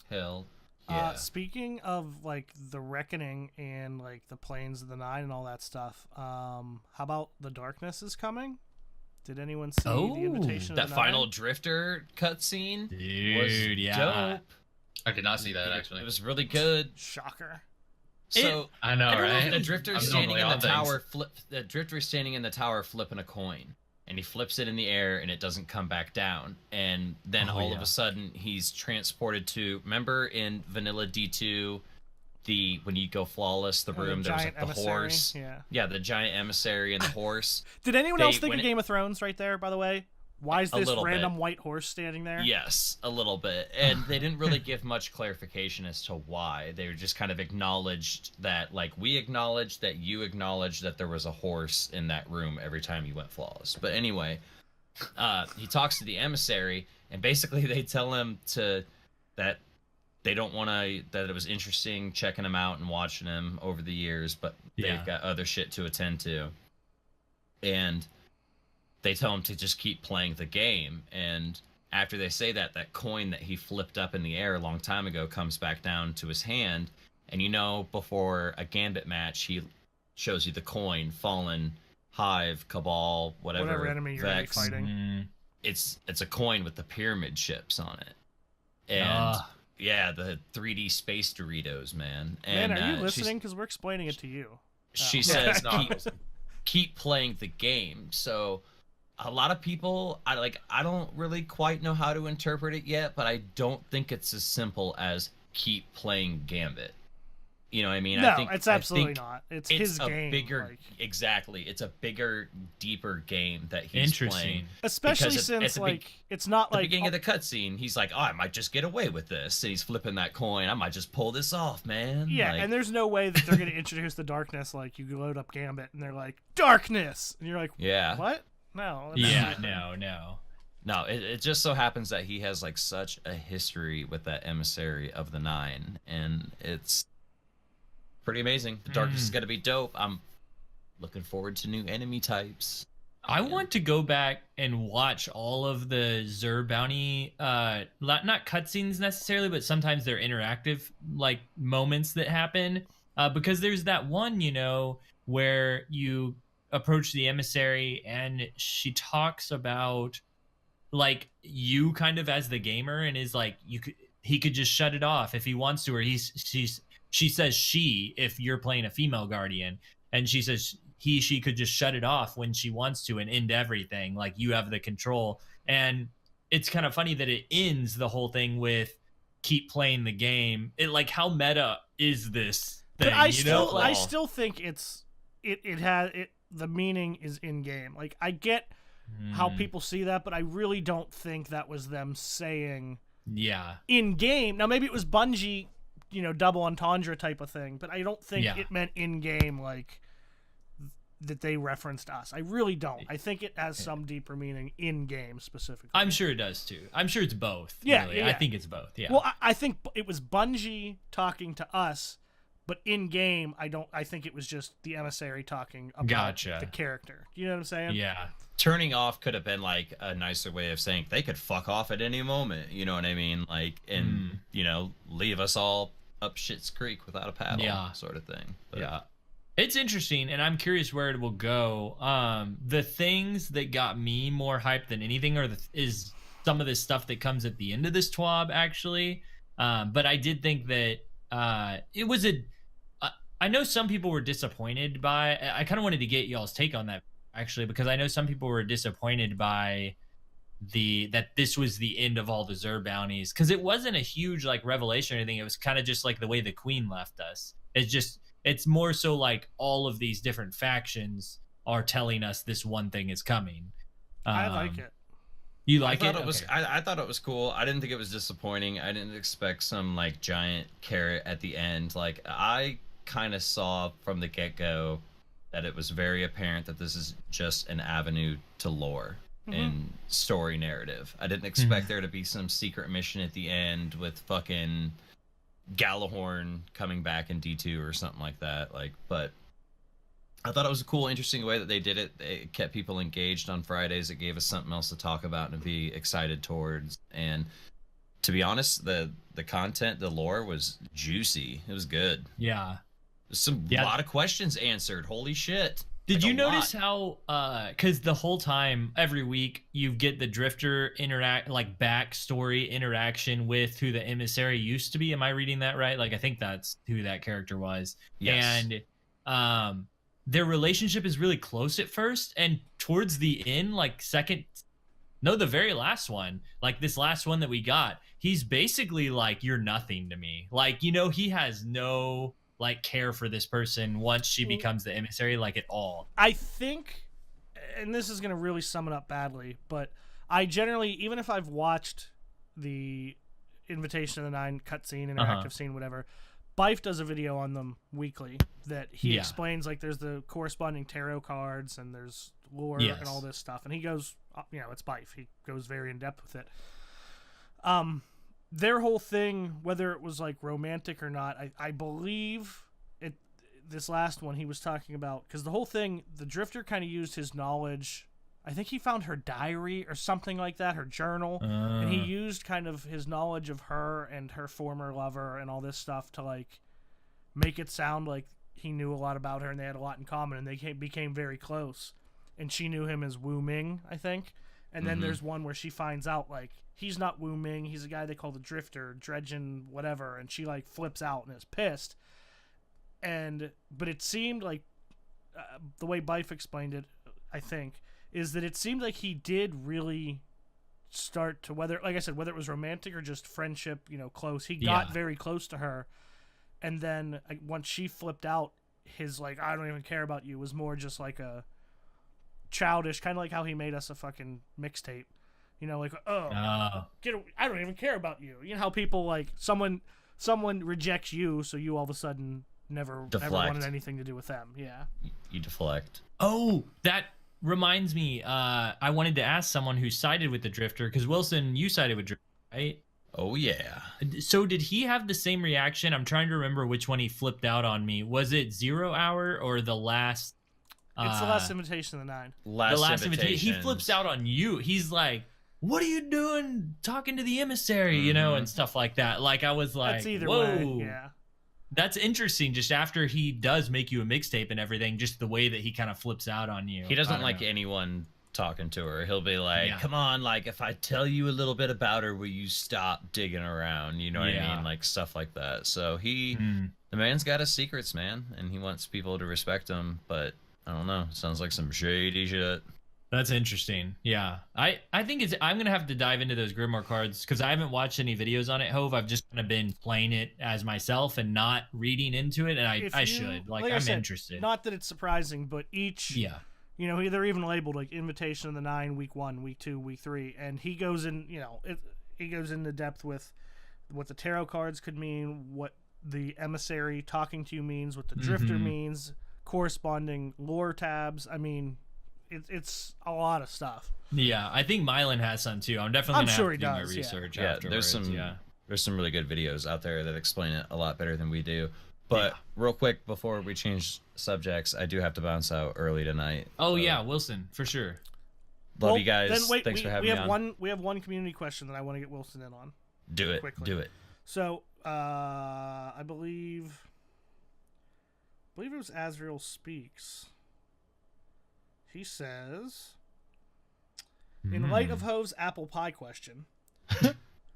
Speaker 3: Hell yeah.
Speaker 2: Speaking of like the Reckoning and like the Plains of the Nine and all that stuff, how about the Darkness is coming? Did anyone see the Invitation
Speaker 3: that
Speaker 2: of the
Speaker 3: final
Speaker 2: Nine?
Speaker 3: Drifter cutscene?
Speaker 1: Dude,
Speaker 3: dope.
Speaker 4: I did not see that actually.
Speaker 3: It was really good.
Speaker 2: Shocker.
Speaker 3: So
Speaker 4: I know, right?
Speaker 3: The Drifter standing in the tower the Drifter standing in the tower flipping a coin. And he flips it in the air, and it doesn't come back down. And then all of a sudden, he's transported to... Remember in Vanilla D2, when you go flawless, the room, there's like the horse. Yeah, the giant emissary and the horse.
Speaker 2: Did anyone else think of Game of Thrones right there, by the way? Why is this random white horse standing there?
Speaker 3: Yes, a little bit. And they didn't really give much clarification as to why. They just kind of acknowledged that, like, we acknowledged that you acknowledged that there was a horse in that room every time you went flawless. But anyway, he talks to the emissary, and basically they tell him that they don't want to, that it was interesting checking him out and watching him over the years, but they've got other shit to attend to. And they tell him to just keep playing the game. And after they say that, that coin that he flipped up in the air a long time ago comes back down to his hand. And before a Gambit match, he shows you the coin, Fallen, Hive, Cabal, whatever
Speaker 2: enemy you're
Speaker 3: Vex.
Speaker 2: fighting.
Speaker 1: Mm.
Speaker 3: It's a coin with the pyramid ships on it. And yeah, the 3D space Doritos, man. And
Speaker 2: are you listening? Because we're explaining it to you.
Speaker 3: She says, keep playing the game. So a lot of people, I don't really quite know how to interpret it yet, but I don't think it's as simple as keep playing Gambit. You know what I mean?
Speaker 2: No,
Speaker 3: I think,
Speaker 2: it's absolutely not. It's his game.
Speaker 3: Exactly. It's a bigger, deeper game that he's playing.
Speaker 2: Especially since, it's not like...
Speaker 3: At the beginning of the cutscene, he's like, I might just get away with this. And he's flipping that coin. I might just pull this off, man.
Speaker 2: Yeah, and there's no way that they're going to introduce the darkness. Like, you load up Gambit, and they're like, darkness! And you're like, what? No.
Speaker 3: No, it just so happens that he has, such a history with that emissary of the Nine. And it's pretty amazing. The darkness is going to be dope. I'm looking forward to new enemy types.
Speaker 1: I want to go back and watch all of the Xur bounty, not cutscenes necessarily, but sometimes they're interactive, moments that happen. Because there's that one, where you approach the emissary and she talks about, you kind of as the gamer, and is like, he could just shut it off if he wants to, or she says if you're playing a female guardian, and she says she could just shut it off when she wants to and end everything. Like, you have the control. And it's kind of funny that it ends the whole thing with keep playing the game. How meta is this thing? But
Speaker 2: I still think the meaning is in game. I get how people see that, but I really don't think that was them saying in game. Now maybe it was Bungie, double entendre type of thing, but I don't think it meant in game that they referenced us. I really don't. I think it has some deeper meaning in game specifically.
Speaker 1: I'm sure it does too. I'm sure it's both.
Speaker 2: Yeah,
Speaker 1: really. I think it's both. Yeah.
Speaker 2: Well, I think it was Bungie talking to us, but in game, I think it was just the emissary talking about the character. You know what I'm saying?
Speaker 1: Yeah.
Speaker 3: Turning off could have been a nicer way of saying they could fuck off at any moment. You know what I mean? Leave us all up Shit's Creek without a paddle, sort of thing. But,
Speaker 1: yeah. It's interesting, and I'm curious where it will go. The things that got me more hyped than anything is some of the stuff that comes at the end of this TWAB, actually. But I did think that it was I know some people were disappointed by... I kind of wanted to get y'all's take on that, actually, because I know some people were disappointed by that this was the end of all the Xur bounties, because it wasn't a huge revelation or anything. It was kind of just the way the Queen left us. It's more so all of these different factions are telling us this one thing is coming.
Speaker 2: I like it.
Speaker 1: You like it?
Speaker 3: I thought it was cool. I didn't think it was disappointing. I didn't expect some giant carrot at the end. I kind of saw from the get-go that it was very apparent that this is just an avenue to lore and story narrative. I didn't expect there to be some secret mission at the end with fucking Gallahorn coming back in D2 or something like that. But I thought it was a cool, interesting way that they did it. It kept people engaged on Fridays. It gave us something else to talk about and be excited towards. And to be honest, the content, the lore was juicy. It was good.
Speaker 1: Yeah.
Speaker 3: A lot of questions answered. Holy shit.
Speaker 1: Did you notice how, because the whole time, every week, you get the Drifter backstory interaction with who the emissary used to be. Am I reading that right? I think that's who that character was.
Speaker 3: Yes.
Speaker 1: And their relationship is really close at first, and towards the end, the very last one, this last one that we got, he's basically you're nothing to me. He has no... care for this person once she becomes the emissary, at all.
Speaker 2: I think, and this is going to really sum it up badly, but I generally, even if I've watched the Invitation of the Nine cutscene, interactive scene, whatever, Bife does a video on them weekly that he
Speaker 1: Yeah.
Speaker 2: explains, like, there's the corresponding tarot cards and there's lore
Speaker 1: Yes.
Speaker 2: and all this stuff. And he goes, it's Bife. He goes very in depth with it. Their whole thing, whether it was like romantic or not, I believe it. This last one he was talking about, because the whole thing, the Drifter kind of used his knowledge. I think he found her diary or something like that, her journal, and he used kind of his knowledge of her and her former lover and all this stuff to like make it sound like he knew a lot about her and they had a lot in common and they became very close. And she knew him as Wu Ming, I think. And then there's one where she finds out like he's not Wu Ming, he's a guy they call the Drifter, Dredgen, whatever, and she like flips out and is pissed. But it seemed like the way Bife explained it, I think, is that it seemed like he did really start to, whether it was romantic or just friendship, close. He got very close to her, and then once she flipped out, his like, I don't even care about you was more just like a childish, kind of like how he made us a fucking mixtape, like, I don't even care about you. You know how people like someone rejects you, so you all of a sudden never wanted anything to do with them. Yeah,
Speaker 3: you deflect.
Speaker 1: Oh, that reminds me. I wanted to ask someone who sided with the Drifter, because Wilson, you sided with Drifter, right?
Speaker 3: Oh yeah.
Speaker 1: So did he have the same reaction? I'm trying to remember which one he flipped out on me. Was it 0 Hour or the last?
Speaker 2: It's the last invitation of the 9.
Speaker 1: The last invitation. He flips out on you. He's like, "What are you doing talking to the emissary?" And stuff like that. Like, I was like,
Speaker 2: that's either
Speaker 1: whoa.
Speaker 2: way. Yeah.
Speaker 1: That's interesting. Just after he does make you a mixtape and everything, just the way that he kind of flips out on you.
Speaker 3: He doesn't like anyone talking to her. He'll be like, come on, like, if I tell you a little bit about her, will you stop digging around? You know what I mean? Like, stuff like that. So the man's got his secrets, man, and he wants people to respect him, but I don't know. Sounds like some shady shit.
Speaker 1: That's interesting. Yeah. I think I'm going to have to dive into those Grimoire cards because I haven't watched any videos on it, Hove. I've just kind of been playing it as myself and not reading into it, and I should. Like I'm interested.
Speaker 2: Not that it's surprising, but each... Yeah. They're even labeled like Invitation of the 9, Week 1, Week 2, Week 3, and he goes in, he goes into depth with what the tarot cards could mean, what the emissary talking to you means, what the Drifter means, corresponding lore tabs. I mean... It's a lot of stuff.
Speaker 1: Yeah, I think Mylan has some too. I'm definitely gonna have to do my research afterwards.
Speaker 3: There's some really good videos out there that explain it a lot better than we do. But real quick, before we change subjects, I do have to bounce out early tonight.
Speaker 1: Oh yeah, Wilson, for sure.
Speaker 3: Love you guys. Then wait, Thanks for having me on.
Speaker 2: We have one community question that I want to get Wilson in on.
Speaker 3: Do it.
Speaker 2: Quickly.
Speaker 3: Do it.
Speaker 2: So I believe it was Azrael Speaks. He says, in light of Hove's apple pie question,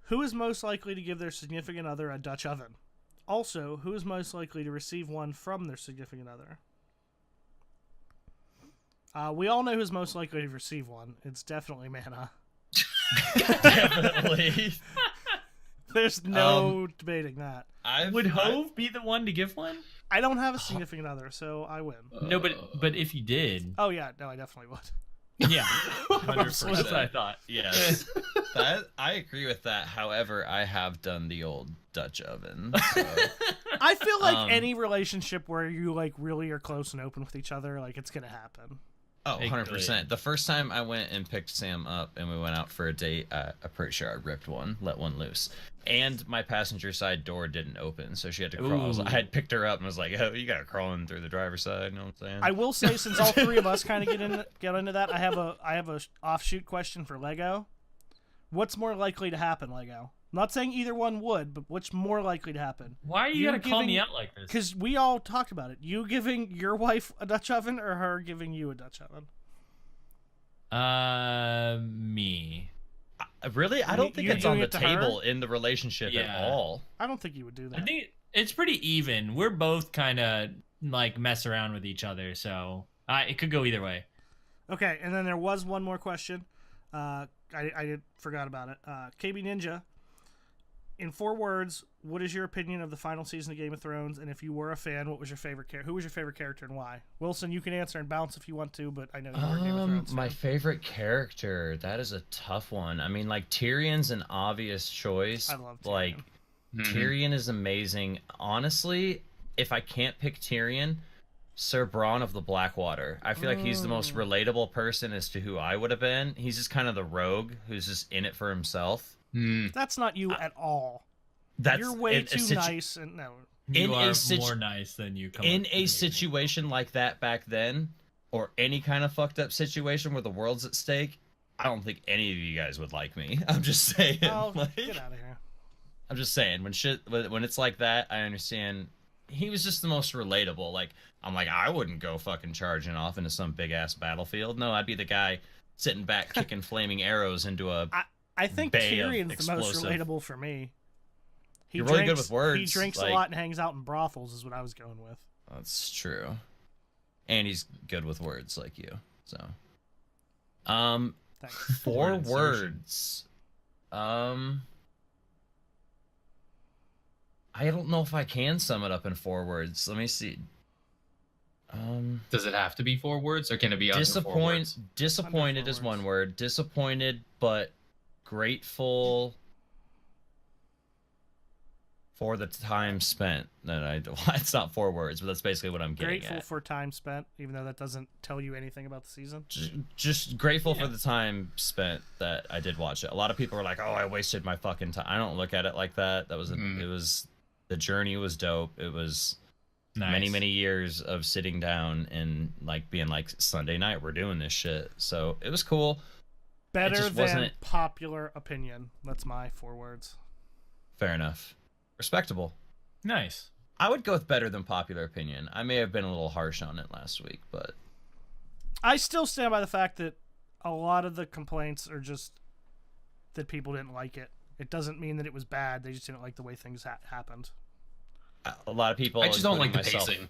Speaker 2: who is most likely to give their significant other a Dutch oven? Also, who is most likely to receive one from their significant other? We all know who's most likely to receive one. It's definitely Mana.
Speaker 3: Definitely.
Speaker 2: There's no debating that.
Speaker 1: Would Hove be the one to give one?
Speaker 2: I don't have a significant other, so I win.
Speaker 1: No, but if you did...
Speaker 2: Oh, yeah. No, I definitely
Speaker 1: would. Yeah. 100%. That's what I thought.
Speaker 3: Yes. I agree with that. However, I have done the old Dutch oven. So.
Speaker 2: I feel like any relationship where you, like, really are close and open with each other, like, it's going to happen.
Speaker 3: Oh, 100%. The first time I went and picked Sam up and we went out for a date, I'm pretty sure I ripped one, let one loose. And my passenger side door didn't open, so she had to crawl. I had picked her up and was like, "Oh, you got to crawl in through the driver's side." You know what I'm saying?
Speaker 2: I will say, since all three of us kind of get into that, I have a offshoot question for Lego. What's more likely to happen, Lego? I'm not saying either one would, but what's more likely to happen?
Speaker 1: Why are you gonna call me out like this?
Speaker 2: Because we all talked about it. You giving your wife a Dutch oven, or her giving you a Dutch oven?
Speaker 1: Me.
Speaker 3: Really? I don't think it's on the table in the relationship at all.
Speaker 2: I don't think you would do that.
Speaker 1: I think it's pretty even. We're both kind of like mess around with each other, so it could go either way.
Speaker 2: Okay, and then there was one more question. I forgot about it. KB Ninja, in 4 words, what is your opinion of the final season of Game of Thrones? And if you were a fan, what was your favorite character? Who was your favorite character and why? Wilson, you can answer and bounce if you want to, but I know you're a Game of Thrones fan.
Speaker 3: My favorite character, that is a tough one. I mean, like, Tyrion's an obvious choice.
Speaker 2: I love Tyrion.
Speaker 3: Like, Tyrion is amazing. Honestly, if I can't pick Tyrion, Sir Bronn of the Blackwater. I feel like he's the most relatable person as to who I would have been. He's just kind of the rogue who's just in it for himself.
Speaker 2: That's not you at all. You're way too nice, and no.
Speaker 1: You are more nice than you come
Speaker 3: in a situation like that back then, or any kind of fucked up situation where the world's at stake. I don't think any of you guys would like me. I'm just saying.
Speaker 2: Oh, get out of here.
Speaker 3: I'm just saying when it's like that, I understand. He was just the most relatable. Like, I'm like, I wouldn't go fucking charging off into some big ass battlefield. No, I'd be the guy sitting back kicking flaming arrows into a.
Speaker 2: I think Tyrion's the most relatable for me.
Speaker 3: You're really good with words.
Speaker 2: He drinks a lot and hangs out in brothels, is what I was going with.
Speaker 3: That's true. And he's good with words like you. So,
Speaker 2: Thanks.
Speaker 3: 4 words. I don't know if I can sum it up in 4 words. Let me see.
Speaker 4: Does it have to be 4 words, or can it be under 4 words?
Speaker 3: Disappointed is 1 word. Disappointed, but grateful for the time spent. It's not 4 words, but that's basically what I'm getting
Speaker 2: Grateful
Speaker 3: at.
Speaker 2: for time spent, even though that doesn't tell you anything about the season.
Speaker 3: Just grateful for the time spent that I did watch it. A lot of people are like, "Oh, I wasted my fucking time." I don't look at it like that. It was the journey was dope. It was many years of sitting down and like being like, Sunday night we're doing this shit. So it was cool.
Speaker 2: Better than popular opinion. That's my 4 words.
Speaker 3: Fair enough. Respectable.
Speaker 1: Nice.
Speaker 3: I would go with better than popular opinion. I may have been a little harsh on it last week, but
Speaker 2: I still stand by the fact that a lot of the complaints are just that people didn't like it. It doesn't mean that it was bad. They just didn't like the way things happened.
Speaker 3: A lot of people.
Speaker 4: I just don't like the pacing.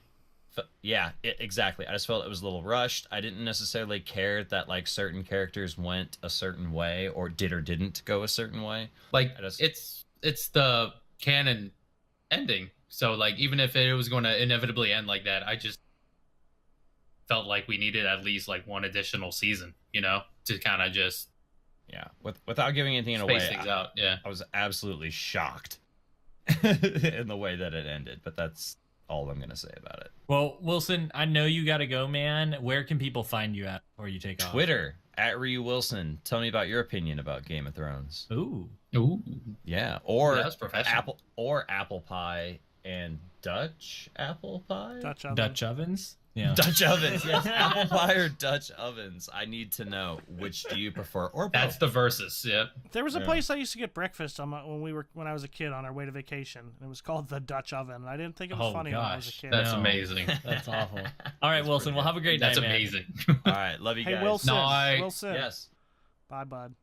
Speaker 3: Yeah, exactly. I just felt it was a little rushed. I didn't necessarily care that like certain characters went a certain way or did or didn't go a certain way.
Speaker 4: Like it's the canon ending. So like even if it was going to inevitably end like that, I just felt like we needed at least like 1 additional season, to kind of just
Speaker 3: without giving anything away.
Speaker 4: Space things out. Yeah,
Speaker 3: I was absolutely shocked in the way that it ended, but that's all I'm gonna say about it.
Speaker 1: Well, Wilson, I know you gotta go, man. Where can people find you at before you take off?
Speaker 3: Twitter at Ryu Wilson. Tell me about your opinion about Game of Thrones.
Speaker 1: Ooh,
Speaker 3: yeah, or
Speaker 4: that's professional.
Speaker 3: Apple pie and Dutch apple pie.
Speaker 1: Dutch ovens. Yeah.
Speaker 3: Dutch ovens, yes. Apple pie or Dutch ovens. I need to know, which do you prefer, or both?
Speaker 4: That's the versus. Yep.
Speaker 2: There was a place I used to get breakfast on when I was a kid on our way to vacation. And it was called the Dutch Oven. And I didn't think it was funny when I was a kid.
Speaker 4: That's amazing.
Speaker 1: That's awful. All right, Wilson. Well, have a great night.
Speaker 4: That's amazing.
Speaker 3: All right, love you guys.
Speaker 2: Hey, Wilson.
Speaker 4: No,
Speaker 2: Wilson.
Speaker 3: Yes.
Speaker 2: Bye, bud.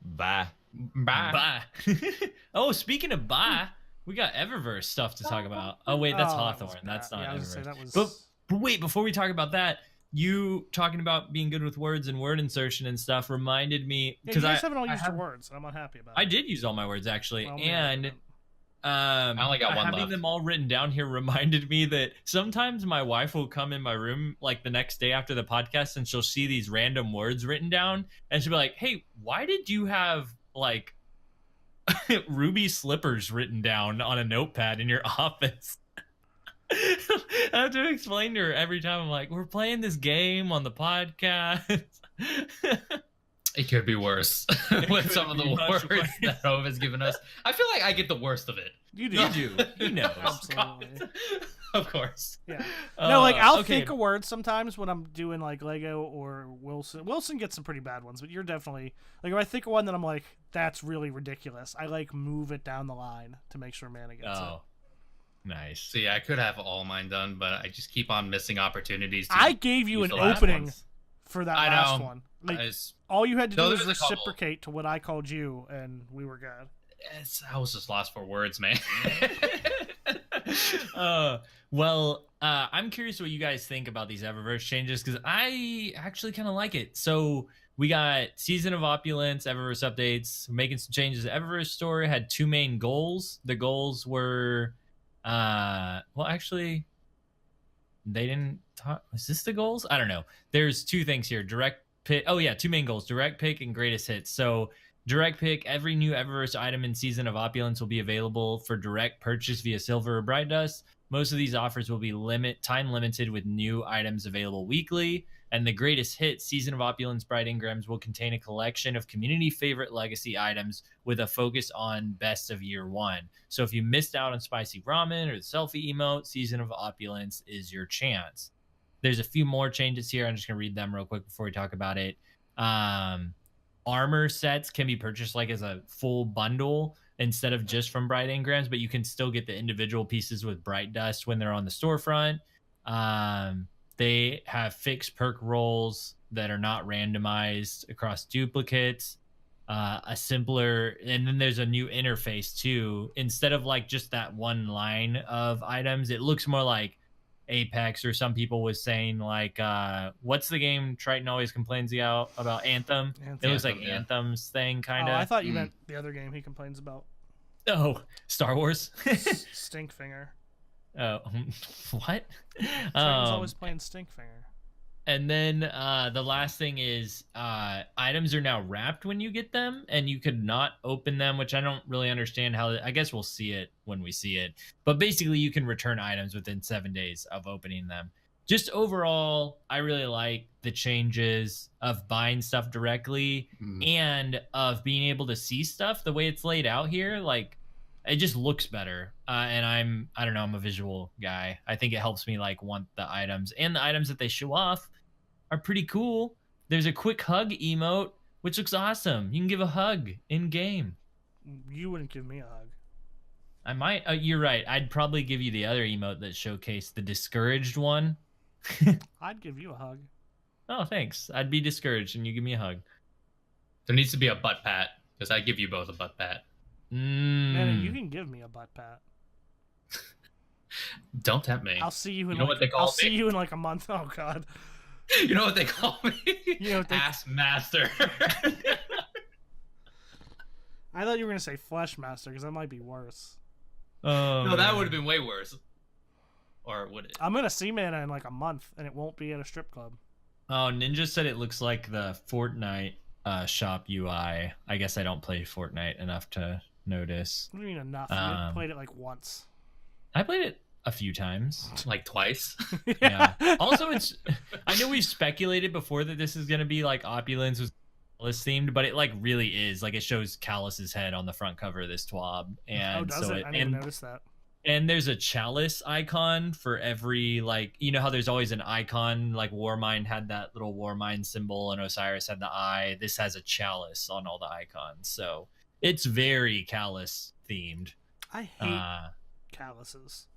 Speaker 3: Bye.
Speaker 1: Bye. Oh, speaking of bye, we got Eververse stuff to talk about. Oh wait, that's Hawthorne. That's not Eververse. But wait, before we talk about that, you talking about being good with words and word insertion and stuff reminded me
Speaker 2: because I haven't all used your words. And I'm unhappy about it.
Speaker 1: I did use all my words actually,
Speaker 2: well,
Speaker 1: and
Speaker 4: I only got one
Speaker 1: having
Speaker 4: left.
Speaker 1: them all written down here reminded me that sometimes my wife will come in my room like the next day after the podcast and she'll see these random words written down and she'll be like, "Hey, why did you have like ruby slippers written down on a notepad in your office?" I have to explain to her every time. I'm like, "We're playing this game on the podcast."
Speaker 4: It could be worse with some of the words that Hove has given us. I feel like I get the worst of it.
Speaker 2: You do.
Speaker 1: You do. He knows.
Speaker 2: Absolutely.
Speaker 4: Of course.
Speaker 2: Yeah. No, like I'll think of words sometimes when I'm doing like Lego or Wilson. Wilson gets some pretty bad ones, but you're definitely like if I think of one that I'm like, that's really ridiculous. I like move it down the line to make sure Mana gets it.
Speaker 1: Nice.
Speaker 4: See, I could have all mine done, but I just keep on missing opportunities.
Speaker 2: I gave you an opening for that last one. Like, all you had to do was reciprocate to what I called you, and we were good.
Speaker 4: I was just lost for words, man.
Speaker 1: Well, I'm curious what you guys think about these Eververse changes, because I actually kind of like it. So we got Season of Opulence, Eververse updates, making some changes. The Eververse story had 2 main goals. The goals were, well, actually, they didn't talk. Was this the goals? I don't know. There's 2 things here. Direct pick. Oh, yeah, 2 main goals. Direct pick and greatest hits. So Direct pick, every new Eververse item in Season of Opulence will be available for direct purchase via Silver or Bright Dust. Most of these offers will be time limited with new items available weekly. And the greatest hit, Season of Opulence Bright Engrams, will contain a collection of community favorite legacy items with a focus on best of year one. So if you missed out on Spicy Ramen or the selfie emote, Season of Opulence is your chance. There's a few more changes here. I'm just going to read them real quick before we talk about it. Armor sets can be purchased like as a full bundle instead of just from Bright Engrams, but you can still get the individual pieces with Bright Dust when they're on the storefront. They have fixed perk rolls that are not randomized across duplicates. A simpler, and then there's a new interface too. Instead of like just that one line of items, it looks more like Apex, or some people was saying like what's the game Triton always complains about Anthem. It looks like Anthem's thing kind of.
Speaker 2: I thought you meant the other game he complains about.
Speaker 1: Oh, Star Wars.
Speaker 2: Stinkfinger.
Speaker 1: Oh, what?
Speaker 2: Triton's always playing Stinkfinger.
Speaker 1: And then the last thing is items are now wrapped when you get them, and you could not open them, which I don't really understand how. I guess we'll see it when we see it. But basically, you can return items within 7 days of opening them. Just overall, I really like the changes of buying stuff directly and of being able to see stuff the way it's laid out here. Like, it just looks better. And I don't know, I'm a visual guy. I think it helps me like want the items, and the items that they show off are pretty cool. There's a quick hug emote, which looks awesome. You can give a hug in game.
Speaker 2: You wouldn't give me a hug.
Speaker 1: I might. You're right. I'd probably give you the other emote that showcased the discouraged one.
Speaker 2: I'd give you a hug.
Speaker 1: Oh, thanks. I'd be discouraged and you give me a hug.
Speaker 4: There needs to be a butt pat, because I give you both a butt pat.
Speaker 2: Man, you can give me a butt pat.
Speaker 4: Don't tempt me.
Speaker 2: I'll see you in
Speaker 4: what they call me?
Speaker 2: see you in like a month. Oh God.
Speaker 4: You know what they call me? Ass master.
Speaker 2: I thought you were gonna say flesh master, because that might be worse.
Speaker 4: No, that would have been way worse. Or would it?
Speaker 2: I'm gonna see Mana in like a month, and it won't be at a strip club.
Speaker 1: Oh, Ninja said it looks like the Fortnite shop UI. I guess I don't play Fortnite enough to notice.
Speaker 2: What do you mean enough? You played it like once.
Speaker 1: I played it a few times.
Speaker 4: Like twice?
Speaker 1: Yeah. Also, I know we've speculated before that this is going to be like Opulence was Callus themed, but it like really is. Like, it shows Callus's head on the front cover of this TWAB. And
Speaker 2: does
Speaker 1: so
Speaker 2: it? I didn't even notice that.
Speaker 1: And there's a chalice icon for every, like, you know how there's always an icon, like Warmind had that little Warmind symbol and Osiris had the eye. This has a chalice on all the icons. So it's very Callus themed.
Speaker 2: I hate calluses.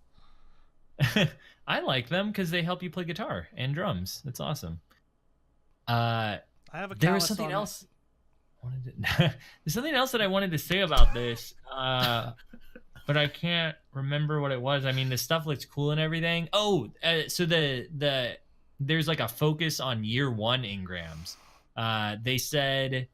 Speaker 1: I like them because they help you play guitar and drums. It's awesome.
Speaker 2: I have a
Speaker 1: there was something else. There's something else that I wanted to say about this. But I can't remember what it was. I mean, the stuff looks cool and everything. Oh, so there's like a focus on year one engrams. They said,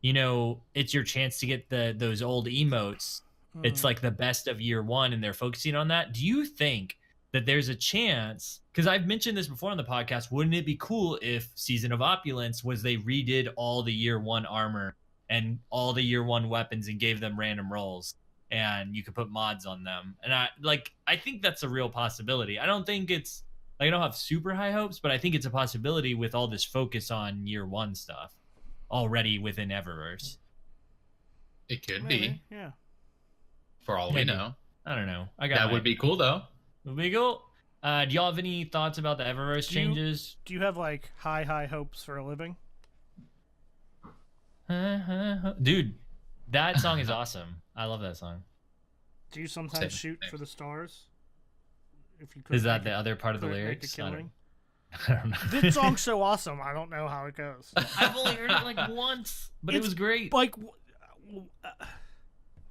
Speaker 1: you know, it's your chance to get those old emotes. It's like the best of year one, and they're focusing on that. Do you think that there's a chance? Because I've mentioned this before on the podcast. Wouldn't it be cool if Season of Opulence was they redid all the year one armor and all the year one weapons and gave them random rolls? And you could put mods on them. And I think that's a real possibility. I don't think it's like, I don't have super high hopes, but I think it's a possibility with all this focus on year one stuff already within Eververse.
Speaker 4: It could
Speaker 2: Maybe,
Speaker 4: be.
Speaker 2: yeah.
Speaker 4: For all we know.
Speaker 1: I don't know.
Speaker 4: That would be cool though.
Speaker 1: Would be cool. Do y'all have any thoughts about the Eververse changes?
Speaker 2: Do you have like high hopes for a living?
Speaker 1: Dude, that song is awesome. I love that song.
Speaker 2: Do you sometimes shoot for the stars? If you could,
Speaker 1: is that the other part of the lyrics?
Speaker 2: I
Speaker 1: don't know.
Speaker 2: This song's so awesome. I don't know how it goes.
Speaker 1: I've only heard it like once, but it was great.
Speaker 2: Like,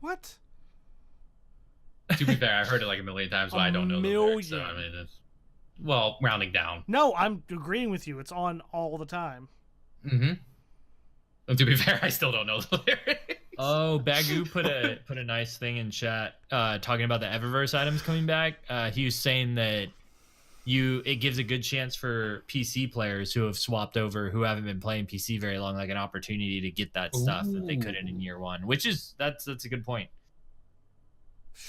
Speaker 2: what?
Speaker 4: To be fair, I've heard it like a million times, but I don't know the lyrics. So, I mean, well, rounding down.
Speaker 2: No, I'm agreeing with you. It's on all the time.
Speaker 4: Mm-hmm. And to be fair, I still don't know the lyrics.
Speaker 1: Oh, Bagu put a nice thing in chat talking about the Eververse items coming back. He was saying that it gives a good chance for PC players who have swapped over, who haven't been playing PC very long, like an opportunity to get that stuff that they couldn't in year one, which is that's a good point.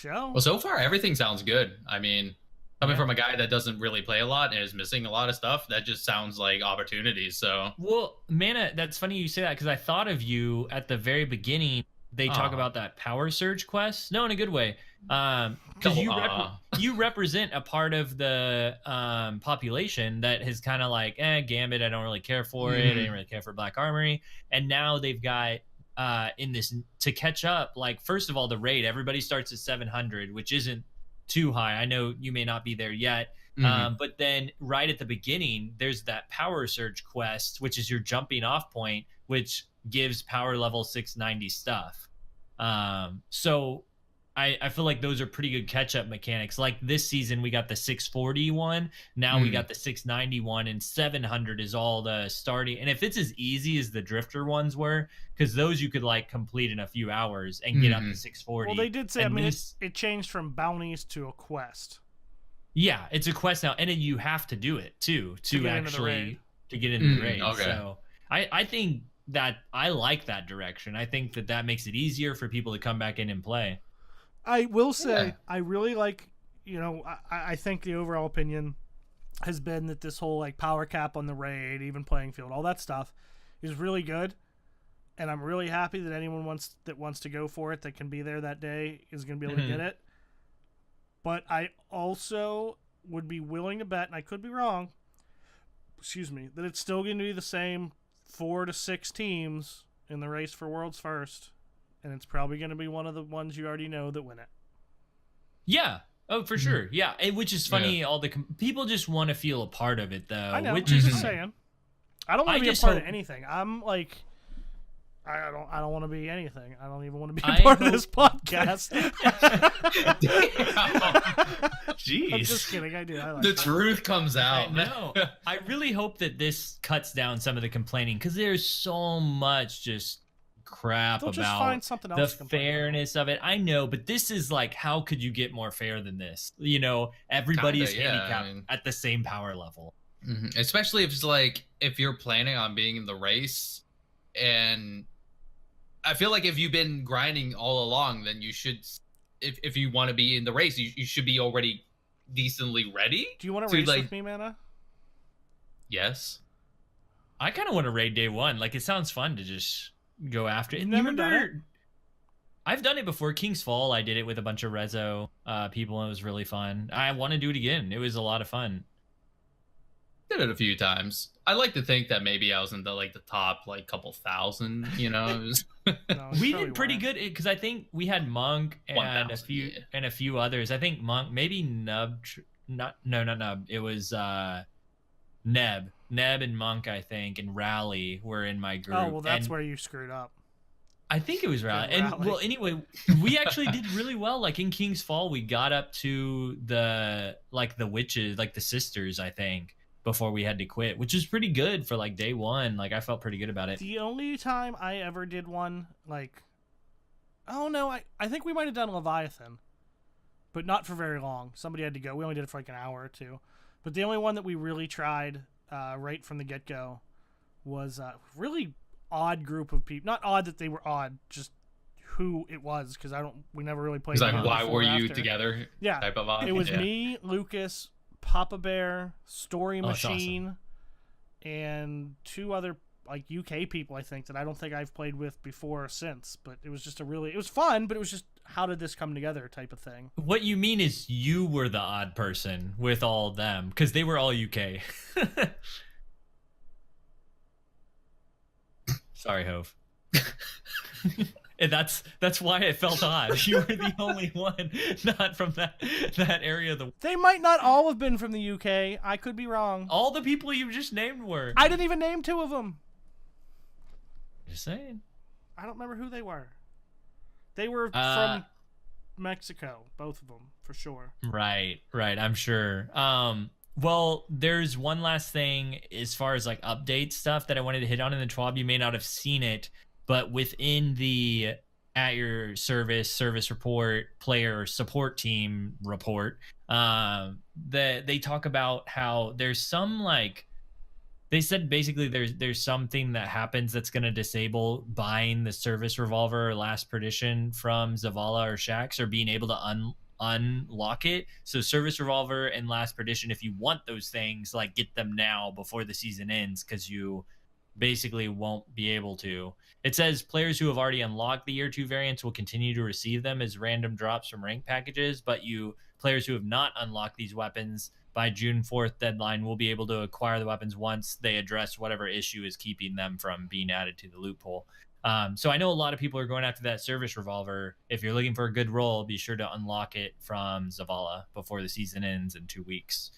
Speaker 4: Well, so far everything sounds good. I mean, coming from a guy that doesn't really play a lot and is missing a lot of stuff, that just sounds like opportunities. So,
Speaker 1: well, Mana, that's funny you say that, because I thought of you at the very beginning. They talk about that power surge quest. No, in a good way. Because you represent a part of the population that has kind of like, Gambit, I don't really care for it. I didn't really care for Black Armory. And now they've got in this to catch up. Like, first of all, the raid, everybody starts at 700, which isn't too high. I know you may not be there yet. But then right at the beginning, there's that power surge quest, which is your jumping off point, which gives power level 690 stuff. So I feel like those are pretty good catch-up mechanics. Like this season, we got the 640 one. Now we got the 690 one, and 700 is all the starting. And if it's as easy as the Drifter ones were, because those you could like complete in a few hours and get up to 640.
Speaker 2: Well, they did say, it changed from bounties to a quest.
Speaker 1: Yeah, it's a quest now, and then you have to do it too to get into the raid. Okay. So I think that I like that direction. I think that makes it easier for people to come back in and play.
Speaker 2: I will say, I really like, I think the overall opinion has been that this whole like power cap on the raid, even playing field, all that stuff is really good. And I'm really happy that anyone wants to go for it, that can be there that day, is going to be able to get it. But I also would be willing to bet, and I could be wrong, that it's still going to be the same 4 to 6 teams in the race for World's First, and it's probably going to be one of the ones you already know that win it.
Speaker 1: Yeah. Oh, for sure. Yeah. Which is funny. All the people just want to feel a part of it, though. I
Speaker 2: know.
Speaker 1: Which is
Speaker 2: just saying. I don't want to be a part of anything. I'm like, I don't want to be anything. I don't even want to be a part of this podcast.
Speaker 1: Jeez.
Speaker 2: I'm just kidding. I do. I like
Speaker 4: the truth comes out.
Speaker 1: No, I really hope that this cuts down some of the complaining, because there's so much just crap
Speaker 2: They'll
Speaker 1: about
Speaker 2: just find something else
Speaker 1: the fairness of it. I know, but this is like, how could you get more fair than this? Everybody's handicapped at the same power level.
Speaker 4: Especially if it's like, if you're planning on being in the race, and I feel like if you've been grinding all along, then you should, if you want to be in the race, you should be already decently ready.
Speaker 2: Do you want to race with me, Mana?
Speaker 4: Yes.
Speaker 1: I kind of want to raid day one. Like, it sounds fun to just go after it.
Speaker 2: You've never done it?
Speaker 1: I've done it before. King's Fall, I did it with a bunch of Rezo people, and it was really fun. I want to do it again. It was a lot of fun.
Speaker 4: Did it a few times. I like to think that maybe I was in the top couple thousand.
Speaker 1: No, we did pretty good, because I think we had Monk and a few others. I think Monk, maybe Nub, not Nub. It was Neb and Monk, I think, and Rally were in my group.
Speaker 2: Oh well, that's where you screwed up.
Speaker 1: I think it was Rally. And well, anyway, we actually did really well. Like in King's Fall, we got up to the witches, the sisters, I think, before we had to quit, which is pretty good for day one. I felt pretty good about it.
Speaker 2: The only time I ever did one, I think we might have done Leviathan, but not for very long. Somebody had to go. We only did it for an hour or two. But the only one that we really tried right from the get-go was a really odd group of people. Not odd that they were odd, just who it was, because we never really played.
Speaker 4: It's why were you together?
Speaker 2: Yeah,
Speaker 4: type of odd.
Speaker 2: It was me, Lucas, Papa Bear, Story Machine,
Speaker 1: awesome.
Speaker 2: And 2 other UK people, I think, that I don't think I've played with before or since. But it was just it was fun, but it was just, how did this come together type of thing.
Speaker 1: What you mean is you were the odd person with all of them, because they were all UK. Sorry, Hove. And that's why it felt odd. You were the only one not from that area of
Speaker 2: They might not all have been from the UK. I could be wrong.
Speaker 1: All the people you just named were.
Speaker 2: I didn't even name 2 of them.
Speaker 1: Just saying.
Speaker 2: I don't remember who they were. They were from Mexico, both of them, for sure.
Speaker 1: Right. I'm sure. Well, there's one last thing as far as update stuff that I wanted to hit on in the TWAB. You may not have seen it, but within the at your service report player support team report, that they talk about how there's some like they said basically there's something that happens that's going to disable buying the service revolver or last perdition from Zavala or Shax, or being able to unlock it. So service revolver and last perdition, if you want those things, like get them now before the season ends, because you basically won't be able to. It says players who have already unlocked the year 2 variants will continue to receive them as random drops from rank packages, but players who have not unlocked these weapons by June 4th deadline will be able to acquire the weapons once they address whatever issue is keeping them from being added to the loophole. So I know a lot of people are going after that service revolver. If you're looking for a good roll, be sure to unlock it from Zavala before the season ends in 2 weeks.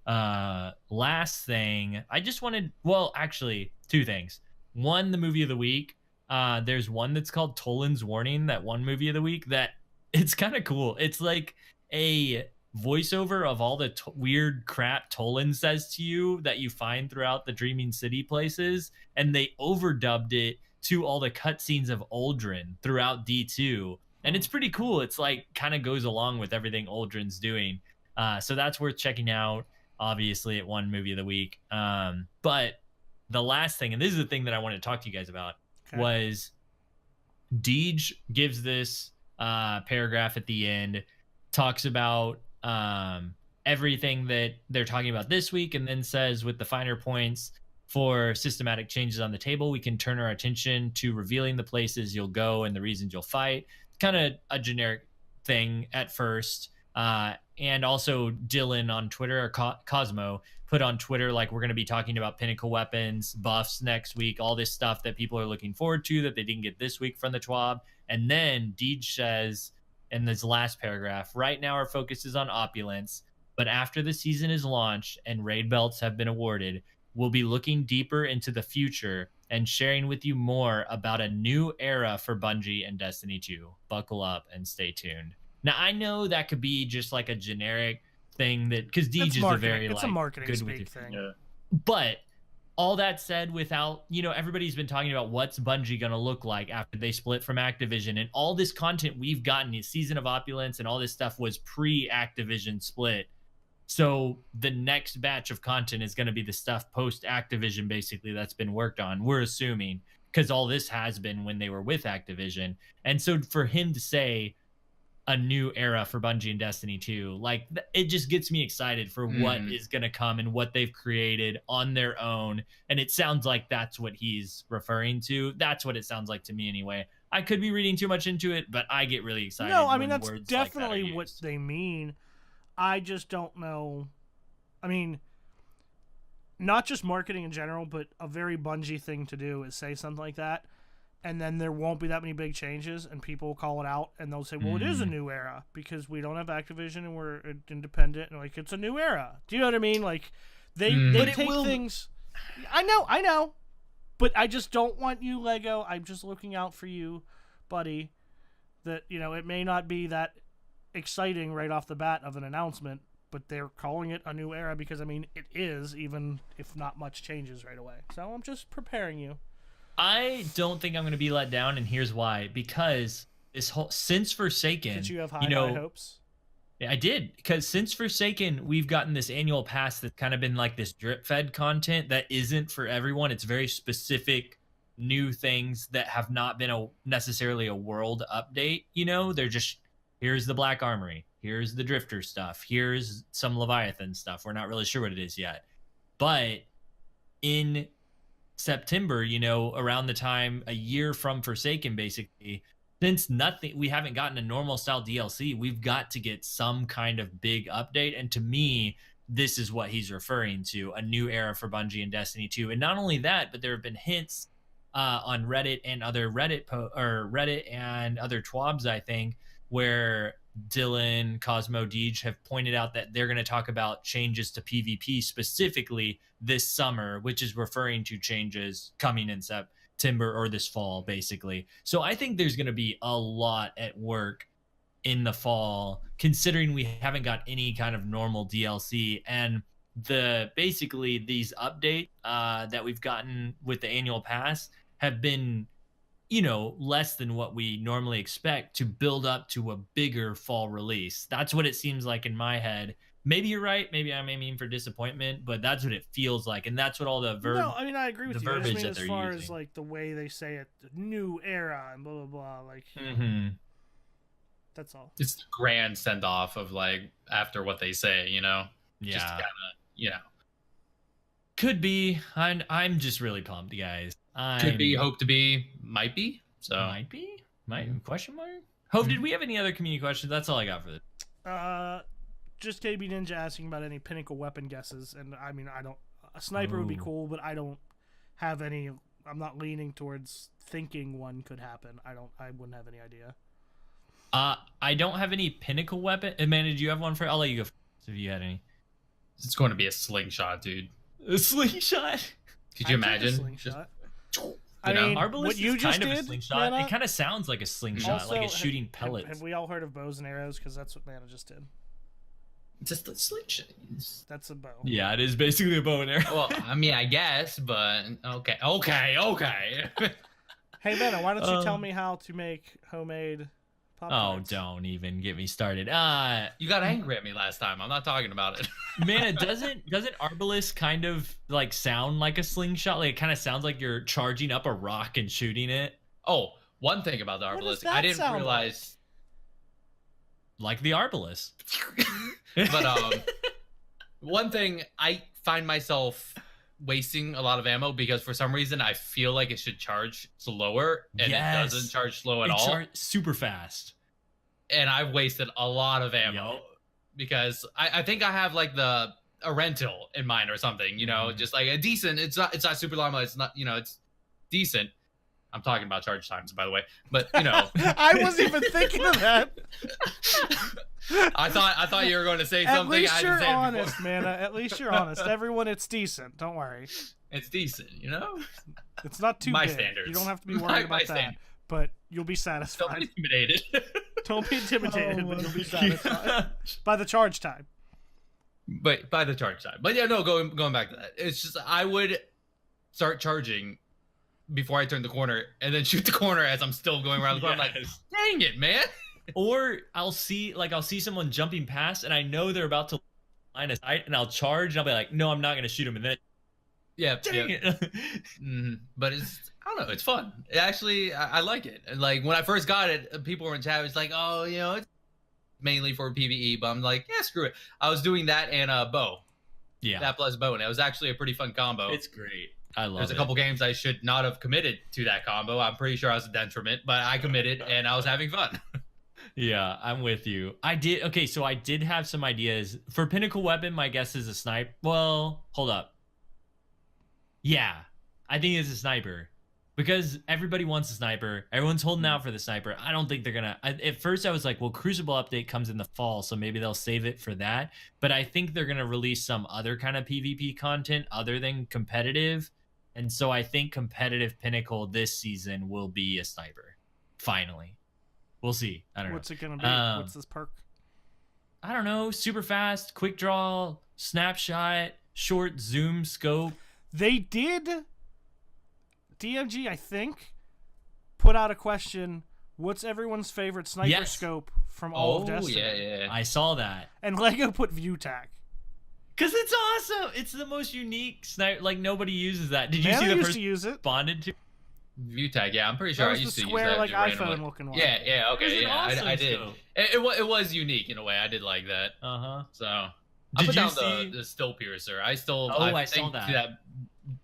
Speaker 1: Last thing, I just wanted, well, actually, 2 things. One, the movie of the week. There's one that's called Toland's Warning, that one movie of the week that it's kind of cool. It's like a voiceover of all the weird crap Toland says to you that you find throughout the Dreaming City places, and they overdubbed it to all the cutscenes of Uldren throughout D2, and it's pretty cool. It's like kind of goes along with everything Uldren's doing, so that's worth checking out. Obviously, it won movie of the week. But the last thing, and this is the thing that I wanted to talk to you guys about, was Deej gives this paragraph at the end, talks about everything that they're talking about this week, and then says, with the finer points for systematic changes on the table, we can turn our attention to revealing the places you'll go and the reasons you'll fight. Kind of a generic thing at first. And also Dylan on Twitter, or Cosmo, put on Twitter, like, we're going to be talking about pinnacle weapons, buffs next week, all this stuff that people are looking forward to that they didn't get this week from the TWAB. And then Deej says in this last paragraph, right now our focus is on Opulence, but after the season is launched and raid belts have been awarded, we'll be looking deeper into the future and sharing with you more about a new era for Bungie and Destiny 2. Buckle up and stay tuned. Now, I know that could be just like a generic thing that, because Deej is a very
Speaker 2: it's
Speaker 1: like
Speaker 2: a marketing
Speaker 1: good
Speaker 2: speak
Speaker 1: with
Speaker 2: thing.
Speaker 1: Yeah. But all that said, without, everybody's been talking about what's Bungie going to look like after they split from Activision, and all this content we've gotten, the Season of Opulence and all this stuff was pre-Activision split. So the next batch of content is going to be the stuff post-Activision, basically, that's been worked on, we're assuming, because all this has been when they were with Activision. And so for him to say a new era for Bungie and Destiny 2, like, it just gets me excited for what is going to come and what they've created on their own. And it sounds like that's what he's referring to. That's what it sounds like to me anyway. I could be reading too much into it, but I get really excited.
Speaker 2: No, I mean, that's
Speaker 1: words
Speaker 2: definitely
Speaker 1: like that
Speaker 2: what they mean. I just don't know. I mean, not just marketing in general, but a very Bungie thing to do is say something like that, and then there won't be that many big changes, and people will call it out, and they'll say, well, it is a new era, because we don't have Activision, and we're independent, and, like, it's a new era. Do you know what I mean? Like, they take things... I know, but I just don't want you, Lego. I'm just looking out for you, buddy, that, it may not be that exciting right off the bat of an announcement, but they're calling it a new era because, I mean, it is, even if not much changes right away. So I'm just preparing you.
Speaker 1: I don't think I'm going to be let down, and here's why. Because this whole since Forsaken,
Speaker 2: did you have high hopes?
Speaker 1: Yeah, I did. Because since Forsaken, we've gotten this annual pass that's kind of been like this drip-fed content that isn't for everyone. It's very specific new things that have not been necessarily a world update. They're just, here's the Black Armory, here's the Drifter stuff, here's some Leviathan stuff. We're not really sure what it is yet. But in September, around the time, a year from Forsaken, basically, since we haven't gotten a normal style DLC, we've got to get some kind of big update. And to me, this is what he's referring to, a new era for Bungie and Destiny 2. And not only that, but there have been hints on Reddit and other Reddit and other TWABs, I think, where Dylan, Cosmo, Deej have pointed out that they're going to talk about changes to PvP specifically this summer, which is referring to changes coming in September or this fall, basically. So I think there's going to be a lot at work in the fall, considering we haven't got any kind of normal DLC. And basically these updates that we've gotten with the annual pass have been less than what we normally expect to build up to a bigger fall release. That's what it seems like in my head. Maybe you're right. Maybe I'm aiming for disappointment, but that's what it feels like. And that's what all the
Speaker 2: No, I mean, I agree with you. I just mean,
Speaker 1: that
Speaker 2: as
Speaker 1: they're
Speaker 2: far
Speaker 1: using.
Speaker 2: as like the way they say it, the new era and blah blah blah. Like, that's all.
Speaker 4: It's the grand send off of like after what they say,
Speaker 1: Yeah.
Speaker 4: Just kind of,
Speaker 1: Could be. I'm just really pumped, guys.
Speaker 4: Could be, hope to be, might be. So
Speaker 1: might be. Question mark. Hope. Did we have any other community questions? That's all I got for this.
Speaker 2: Just KB Ninja asking about any pinnacle weapon guesses, and I mean, I don't. A sniper would be cool, but I don't have any. I'm not leaning towards thinking one could happen. I wouldn't have any idea.
Speaker 1: I don't have any pinnacle weapon. Amanda, do you have one for? I'll let you go first if you had any.
Speaker 4: It's going to be a slingshot, dude.
Speaker 1: A slingshot.
Speaker 4: Could you imagine?
Speaker 2: Slingshot.
Speaker 4: I mean,
Speaker 1: Arbalest
Speaker 2: what you
Speaker 1: is
Speaker 2: just
Speaker 1: kind of
Speaker 2: did,
Speaker 1: a slingshot.
Speaker 2: Mana?
Speaker 1: It kind of sounds like a slingshot,
Speaker 2: Also,
Speaker 1: like it's shooting pellets.
Speaker 2: Have we all heard of bows and arrows? Because that's what Mana just did.
Speaker 4: Just a slingshot.
Speaker 2: That's a bow.
Speaker 1: Yeah, it is basically a bow and arrow.
Speaker 4: Well, I mean, I guess, but okay.
Speaker 2: Hey, Mana, why don't you tell me how to make homemade Pop-Tarts?
Speaker 1: Don't even get me started.
Speaker 4: You got angry at me last time. I'm not talking about it.
Speaker 1: Man, doesn't Arbalest kind of like sound like a slingshot? Like it kind of sounds like you're charging up a rock and shooting it.
Speaker 4: Oh, one thing about the
Speaker 2: What does
Speaker 4: Arbalest,
Speaker 2: that
Speaker 4: I didn't
Speaker 2: sound
Speaker 4: realize.
Speaker 1: Like the Arbalest.
Speaker 4: But one thing, I find myself wasting a lot of ammo because for some reason I feel like it should charge slower, and
Speaker 1: Yes.
Speaker 4: it doesn't charge slow at
Speaker 1: It
Speaker 4: all.
Speaker 1: super fast.
Speaker 4: And I've wasted a lot of ammo because I think I have like a rental in mind or something, just like a decent. It's not super long, but it's not, it's decent. I'm talking about charge times, by the way, but
Speaker 2: I wasn't even thinking of that.
Speaker 4: I thought you were going to say
Speaker 2: At
Speaker 4: something.
Speaker 2: least
Speaker 4: I
Speaker 2: you're
Speaker 4: didn't say it
Speaker 2: honest,
Speaker 4: before.
Speaker 2: man. At least you're honest. Everyone, it's decent. Don't worry.
Speaker 4: It's decent,
Speaker 2: It's not too
Speaker 4: My
Speaker 2: big.
Speaker 4: standards.
Speaker 2: You don't have to be
Speaker 4: My
Speaker 2: worried about that.
Speaker 4: standards.
Speaker 2: But you'll be
Speaker 4: Don't
Speaker 2: satisfied.
Speaker 4: be intimidated.
Speaker 2: Don't be intimidated,
Speaker 1: Oh
Speaker 2: but
Speaker 1: my
Speaker 2: you'll be satisfied by the charge time.
Speaker 4: But by the charge time. But yeah, no, going back to that. It's just I would start charging before I turn the corner and then shoot the corner as I'm still going around the corner. I'm like, dang it, man.
Speaker 1: Or I'll see someone jumping past, and I know they're about to line of sight, and I'll charge, and I'll be like, no, I'm not going to shoot him, and then
Speaker 4: Yeah,
Speaker 1: dang
Speaker 4: yeah.
Speaker 1: it.
Speaker 4: But I don't know, it's fun. Actually, I like it. And like when I first got it, people were in chat. It's like, oh, it's mainly for PvE. But I'm like, yeah, screw it. I was doing that and bow.
Speaker 1: Yeah,
Speaker 4: That plus bow, and it was actually a pretty fun combo.
Speaker 1: it's great. I love
Speaker 4: There's
Speaker 1: it.
Speaker 4: a couple games I should not have committed to that combo. I'm pretty sure I was a detriment, but I committed and I was having fun.
Speaker 1: Yeah, I'm with you. I did have some ideas for pinnacle weapon. My guess is a sniper. Well, hold up. Yeah, I think it's a sniper because everybody wants a sniper. Everyone's holding out for the sniper. I don't think they're gonna. At first, I was like, well, Crucible update comes in the fall, so maybe they'll save it for that. But I think they're gonna release some other kind of PvP content other than competitive, and so I think competitive pinnacle this season will be a sniper. Finally. We'll see. I don't know.
Speaker 2: What's it gonna be? What's this perk?
Speaker 1: I don't know. Super fast, quick draw, snapshot, short zoom scope.
Speaker 2: They did. DMG, I think, put out a question. What's everyone's favorite sniper
Speaker 1: Yes.
Speaker 2: scope from all of Destiny?
Speaker 4: yeah.
Speaker 1: I saw that.
Speaker 2: And Lego put view tac.
Speaker 1: Cause it's awesome. It's the most unique sniper. Like nobody uses that. Did you see
Speaker 2: Nana
Speaker 1: the
Speaker 2: used
Speaker 1: person
Speaker 2: to use it.
Speaker 1: responded to?
Speaker 4: View tag, yeah, I'm pretty sure
Speaker 2: That
Speaker 4: I
Speaker 2: was
Speaker 4: used
Speaker 2: the
Speaker 4: to
Speaker 2: square
Speaker 4: use that
Speaker 2: like
Speaker 4: just
Speaker 2: iPhone
Speaker 4: randomly.
Speaker 2: looking one.
Speaker 4: Yeah,
Speaker 1: It was
Speaker 4: okay,
Speaker 1: an
Speaker 4: yeah,
Speaker 1: awesome
Speaker 4: I did.
Speaker 1: scope.
Speaker 4: It was unique in a way. I did like that.
Speaker 1: Uh-huh.
Speaker 4: So I
Speaker 1: Did
Speaker 4: put
Speaker 1: you
Speaker 4: down
Speaker 1: see-
Speaker 4: the still piercer. I
Speaker 1: I saw
Speaker 4: think
Speaker 1: that.
Speaker 4: to that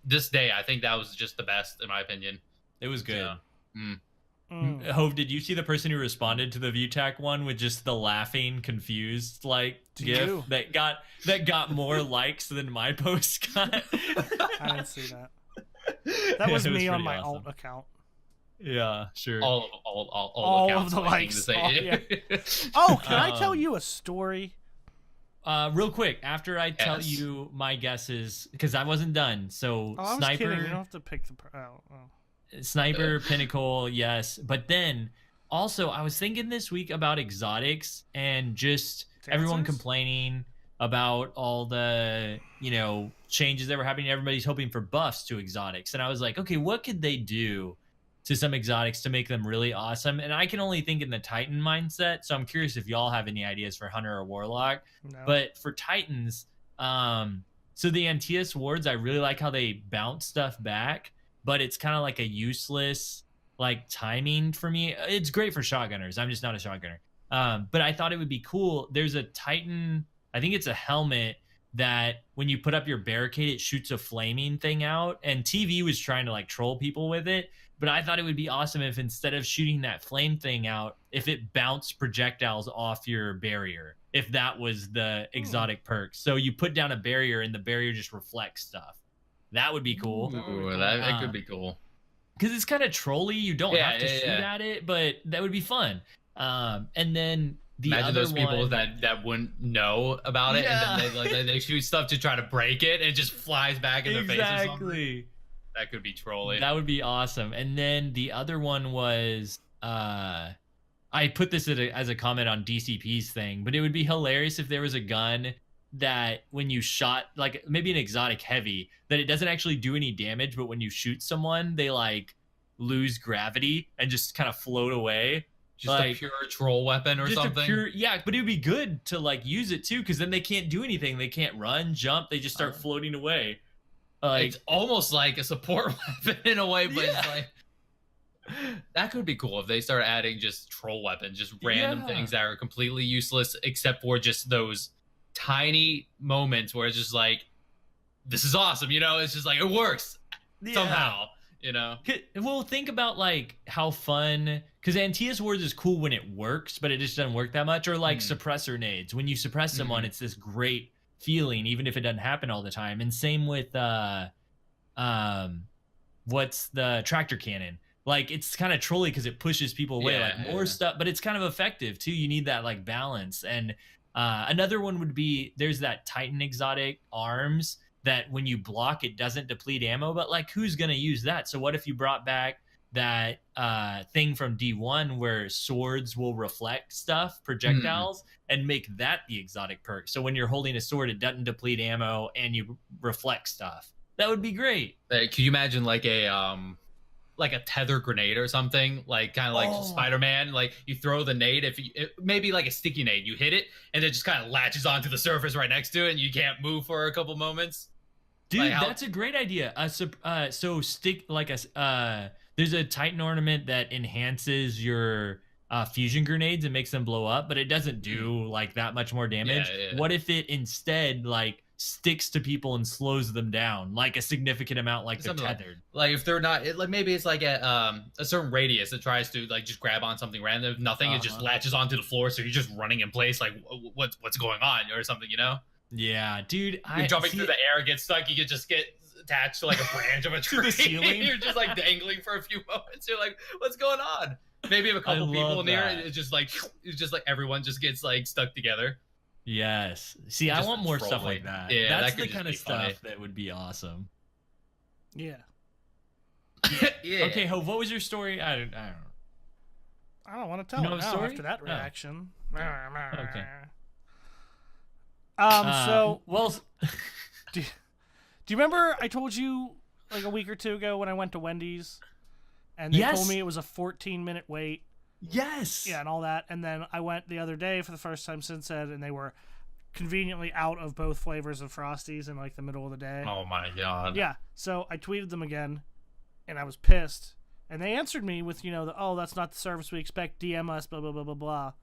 Speaker 4: this day, I think that was just the best in my opinion.
Speaker 1: It was good.
Speaker 2: Mm.
Speaker 1: Hove, did you see the person who responded to the VTAC one with just the laughing, confused like
Speaker 2: To
Speaker 1: gif
Speaker 2: you.
Speaker 1: that got more likes than my post got?
Speaker 2: I didn't see that. That was
Speaker 1: It
Speaker 2: me on
Speaker 1: pretty
Speaker 2: my
Speaker 1: awesome.
Speaker 2: alt account.
Speaker 1: Yeah, sure.
Speaker 2: All
Speaker 4: accounts,
Speaker 2: of the
Speaker 4: I think
Speaker 2: likes.
Speaker 4: to say.
Speaker 2: Oh, can I tell
Speaker 1: Um,
Speaker 2: you a story?
Speaker 1: Real quick, after I tell
Speaker 4: Yes.
Speaker 1: you my guesses, because I wasn't done. So
Speaker 2: Oh, I was
Speaker 1: sniper,
Speaker 2: kidding. You don't have to pick the.
Speaker 1: sniper, pinnacle, yes. But then also, I was thinking this week about exotics and just everyone
Speaker 2: Dancers?
Speaker 1: complaining about all the changes that were happening. Everybody's hoping for buffs to exotics, and I was like, okay, what could they do to some exotics to make them really awesome. And I can only think in the Titan mindset. So I'm curious if y'all have any ideas for Hunter or Warlock.
Speaker 2: No.
Speaker 1: But for Titans, so the Antaeus wards, I really like how they bounce stuff back, but it's kind of like a useless like timing for me. It's great for shotgunners. I'm just not a shotgunner. But I thought it would be cool. There's a Titan, I think it's a helmet that when you put up your barricade, it shoots a flaming thing out. And TV was trying to like troll people with it. But I thought it would be awesome if instead of shooting that flame thing out, if it bounced projectiles off your barrier, if that was the exotic perk. So you put down a barrier and the barrier just reflects stuff. That would be cool.
Speaker 4: Ooh, that could be cool.
Speaker 1: Because it's kind of trolly. You don't have to shoot at it, but that would be fun. And then the
Speaker 4: imagine
Speaker 1: other
Speaker 4: those people
Speaker 1: one,
Speaker 4: that wouldn't know about it, and then they shoot stuff to try to break it, and it just flies back in their face.
Speaker 1: Exactly.
Speaker 4: That could be trolling.
Speaker 1: That would be awesome. And then the other one was, I put this as a comment on DCP's thing, but it would be hilarious if there was a gun that when you shot, like maybe an exotic heavy, that it doesn't actually do any damage, but when you shoot someone, they like lose gravity and just kind of float away.
Speaker 4: Just like, a pure troll weapon or something.
Speaker 1: Yeah, but it would be good to like use it too, because then they can't do anything. They can't run, jump. They just start floating away. Like,
Speaker 4: it's almost like a support weapon in a way, but it's like that could be cool if they start adding just troll weapons, just random things that are completely useless, except for just those tiny moments where it's just like, this is awesome, you know? It's just like it works somehow. You know,
Speaker 1: well, think about like how fun, because Antaeus wards is cool when it works, but it just doesn't work that much. Or like suppressor nades, when you suppress someone, it's this great feeling, even if it doesn't happen all the time. And same with what's the tractor cannon? Like it's kind of trolly because it pushes people away, like more stuff, but it's kind of effective too. You need that like balance. And another one would be there's that Titan exotic arms that when you block, it doesn't deplete ammo, but like who's going to use that? So what if you brought back that thing from D1 where swords will reflect stuff, projectiles, and make that the exotic perk? So when you're holding a sword, it doesn't deplete ammo and you reflect stuff. That would be great.
Speaker 4: Could you imagine like a tether grenade or something, like kind of like Spider-Man, like you throw the nade, maybe like a sticky nade, you hit it and it just kind of latches onto the surface right next to it and you can't move for a couple moments.
Speaker 1: Dude, like that's a great idea. So stick like there's a Titan ornament that enhances your fusion grenades and makes them blow up, but it doesn't do like that much more damage. What if it instead like sticks to people and slows them down like a significant amount, like they're tethered?
Speaker 4: Like if they're not, like maybe it's like a certain radius that tries to like just grab on something random. If nothing, it just latches onto the floor, so you're just running in place. Like what's going on or something, you know?
Speaker 1: Yeah, dude.
Speaker 4: You're jumping through the air, get stuck. You could just get attached to like a branch of a tree.
Speaker 1: To the ceiling.
Speaker 4: You're just like dangling for a few moments. You're like, what's going on? Maybe if a couple people near it, it's just like everyone just gets like stuck together.
Speaker 1: Yes. See, I want more stuff like that.
Speaker 4: Yeah,
Speaker 1: that's the kind of stuff that would be awesome.
Speaker 2: Yeah.
Speaker 1: Yeah. Okay, Hove, what was your story? I don't know.
Speaker 2: I don't want to tell it now after that reaction.
Speaker 1: Okay.
Speaker 2: So
Speaker 1: well,
Speaker 2: do you remember I told you like a week or two ago when I went to Wendy's and they told me it was a 14-minute wait?
Speaker 1: Yes.
Speaker 2: Yeah, and all that. And then I went the other day for the first time since then, and they were conveniently out of both flavors of Frosties in like the middle of the day.
Speaker 4: Oh my god.
Speaker 2: Yeah. So I tweeted them again, and I was pissed. And they answered me with, that's not the service we expect. DM us, blah blah blah blah blah.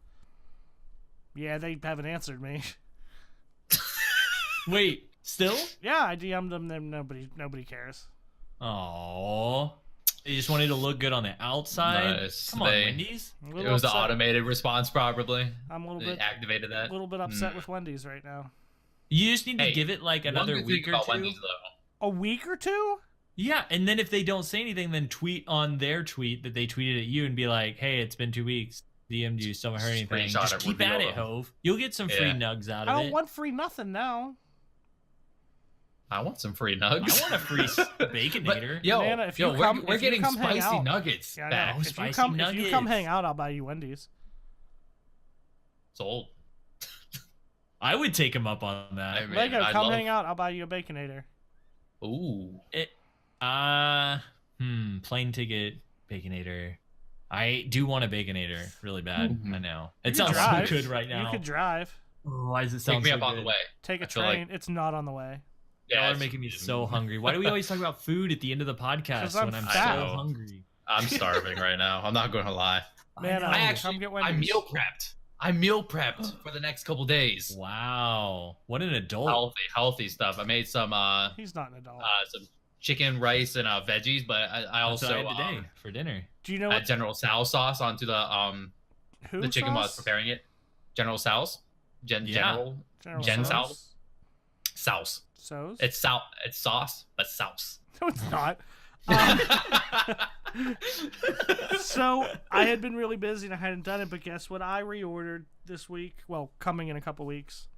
Speaker 2: Yeah, they haven't answered me.
Speaker 1: Wait, still?
Speaker 2: Yeah, I DM'd them. Then nobody cares.
Speaker 1: Oh, they just wanted to look good on the outside.
Speaker 4: Nice.
Speaker 1: Come on, Wendy's.
Speaker 4: It was the automated response, probably.
Speaker 2: I'm a little bit
Speaker 4: activated that.
Speaker 2: A little bit upset with Wendy's right now.
Speaker 1: You just need to give it like another week or two.
Speaker 4: Wendy's, though.
Speaker 2: A week or two?
Speaker 1: Yeah, and then if they don't say anything, then tweet on their tweet that they tweeted at you and be like, "Hey, it's been 2 weeks. DM'd you, still haven't heard anything. Just keep at it, Hove. You'll get some free nugs out of it."
Speaker 2: I don't want free nothing now.
Speaker 4: I want some free nugs.
Speaker 1: I want a free baconator.
Speaker 4: We're getting spicy nuggets back.
Speaker 2: If you come hang out, I'll buy you Wendy's.
Speaker 4: Sold.
Speaker 1: I would take him up on that.
Speaker 4: I mean,
Speaker 2: Lego, come hang out. I'll buy you a baconator.
Speaker 4: Ooh.
Speaker 1: Plane ticket. Baconator. I do want a Baconator really bad. I know. It sounds
Speaker 2: drive.
Speaker 1: so good right now.
Speaker 2: You could drive.
Speaker 1: Oh, why does it sound
Speaker 4: Pick me
Speaker 1: so
Speaker 4: up on the
Speaker 1: good?
Speaker 4: way.
Speaker 2: Take a
Speaker 4: I feel
Speaker 2: train.
Speaker 4: like-
Speaker 2: It's not on the way.
Speaker 1: Y'all are
Speaker 4: it's-
Speaker 1: making me so hungry. Why do we always talk about food at the end of the
Speaker 2: 'Cause
Speaker 1: podcast
Speaker 2: I'm
Speaker 1: when I'm
Speaker 2: fat.
Speaker 1: so hungry?
Speaker 4: I'm starving right now. I'm not going to lie.
Speaker 2: Man,
Speaker 1: know.
Speaker 4: I
Speaker 2: come
Speaker 4: actually,
Speaker 2: get
Speaker 4: I
Speaker 2: Wendy's.
Speaker 4: meal prepped. I meal prepped for the next couple days.
Speaker 1: Wow, what an adult!
Speaker 4: Healthy stuff. I made some
Speaker 2: He's not an adult.
Speaker 4: some chicken, rice, and veggies, but I
Speaker 1: That's
Speaker 4: also
Speaker 1: what I had today for dinner.
Speaker 2: Do you know
Speaker 4: had
Speaker 2: what?
Speaker 4: General Tso's sauce onto the
Speaker 2: Who
Speaker 4: chicken while I was
Speaker 2: sauce?
Speaker 4: preparing it. General Tso's.
Speaker 1: Yeah.
Speaker 2: General
Speaker 4: Jen
Speaker 2: Tso's?
Speaker 4: Sauce.
Speaker 2: So's?
Speaker 4: It's it's sauce, but sauce.
Speaker 2: No, it's not. So I had been really busy and I hadn't done it, but guess what? I reordered this week. Well, coming in a couple weeks.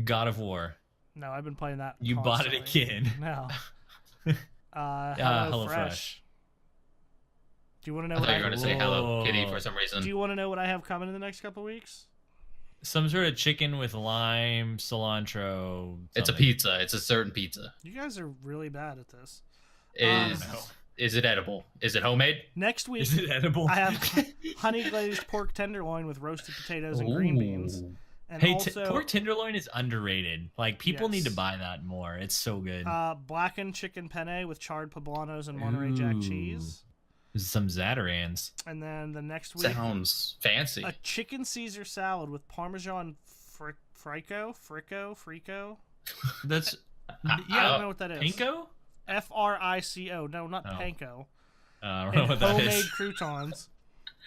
Speaker 1: God of War.
Speaker 2: No, I've been playing that.
Speaker 1: You bought it
Speaker 2: constantly.
Speaker 1: again.
Speaker 2: No.
Speaker 1: Hello
Speaker 2: HelloFresh.
Speaker 1: Fresh.
Speaker 2: Do you want to know
Speaker 4: I
Speaker 2: what
Speaker 4: thought
Speaker 2: I
Speaker 4: you were going to say Hello Kitty for some reason.
Speaker 2: Do you want to know what I have coming in the next couple weeks?
Speaker 1: Some sort of chicken with lime, cilantro.
Speaker 4: It's a
Speaker 1: something.
Speaker 4: pizza. It's a certain pizza.
Speaker 2: You guys are really bad at this.
Speaker 4: Is it edible? Is it homemade?
Speaker 2: Next week,
Speaker 1: Is it edible?
Speaker 2: I have honey glazed pork tenderloin with roasted potatoes and green beans. And
Speaker 1: Hey,
Speaker 2: also,
Speaker 1: pork tenderloin is underrated. Like people need to
Speaker 2: Yes.
Speaker 1: buy that more. It's so good.
Speaker 2: blackened chicken penne with charred poblanos and Monterey Jack
Speaker 1: Ooh.
Speaker 2: cheese.
Speaker 1: Some Zatarans.
Speaker 2: And then the next week,
Speaker 4: Sounds fancy.
Speaker 2: a chicken Caesar salad with Parmesan frico.
Speaker 1: That's
Speaker 2: I
Speaker 1: yeah.
Speaker 2: don't know what that is.
Speaker 1: Pinko?
Speaker 2: Frico. No, not
Speaker 1: Oh.
Speaker 2: panko.
Speaker 1: I don't know
Speaker 2: And
Speaker 1: what that
Speaker 2: homemade
Speaker 1: is.
Speaker 2: croutons.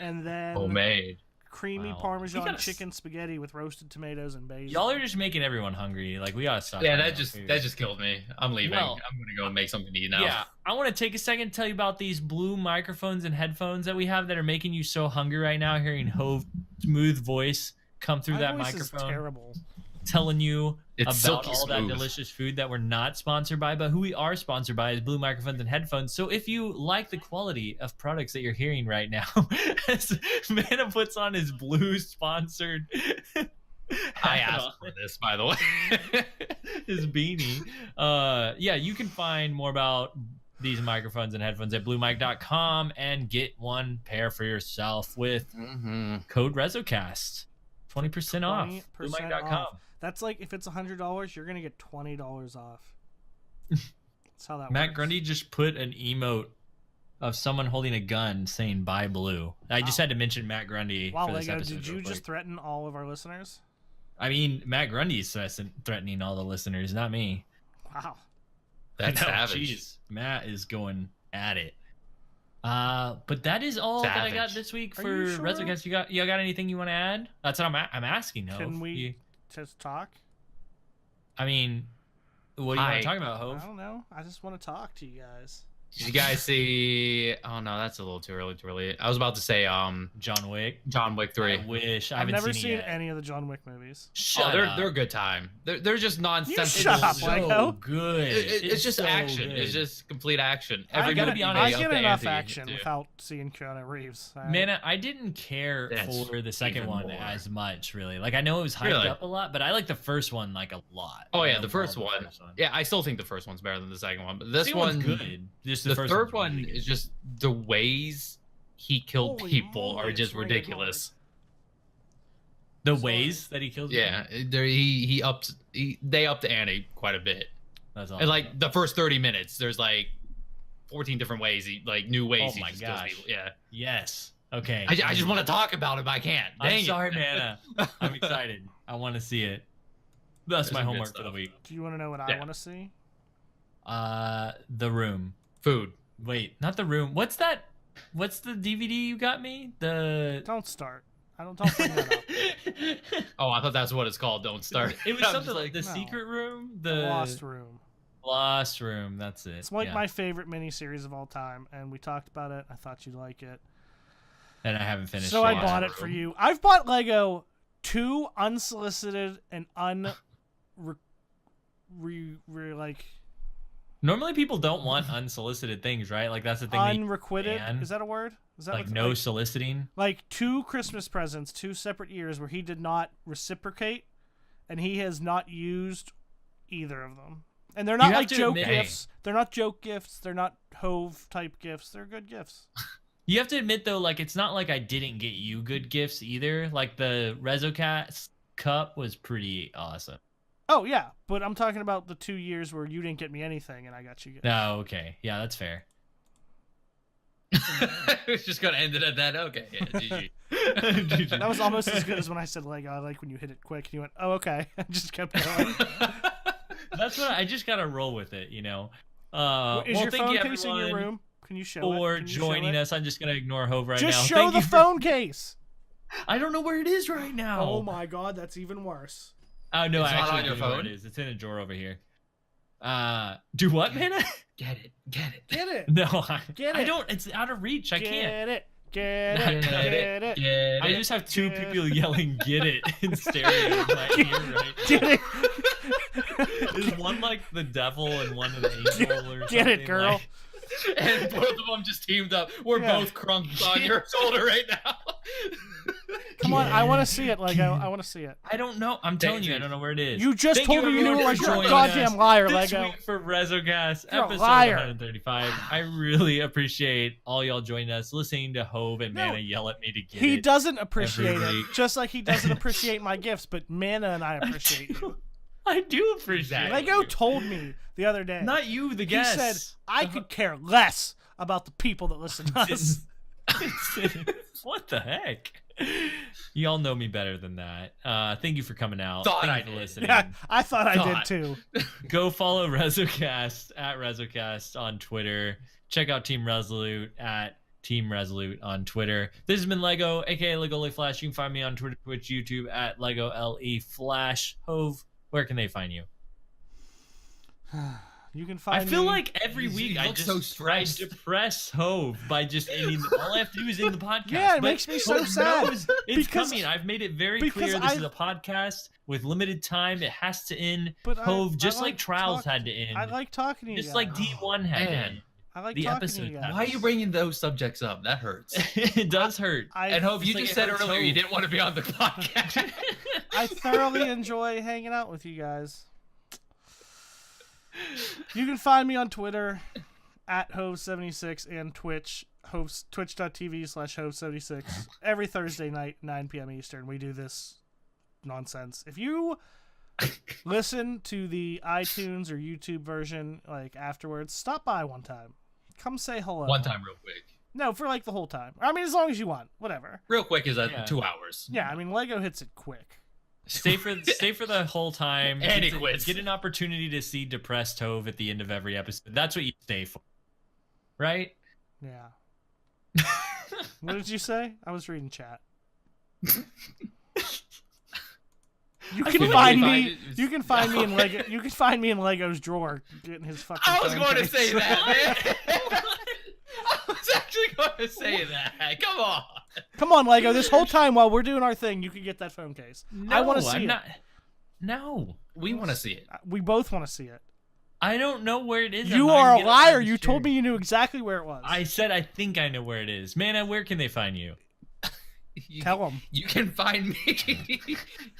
Speaker 2: And then
Speaker 4: Homemade.
Speaker 2: creamy
Speaker 1: Wow.
Speaker 2: Parmesan
Speaker 1: We gotta
Speaker 2: chicken spaghetti with roasted tomatoes and basil.
Speaker 1: Y'all are just making everyone hungry. Like we gotta stop.
Speaker 4: Yeah,
Speaker 1: talking
Speaker 4: that
Speaker 1: about
Speaker 4: just
Speaker 1: food.
Speaker 4: that just killed me. I'm leaving.
Speaker 1: Well,
Speaker 4: I'm gonna go make something to eat now.
Speaker 1: Yeah, I want to take a second to tell you about these blue microphones and headphones that we have that are making you so hungry right now. Hearing Hove smooth voice come through
Speaker 2: My
Speaker 1: that
Speaker 2: voice
Speaker 1: microphone,
Speaker 2: is terrible.
Speaker 1: telling you
Speaker 4: It's
Speaker 1: about
Speaker 4: silky
Speaker 1: all that
Speaker 4: smooth.
Speaker 1: delicious food that we're not sponsored by, but who we are sponsored by is Blue Microphones and Headphones. So if you like the quality of products that you're hearing right now, as Mana puts on his blue sponsored
Speaker 4: I
Speaker 1: hat
Speaker 4: asked
Speaker 1: on,
Speaker 4: for this, by the way.
Speaker 1: his beanie. Yeah, you can find more about these microphones and headphones at bluemic.com and get one pair for yourself with code RezoCast. 20% off.
Speaker 2: 20%
Speaker 1: Bluemic.com.
Speaker 2: off. That's like if it's $100, you're gonna get $20 off. That's how that
Speaker 1: Matt
Speaker 2: works.
Speaker 1: Grundy just put an emote of someone holding a gun saying "Buy blue." I just
Speaker 2: Wow.
Speaker 1: had to mention Matt Grundy.
Speaker 2: Wow,
Speaker 1: for this
Speaker 2: Lego,
Speaker 1: episode
Speaker 2: did
Speaker 1: real
Speaker 2: you
Speaker 1: quick.
Speaker 2: just threaten all of our listeners?
Speaker 1: I mean, Matt Grundy's threatening all the listeners, not me.
Speaker 2: Wow.
Speaker 4: That's
Speaker 1: I know,
Speaker 4: savage.
Speaker 1: jeez. Matt is going at it. But that is all that I got
Speaker 4: Savage.
Speaker 1: this week
Speaker 2: Are
Speaker 1: for
Speaker 2: you sure?
Speaker 1: RezoCast. You got anything you want to add? That's what I'm asking. Hove.
Speaker 2: Can we just talk?
Speaker 1: I mean, what do you want
Speaker 4: Hi.
Speaker 1: to talk about,
Speaker 2: I
Speaker 1: Hove?
Speaker 2: don't know. I just want to talk to you guys.
Speaker 4: Did you guys see? Oh no, that's a little too early. I was about to say
Speaker 1: John Wick.
Speaker 4: John Wick 3.
Speaker 1: I wish I
Speaker 2: I've
Speaker 1: haven't
Speaker 2: never
Speaker 1: seen
Speaker 2: seen
Speaker 1: it yet.
Speaker 2: any of the John Wick movies.
Speaker 1: Shut
Speaker 4: they're
Speaker 1: up.
Speaker 4: a good time. They're just nonsensical.
Speaker 2: shut up,
Speaker 1: so
Speaker 2: Lego.
Speaker 1: good.
Speaker 4: It's just
Speaker 1: so
Speaker 4: action.
Speaker 1: good.
Speaker 4: It's just complete action.
Speaker 2: I
Speaker 4: Every
Speaker 2: get,
Speaker 1: gotta be
Speaker 4: movie
Speaker 1: honest.
Speaker 2: I
Speaker 4: they
Speaker 2: get
Speaker 4: up the
Speaker 2: enough
Speaker 4: ante,
Speaker 2: action
Speaker 4: dude.
Speaker 2: without seeing Keanu Reeves.
Speaker 1: Man, I didn't care
Speaker 4: That's
Speaker 1: for the second
Speaker 4: even
Speaker 1: one
Speaker 4: more.
Speaker 1: as much, really. Like, I know it was hyped
Speaker 4: Really?
Speaker 1: up a lot, but I like the first one like a lot.
Speaker 4: Oh
Speaker 1: I
Speaker 4: yeah, the
Speaker 1: love
Speaker 4: first
Speaker 1: the
Speaker 4: one.
Speaker 1: first one.
Speaker 4: Yeah, I still think the first one's better than the second one. But this
Speaker 1: Second one's
Speaker 4: one,
Speaker 1: good. Just
Speaker 4: the
Speaker 1: first
Speaker 4: third
Speaker 1: one's
Speaker 4: one
Speaker 1: really good.
Speaker 4: is just the ways he killed
Speaker 2: Holy
Speaker 4: people
Speaker 2: moly,
Speaker 4: are
Speaker 2: it's
Speaker 4: just
Speaker 2: rated
Speaker 4: ridiculous.
Speaker 1: The
Speaker 2: Sorry.
Speaker 1: ways that he kills.
Speaker 4: Yeah,
Speaker 1: people?
Speaker 4: they upped the ante quite a bit.
Speaker 1: That's all.
Speaker 4: And like the first 30 minutes, there's like 14 different ways, new ways.
Speaker 1: Oh
Speaker 4: he
Speaker 1: my
Speaker 4: just kills
Speaker 1: gosh.
Speaker 4: people. Yeah,
Speaker 1: Yes. Okay.
Speaker 4: I just want to talk about it, but I can't. Dang
Speaker 1: I'm
Speaker 4: it.
Speaker 1: sorry, Mana. I'm excited. I want to see it. That's
Speaker 4: There's
Speaker 1: my
Speaker 4: some good
Speaker 1: homework for the
Speaker 4: stuff.
Speaker 1: week.
Speaker 2: Do you want to know what I
Speaker 4: Yeah.
Speaker 2: want to see?
Speaker 1: The Room.
Speaker 4: Food.
Speaker 1: Wait, not The Room. What's that? What's the DVD you got me? The.
Speaker 2: Don't start. Don't bring that up.
Speaker 4: Oh, I thought that's what it's called. Don't start.
Speaker 1: It was
Speaker 4: I'm
Speaker 1: something
Speaker 4: just
Speaker 1: like The
Speaker 2: no.
Speaker 1: Secret Room.
Speaker 2: The Lost Room.
Speaker 1: Lost Room. That's it.
Speaker 2: It's like
Speaker 1: yeah.
Speaker 2: my favorite miniseries of all time, and we talked about it. I thought you'd like it.
Speaker 1: And I haven't finished.
Speaker 2: So
Speaker 1: it
Speaker 2: I
Speaker 1: yet.
Speaker 2: bought it for you. I've bought Lego 2 unsolicited and like
Speaker 1: Normally, people don't want unsolicited things, right? Like that's the thing.
Speaker 2: unrequited.
Speaker 1: can.
Speaker 2: Is that a word? Is that
Speaker 1: Like
Speaker 2: what,
Speaker 1: no soliciting.
Speaker 2: like 2 Christmas presents, 2 separate years where he did not reciprocate, and he has not used either of them. And they're not
Speaker 1: have
Speaker 2: like
Speaker 1: to
Speaker 2: joke
Speaker 1: admit-
Speaker 2: gifts. They're not joke gifts. They're not Hove type gifts. They're good gifts.
Speaker 1: You have to admit though, like it's not like I didn't get you good gifts either. Like the RezoCast cup was pretty awesome.
Speaker 2: Oh yeah, but I'm talking about the 2 years where you didn't get me anything and I got you gifts.
Speaker 1: Oh, okay. Yeah, that's fair.
Speaker 4: It's just gonna end it at that. Okay, yeah, GG.
Speaker 2: That was almost as good as when I said Lego. I like when you hit it quick and you went, "Oh, okay." I just kept going.
Speaker 1: That's what I just gotta roll with it, you know.
Speaker 2: Is
Speaker 1: well,
Speaker 2: your
Speaker 1: thank
Speaker 2: phone
Speaker 1: you
Speaker 2: case in your
Speaker 1: everyone
Speaker 2: room? Can you show
Speaker 1: for
Speaker 2: it? Can you
Speaker 1: joining
Speaker 2: show it?
Speaker 1: us. I'm just gonna ignore Hove right now.
Speaker 2: Just show
Speaker 1: Thank
Speaker 2: the
Speaker 1: you
Speaker 2: phone case.
Speaker 1: I don't know where it is right now.
Speaker 2: Oh my god, that's even worse.
Speaker 1: Oh no,
Speaker 4: It's
Speaker 1: I
Speaker 4: not
Speaker 1: actually
Speaker 4: on your
Speaker 1: do know where
Speaker 4: phone?
Speaker 1: it is. It's in a drawer over here. Do what, man?
Speaker 4: Get it.
Speaker 2: Get it.
Speaker 1: No,
Speaker 2: Get
Speaker 1: I
Speaker 2: it.
Speaker 1: don't. It's out of reach. I can't.
Speaker 2: Get it. Get
Speaker 1: Get
Speaker 2: it.
Speaker 1: it.
Speaker 2: Get it.
Speaker 4: Get
Speaker 1: I
Speaker 4: it.
Speaker 1: just have two
Speaker 2: Get
Speaker 1: people yelling "Get it" in stereo in my ear, right?
Speaker 2: Get it.
Speaker 1: Is one like the devil and one an angel or something?
Speaker 2: Get it, girl.
Speaker 1: Like,
Speaker 4: And both of them just teamed up. We're
Speaker 2: Yeah.
Speaker 4: both crunked on your shoulder right now.
Speaker 2: Come on, I want to see it, Lego. I want to see it.
Speaker 1: I don't know. I'm telling you, I don't know where it is.
Speaker 2: You just
Speaker 1: Thank
Speaker 2: told me you knew
Speaker 1: everyone
Speaker 2: it like
Speaker 1: for
Speaker 2: you're a
Speaker 1: joining
Speaker 2: goddamn
Speaker 1: us
Speaker 2: liar,
Speaker 1: this
Speaker 2: Lego.
Speaker 1: week for RezoCast
Speaker 2: You're a
Speaker 1: episode
Speaker 2: liar.
Speaker 1: 135. I really appreciate all y'all joining us, listening to Hove and
Speaker 2: No.
Speaker 1: Mana yell at me to get
Speaker 2: He
Speaker 1: it.
Speaker 2: doesn't appreciate
Speaker 1: every
Speaker 2: it,
Speaker 1: week.
Speaker 2: just like he doesn't appreciate my gifts. But Mana and I appreciate you.
Speaker 1: I do appreciate it.
Speaker 2: Lego told me the other day.
Speaker 1: Not you, the
Speaker 2: He
Speaker 1: guest.
Speaker 2: said I could care less about the people that listen to us.
Speaker 1: What the heck? Y'all know me better than that. Thank you for coming out.
Speaker 4: Thought
Speaker 1: Thank
Speaker 4: I
Speaker 1: you for
Speaker 4: did.
Speaker 1: listening.
Speaker 2: Yeah, I thought I did
Speaker 4: God.
Speaker 2: too.
Speaker 1: Go follow RezoCast at RezoCast on Twitter. Check out Team Resolute at Team Resolute on Twitter. This has been Lego, aka Lego Flash. You can find me on Twitter, Twitch, YouTube at Lego LE Flash. Hove, where can they find you?
Speaker 2: You can find
Speaker 1: I feel
Speaker 2: me-
Speaker 1: like every
Speaker 4: He
Speaker 1: week I
Speaker 4: looks
Speaker 1: just
Speaker 4: so
Speaker 1: I
Speaker 4: stressed.
Speaker 1: depress Hove by just ending. All I have to do is end the podcast.
Speaker 2: Yeah, it
Speaker 1: But
Speaker 2: makes me so
Speaker 1: Hove
Speaker 2: sad.
Speaker 1: knows It's
Speaker 2: Because-
Speaker 1: coming. I've made it very
Speaker 2: because
Speaker 1: clear this is
Speaker 2: I've-
Speaker 1: a podcast with limited time. It has to end.
Speaker 2: But
Speaker 1: Hove,
Speaker 2: I
Speaker 1: just
Speaker 2: like
Speaker 1: like Trials
Speaker 2: talk-
Speaker 1: had to end.
Speaker 2: I like talking to you.
Speaker 1: just
Speaker 2: guys.
Speaker 1: like D1 had to
Speaker 4: Man.
Speaker 1: end.
Speaker 2: I like
Speaker 1: the
Speaker 2: talking
Speaker 1: episode
Speaker 2: to you
Speaker 1: had-
Speaker 2: guys.
Speaker 4: Why are you bringing those subjects up? That hurts.
Speaker 1: It does hurt.
Speaker 4: And Hope, you
Speaker 1: It's like
Speaker 4: just
Speaker 1: it
Speaker 4: said
Speaker 1: hurts
Speaker 4: earlier you
Speaker 1: Hope.
Speaker 4: didn't want to be on the podcast.
Speaker 2: I thoroughly enjoy hanging out with you guys. You can find me on Twitter at Hove76 and Twitch, twitch.tv/Hove76. Every Thursday night, 9 p.m. Eastern, we do this nonsense. If you listen to the iTunes or YouTube version like afterwards, stop by one time. Come say hello.
Speaker 4: One time, real quick.
Speaker 2: No, for like the whole time. I mean, as long as you want. Whatever.
Speaker 4: Real quick is
Speaker 1: Yeah.
Speaker 4: 2 hours.
Speaker 2: Yeah, I mean, Lego hits it quick.
Speaker 1: Stay for the whole time.
Speaker 4: And he
Speaker 1: Get-
Speaker 4: quits.
Speaker 1: Get an opportunity to see depressed Hove at the end of every episode. That's what you stay for, right?
Speaker 2: Yeah. What did you say? I was reading chat. You
Speaker 1: I
Speaker 2: can
Speaker 1: feel
Speaker 2: find
Speaker 4: like
Speaker 2: me. You can find me in Lego. You can find me in Lego's drawer, getting his fucking.
Speaker 4: I was
Speaker 2: phone
Speaker 4: going to
Speaker 2: case.
Speaker 4: say that, man. I was actually going to say that. Come on.
Speaker 2: Come on, Lego. This whole time while we're doing our thing, you can get that phone case. I want to see
Speaker 1: I'm
Speaker 2: it.
Speaker 1: not. No,
Speaker 4: We want to see it.
Speaker 2: We both want to see it.
Speaker 1: I don't know where it is.
Speaker 2: You
Speaker 1: I'm not
Speaker 2: are
Speaker 1: gonna
Speaker 2: a
Speaker 1: get it
Speaker 2: liar.
Speaker 1: on the
Speaker 2: You told
Speaker 1: stream.
Speaker 2: me you knew exactly where it was.
Speaker 1: I said I think I know where it is. Man, where can they find you?
Speaker 2: Tell them.
Speaker 4: You can find me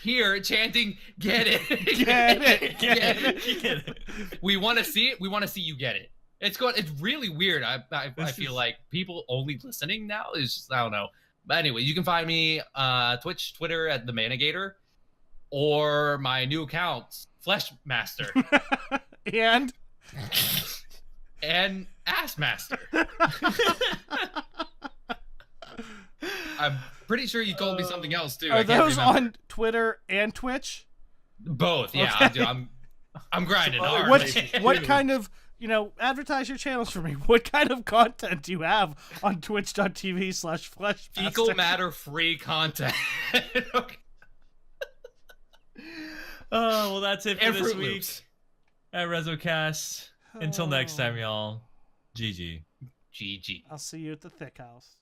Speaker 4: here chanting, "Get it,
Speaker 2: Get it,
Speaker 4: get it."
Speaker 1: Get it.
Speaker 4: We want to see it. We want to see you get it. It's really weird. I
Speaker 1: This
Speaker 4: feel
Speaker 1: is-
Speaker 4: like people only listening now is just, I don't know. But anyway, you can find me Twitch, Twitter at the Manigator, or my new account Fleshmaster
Speaker 2: And
Speaker 4: and Assmaster. I'm pretty sure you told me something else too. I
Speaker 2: are
Speaker 4: can't
Speaker 2: those
Speaker 4: remember.
Speaker 2: on Twitter and Twitch?
Speaker 4: Both? Yeah,
Speaker 2: Okay.
Speaker 4: I'm grinding
Speaker 1: Some other
Speaker 4: hard.
Speaker 2: What
Speaker 1: places.
Speaker 2: what kind of advertise your channels for me? What kind of content do you have on twitch.tv/flesh?
Speaker 4: Fecal matter free content. Okay.
Speaker 1: Oh well, that's it for
Speaker 4: And
Speaker 1: this
Speaker 4: Fruit
Speaker 1: week
Speaker 4: Loops.
Speaker 1: at RezoCast. Until next time, y'all. GG.
Speaker 4: GG.
Speaker 2: I'll see you at the thick house.